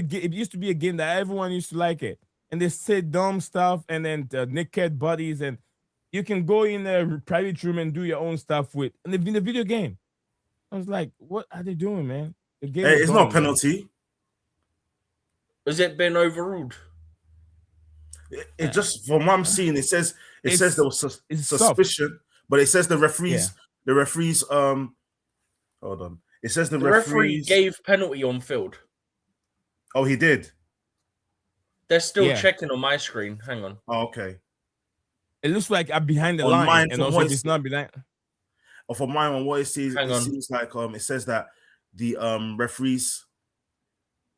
to be a game that everyone used to like it, and they say dumb stuff, and then naked bodies, and you can go in a private room and do your own stuff in the video game. I was like, what are they doing, man? The game it's not a penalty. Man. Has it been overruled? It just, from what I'm seeing, it says there was suspicion, soft. But it says the referees, hold on. It says the referee gave penalty on field. Oh, he did? They're still checking on my screen. Hang on. Oh, okay. It looks like I'm behind the line, mine, and also it's not behind. Or for mine, on what it seems, seems like it says that the referees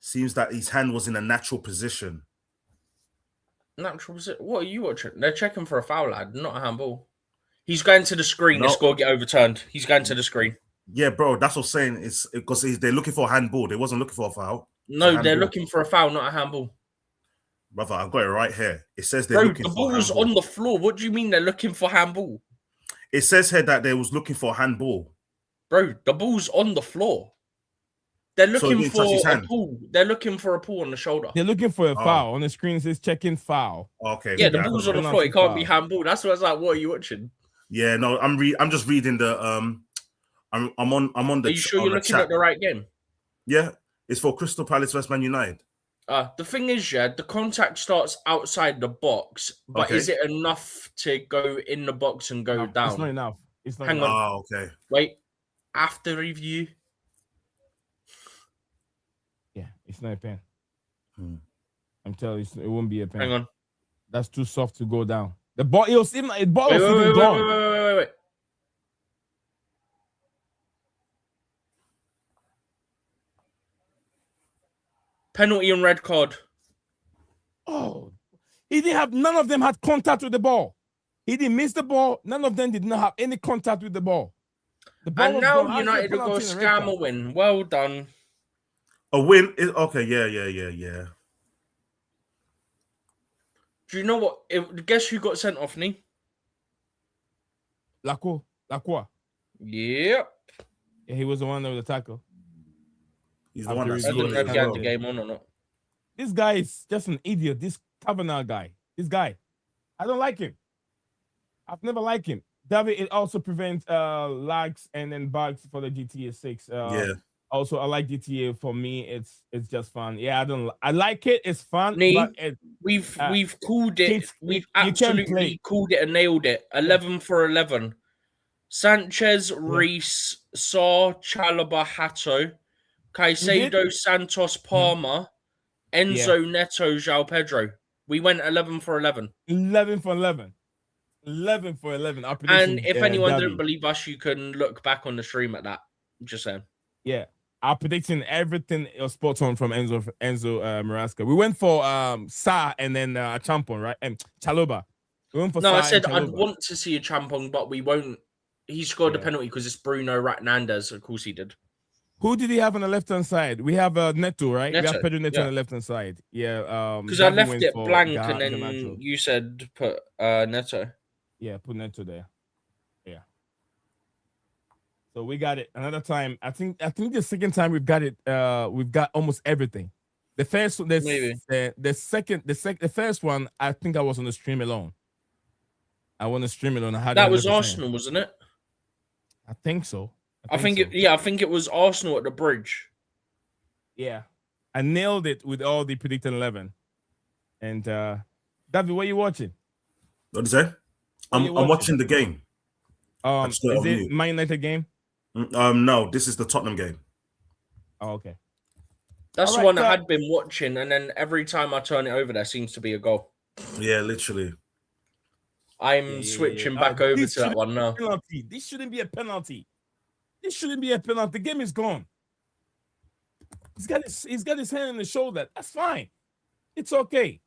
seems that his hand was in a natural position. Natural position? What are you watching? They're checking for a foul, lad, not a handball. He's going to the screen. The score get overturned. He's going to the screen. Yeah, bro, that's what I'm saying. It's because they're looking for a handball. They wasn't looking for a foul. No, they're looking for a foul, not a handball. Brother, I've got it right here. It says they're looking for the ball's on the floor. What do you mean they're looking for handball? It says here that they was looking for a handball. Bro, the ball's on the floor. They're looking for a pull. They're looking for a pull on the shoulder. They're looking for a foul. On the screen it says checking foul. Okay. Yeah, the ball's on the floor. It can't be handball. That's what I was like, what are you watching? Yeah, no, I'm just reading the I'm on the. Are you sure you're looking at the right game? Yeah, it's for Crystal Palace vs Man United. The thing is, the contact starts outside the box, but is it enough to go in the box and go down? It's not enough. Hang on. Oh, okay. Wait. After review. Yeah, it's not a pen. I'm telling you, it won't be a pen. Hang on. That's too soft to go down. The ball, it was even gone. Wait. Penalty and red card. Oh, none of them had contact with the ball. He didn't miss the ball. None of them did not have any contact with the ball. And now United will go scam a win. Well done. A win is okay. Yeah. Do you know what? Guess who got sent off, Nee? Lacroix. Yep. Yeah, he was the one that was the tackle. He's the one After that I reviewing don't scored know it if as he had well. the game on or not. This guy is just an idiot. This Kavanaugh guy. This guy. I don't like him. I've never liked him. David, it also prevents lags and then bugs for the GTA 6. Yeah. Also, I like GTA. For me, it's just fun. Yeah, I like it. It's fun, Nee, but we've uh, called it. We've you can't play. absolutely called it and nailed it. 11 for 11. Sanchez, Reese, Saw, Chalobah, Hato, Caicedo, Santos, Palmer, Enzo, Neto, João Pedro. We went 11 for 11. 11 for 11. 11 for 11. Our prediction, And if anyone Davi. didn't believe us, you can look back on the stream at that. Just saying. Yeah. Our prediction, everything was spot on from Enzo Marasca. We went for Sa and then Champon, right? And Chalobah. We went for No, Sa I said and I'd Chalobah. want to see a Champong, but we won't. He scored a penalty because it's Bruno Hernandez. Of course he did. Who did he have on the left hand side? We have Neto, right? We have Neto, Pedro Neto yeah. on the left hand side. Yeah. Because I Davi left went it for blank and then Garnacho. you said put Neto. Yeah, put Neto there. Yeah. So we got it another time. I think the second time we've got it. We've got almost everything. The first one, Maybe. the first one. I think I was on the stream alone. I want to stream alone. I had That was 100%. Arsenal, wasn't it? I think so. I think so. I think it was Arsenal at the bridge. Yeah, I nailed it with all the predicted 11. And David, what are you watching? What did you say? I'm watching the game. Is it Man United game? No, this is the Tottenham game. Oh, okay. That's the one I had been watching, and then every time I turn it over, there seems to be a goal. Yeah, literally. I'm switching back over to that one now. Penalty. This shouldn't be a penalty. This shouldn't be a penalty. The game is gone. He's got his hand on the shoulder. That's fine. It's okay.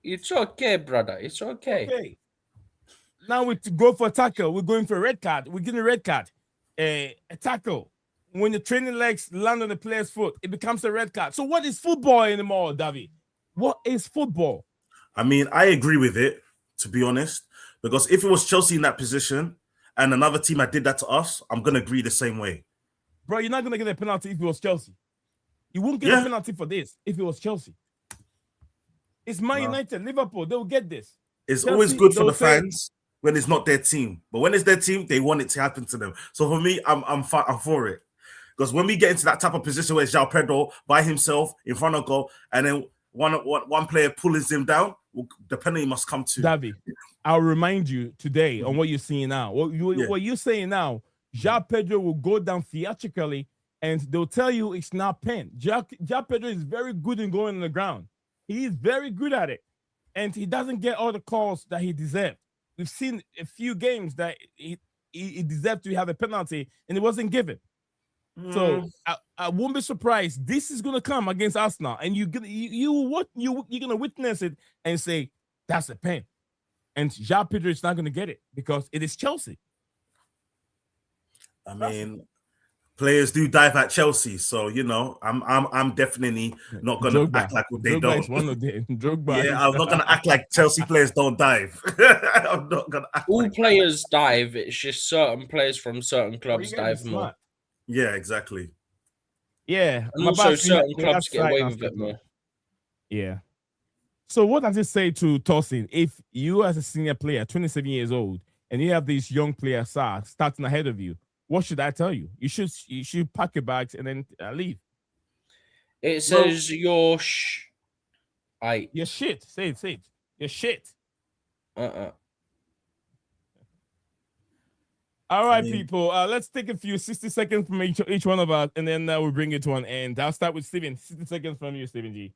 It's okay, brother. It's okay. Okay. Now we go for a tackle. We're going for a red card. We're getting a red card. A tackle. When the training legs land on the player's foot, it becomes a red card. So what is football anymore, Davi? What is football? I mean, I agree with it, to be honest, because if it was Chelsea in that position and another team that did that to us, I'm going to agree the same way. Bro, you're not going to get a penalty if it was Chelsea. You won't get a penalty for this if it was Chelsea. It's Man United, Liverpool. They'll get this. It's Chelsea, always good for the fans when it's not their team. But when it's their team, they want it to happen to them. So for me, I'm for it. Because when we get into that type of position where it's João Pedro by himself in front of goal, and then one player pulls him down, the penalty must come to. Davi, I'll remind you today on what you're seeing now. What you're saying now, João Pedro will go down theatrically, and they'll tell you it's not pen. João Pedro is very good in going on the ground. He is very good at it, and he doesn't get all the calls that he deserved. We've seen a few games that he deserved to have a penalty, and it wasn't given. So I won't be surprised. This is gonna come against Arsenal, and you're gonna witness it and say that's a pen, and João Pedro is not gonna get it because it is Chelsea. I mean, players do dive at Chelsea, so I'm definitely not gonna act like they don't. One of them. Yeah, I'm not gonna act like Chelsea players don't dive. I'm not gonna act all players dive. It's just certain players from certain clubs dive more. Yeah, exactly. Yeah, and also certain clubs get away with it more. Yeah. So what does it say to Tosin if you, as a senior player, 27 years old, and you have this young player starting ahead of you? What should I tell you? You should pack your bags and then leave. It says you're You're shit. Say it. You're shit. All right, people. Let's take a few 60 seconds from each one of us, and then we'll bring it to an end. I'll start with Steven. 60 seconds from you, Steven G.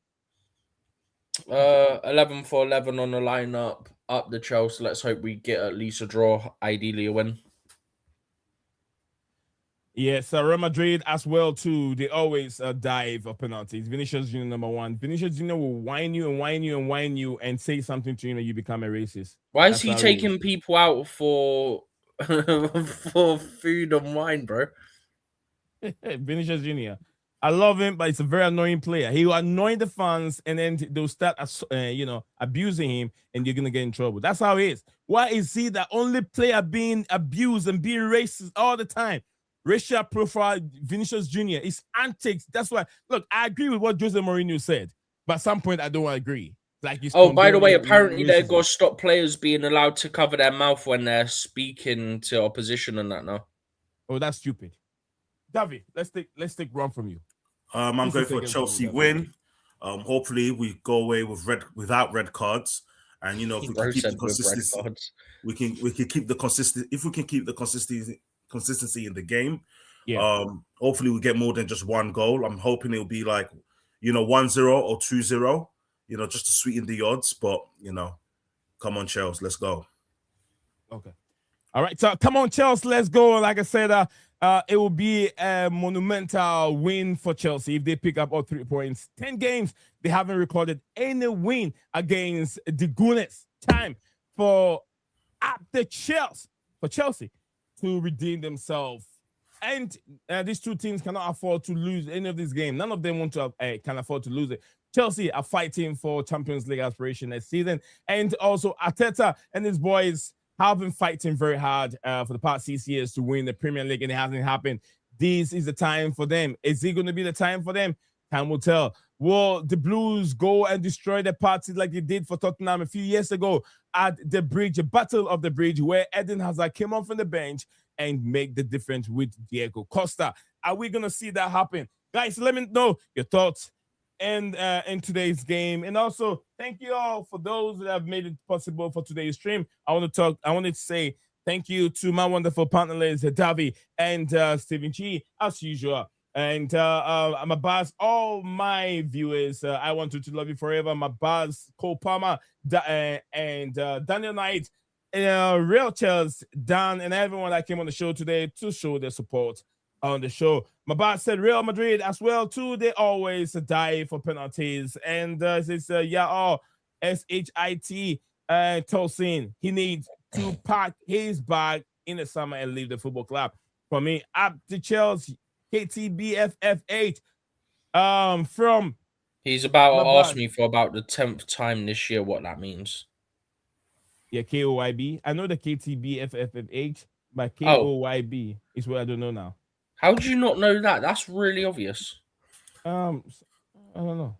11 for 11 on the lineup. Up the Chelsea. Let's hope we get at least a draw. Ideally, a win. Yes, Real Madrid as well too. They always dive of penalties. Vinicius Junior number one. Vinicius Junior will whine you and say something to you, and you become a racist. Why is he taking people out for food and wine, bro? Vinicius Junior. I love him, but it's a very annoying player. He will annoy the fans, and then they'll start, abusing him, and you're gonna get in trouble. That's how it is. Why is he the only player being abused and being racist all the time? Racial profile, Vinicius Jr. It's antics. That's why. Look, I agree with what Jose Mourinho said, but at some point I don't agree. Like, by the way, apparently they're going to stop players being allowed to cover their mouth when they're speaking to opposition and that now. Oh, that's stupid. Davi, let's take one from you. I'm going for a Chelsea win. Hopefully we go away without red cards, and if we can keep the consistency, we can keep the consistent. If we can keep the consistency in the game, hopefully we get more than just one goal. I'm hoping it'll be like 1-0 or 2-0. Just to sweeten the odds. But come on, Chelsea, let's go. Okay. All right. So come on, Chelsea, let's go. Like I said, it will be a monumental win for Chelsea if they pick up all 3 points. 10 games, they haven't recorded any win against the Gunners. Time for Chelsea to redeem themselves. And these two teams cannot afford to lose any of this game. None of them can afford to lose it. Chelsea are fighting for Champions League aspiration next season. And also Arteta and his boys have been fighting very hard for the past 6 years to win the Premier League, and it hasn't happened. This is the time for them. Is it going to be the time for them? Time will tell. Will the Blues go and destroy the party like they did for Tottenham a few years ago at the bridge, the Battle of the Bridge, where Eden Hazard came on from the bench and make the difference with Diego Costa? Are we going to see that happen? Guys, let me know your thoughts and in today's game. And also, thank you all for those that have made it possible for today's stream. I wanted to say thank you to my wonderful partners, Davi and Stephen G, as usual. And my boss, all my viewers, I want you to love you forever. My boss, Cole Palmer, and Daniel Knight, Real Chels, Dan, and everyone that came on the show today to show their support on the show. My boss said Real Madrid as well too. They always die for penalties. And it's SHIT Tosin. He needs to pack his bag in the summer and leave the football club. For me, up to Chelsea, KTBFF8. From he's about to ask me for about the 10th time this year what that means. Yeah, KOYB. I know the KTBFF8, but KOYB is what I don't know now. How do you not know that? That's really obvious. I don't know.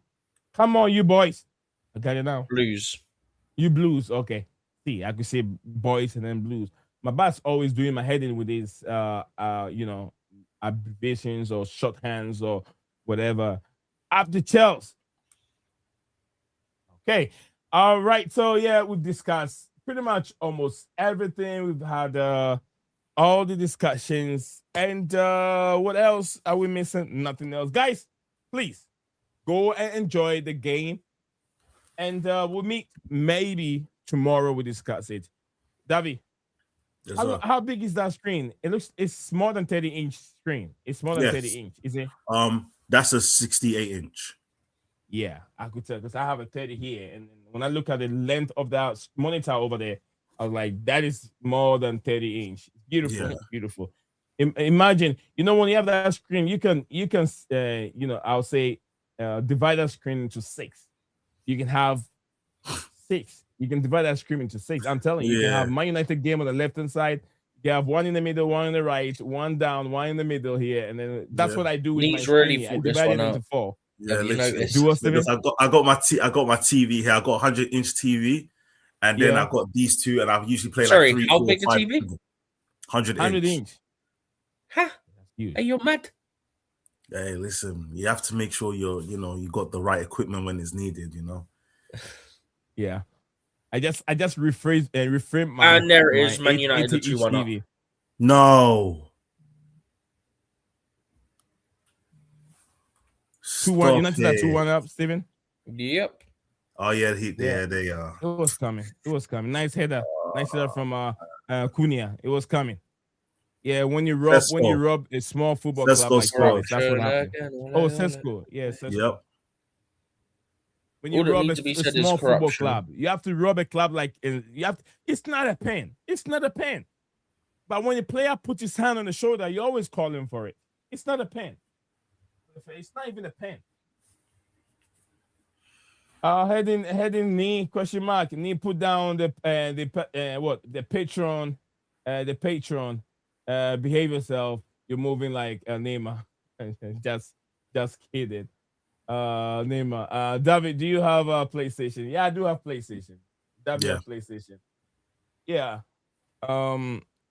Come on, you boys. I got it now. Blues. You Blues. Okay. See, I could say boys and then Blues. My boss always doing my head in with these abbreviations or shorthands or whatever. Up the Chelsea. Okay. All right. So yeah, we've discussed pretty much almost everything. We've had all the discussions. And what else are we missing? Nothing else. Guys, please go and enjoy the game. And we'll meet maybe tomorrow. We'll discuss it. Davi, Yes, how big is that screen? It's more than 30-inch screen. It's more than 30-inch, is it? That's a 68-inch. Yeah, I could tell because I have a 30 here. And when I look at the length of that monitor over there, I was like, that is more than 30-inch. Beautiful, beautiful. Imagine, when you have that screen, you can I'll say divide that screen into 6. You can have 6. You can divide that screen into 6. I'm telling you, you can have Man United game on the left hand side. You have one in the middle, one on the right, one down, one in the middle here, and then that's what I do with my screen. I divide it into 4. Yeah, literally. I got my TV here. I got 100-inch TV, and then I got these two, and I usually play like 3, how 4, big a 5, TV? 100-inch. Huh? Are you mad? Hey, listen, you have to make sure you got the right equipment when it's needed. Yeah, I just reframe my. And there is Man United the 2-1 up. No. 2-1. United are 2-1 up, Steven. Yep. Oh yeah, they are. It was coming. Nice header from Cunha. It was coming. Yeah, when you rub a small football club like Spurs, that's what happened. Oh, Sesko. Yeah, Sesko. Yep. When you rub a small football club, you have to rub a club like it's not a pen. It's not a pen. But when a player puts his hand on the shoulder, you always call him for it. It's not a pen. It's not even a pen. Heading knee question mark. Knee put down the patron, the patron. Behave yourself. You're moving like Neymar. just kidding. Neymar. David, do you have a PlayStation? Yeah, I do have PlayStation. David have PlayStation. Yeah.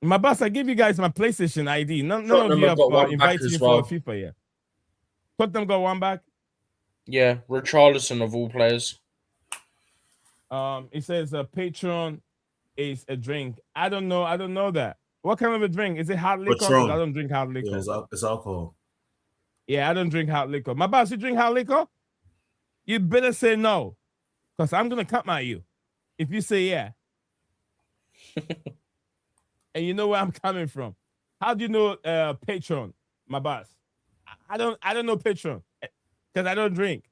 My boss, I give you guys my PlayStation ID. None of you have invited me for a FIFA yet. Tottenham got one back. Yeah, Richarlison of all players. It says a patron is a drink. I don't know that. What kind of a drink? Is it hard liquor? I don't drink hard liquor. Yeah, it's alcohol. Yeah, I don't drink hard liquor. My boss, you drink hard liquor? You better say no, because I'm gonna come at you if you say yeah. And you know where I'm coming from. How do you know patron, my boss? I don't know patron because I don't drink.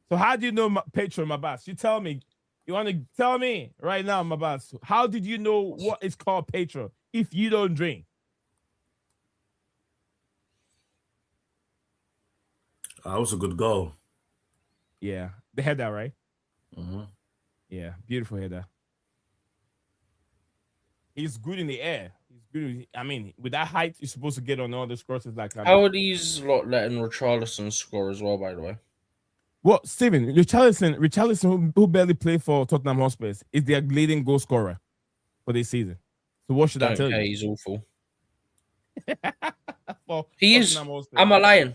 So how do you know patron, my boss? You tell me. You want to tell me right now, my boss? How did you know what is called patron if you don't drink? That was a good goal. Yeah, the header, right? Mm-hmm. Yeah, beautiful header. He's good in the air. He's good. I mean, with that height, you're supposed to get on all the crosses like that. How are these lot letting Richarlison score as well, by the way? Well, Steven, Richarlison, who barely played for Tottenham Hotspur, is their leading goal scorer for this season. So what should I tell you? He's awful. He is. I'm a lion.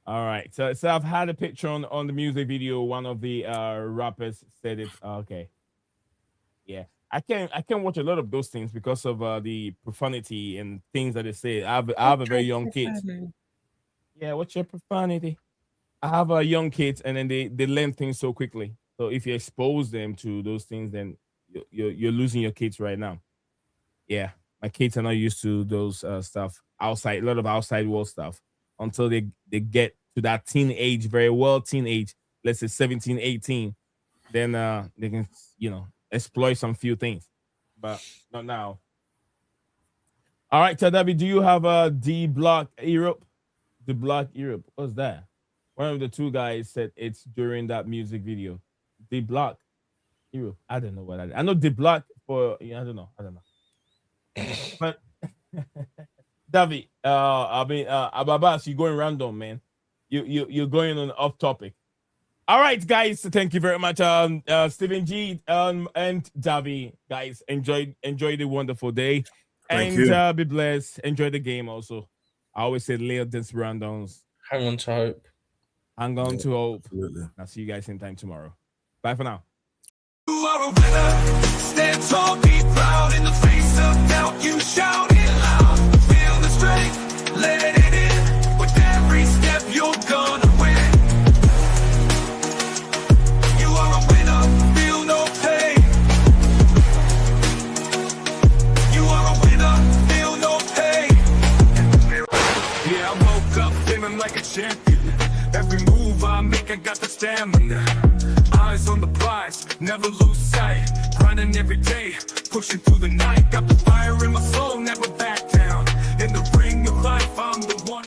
All right. So I've had a picture on the music video. One of the rappers said it. Okay. Yeah. I can't watch a lot of those things because of the profanity and things that they say. I have a very young kid. Yeah, what's your profanity? I have a young kid, and then they learn things so quickly. So if you expose them to those things, then you're losing your kids right now. Yeah, my kids are not used to those stuff outside, a lot of outside world stuff until they get to that teenage, very well teenage, let's say 17, 18. Then they can, exploit some few things, but not now. All right, Tadabi, do you have a D Block Europe? The Block Europe. What's that? One of the two guys said it's during that music video. The Block Europe. I don't know what I know. The Block for I don't know. But Davi, Ababas, you're going random, man. You're going on off topic. All right, guys. Thank you very much, Stephen G and Davi. Guys, enjoy the wonderful day. Thank you. Be blessed. Enjoy the game also. I always say Leo Desperandos. Hang on to hope. Hang on to hope. Absolutely. I'll see you guys same time tomorrow. Bye for now. You are a winner. Stand tall, be proud. In the face of doubt, you shout it loud. Feel the strength, let it in. With every step, you're gonna win. You are a winner, feel no pain. You are a winner, feel no pain. Yeah, I woke up feeling like a champion. Every move I make, I got the stamina. Eyes on the prize, never lose sight. Grinding every day, pushing through the night. Got the fire in my soul, never back down. In the ring of life, I'm the one.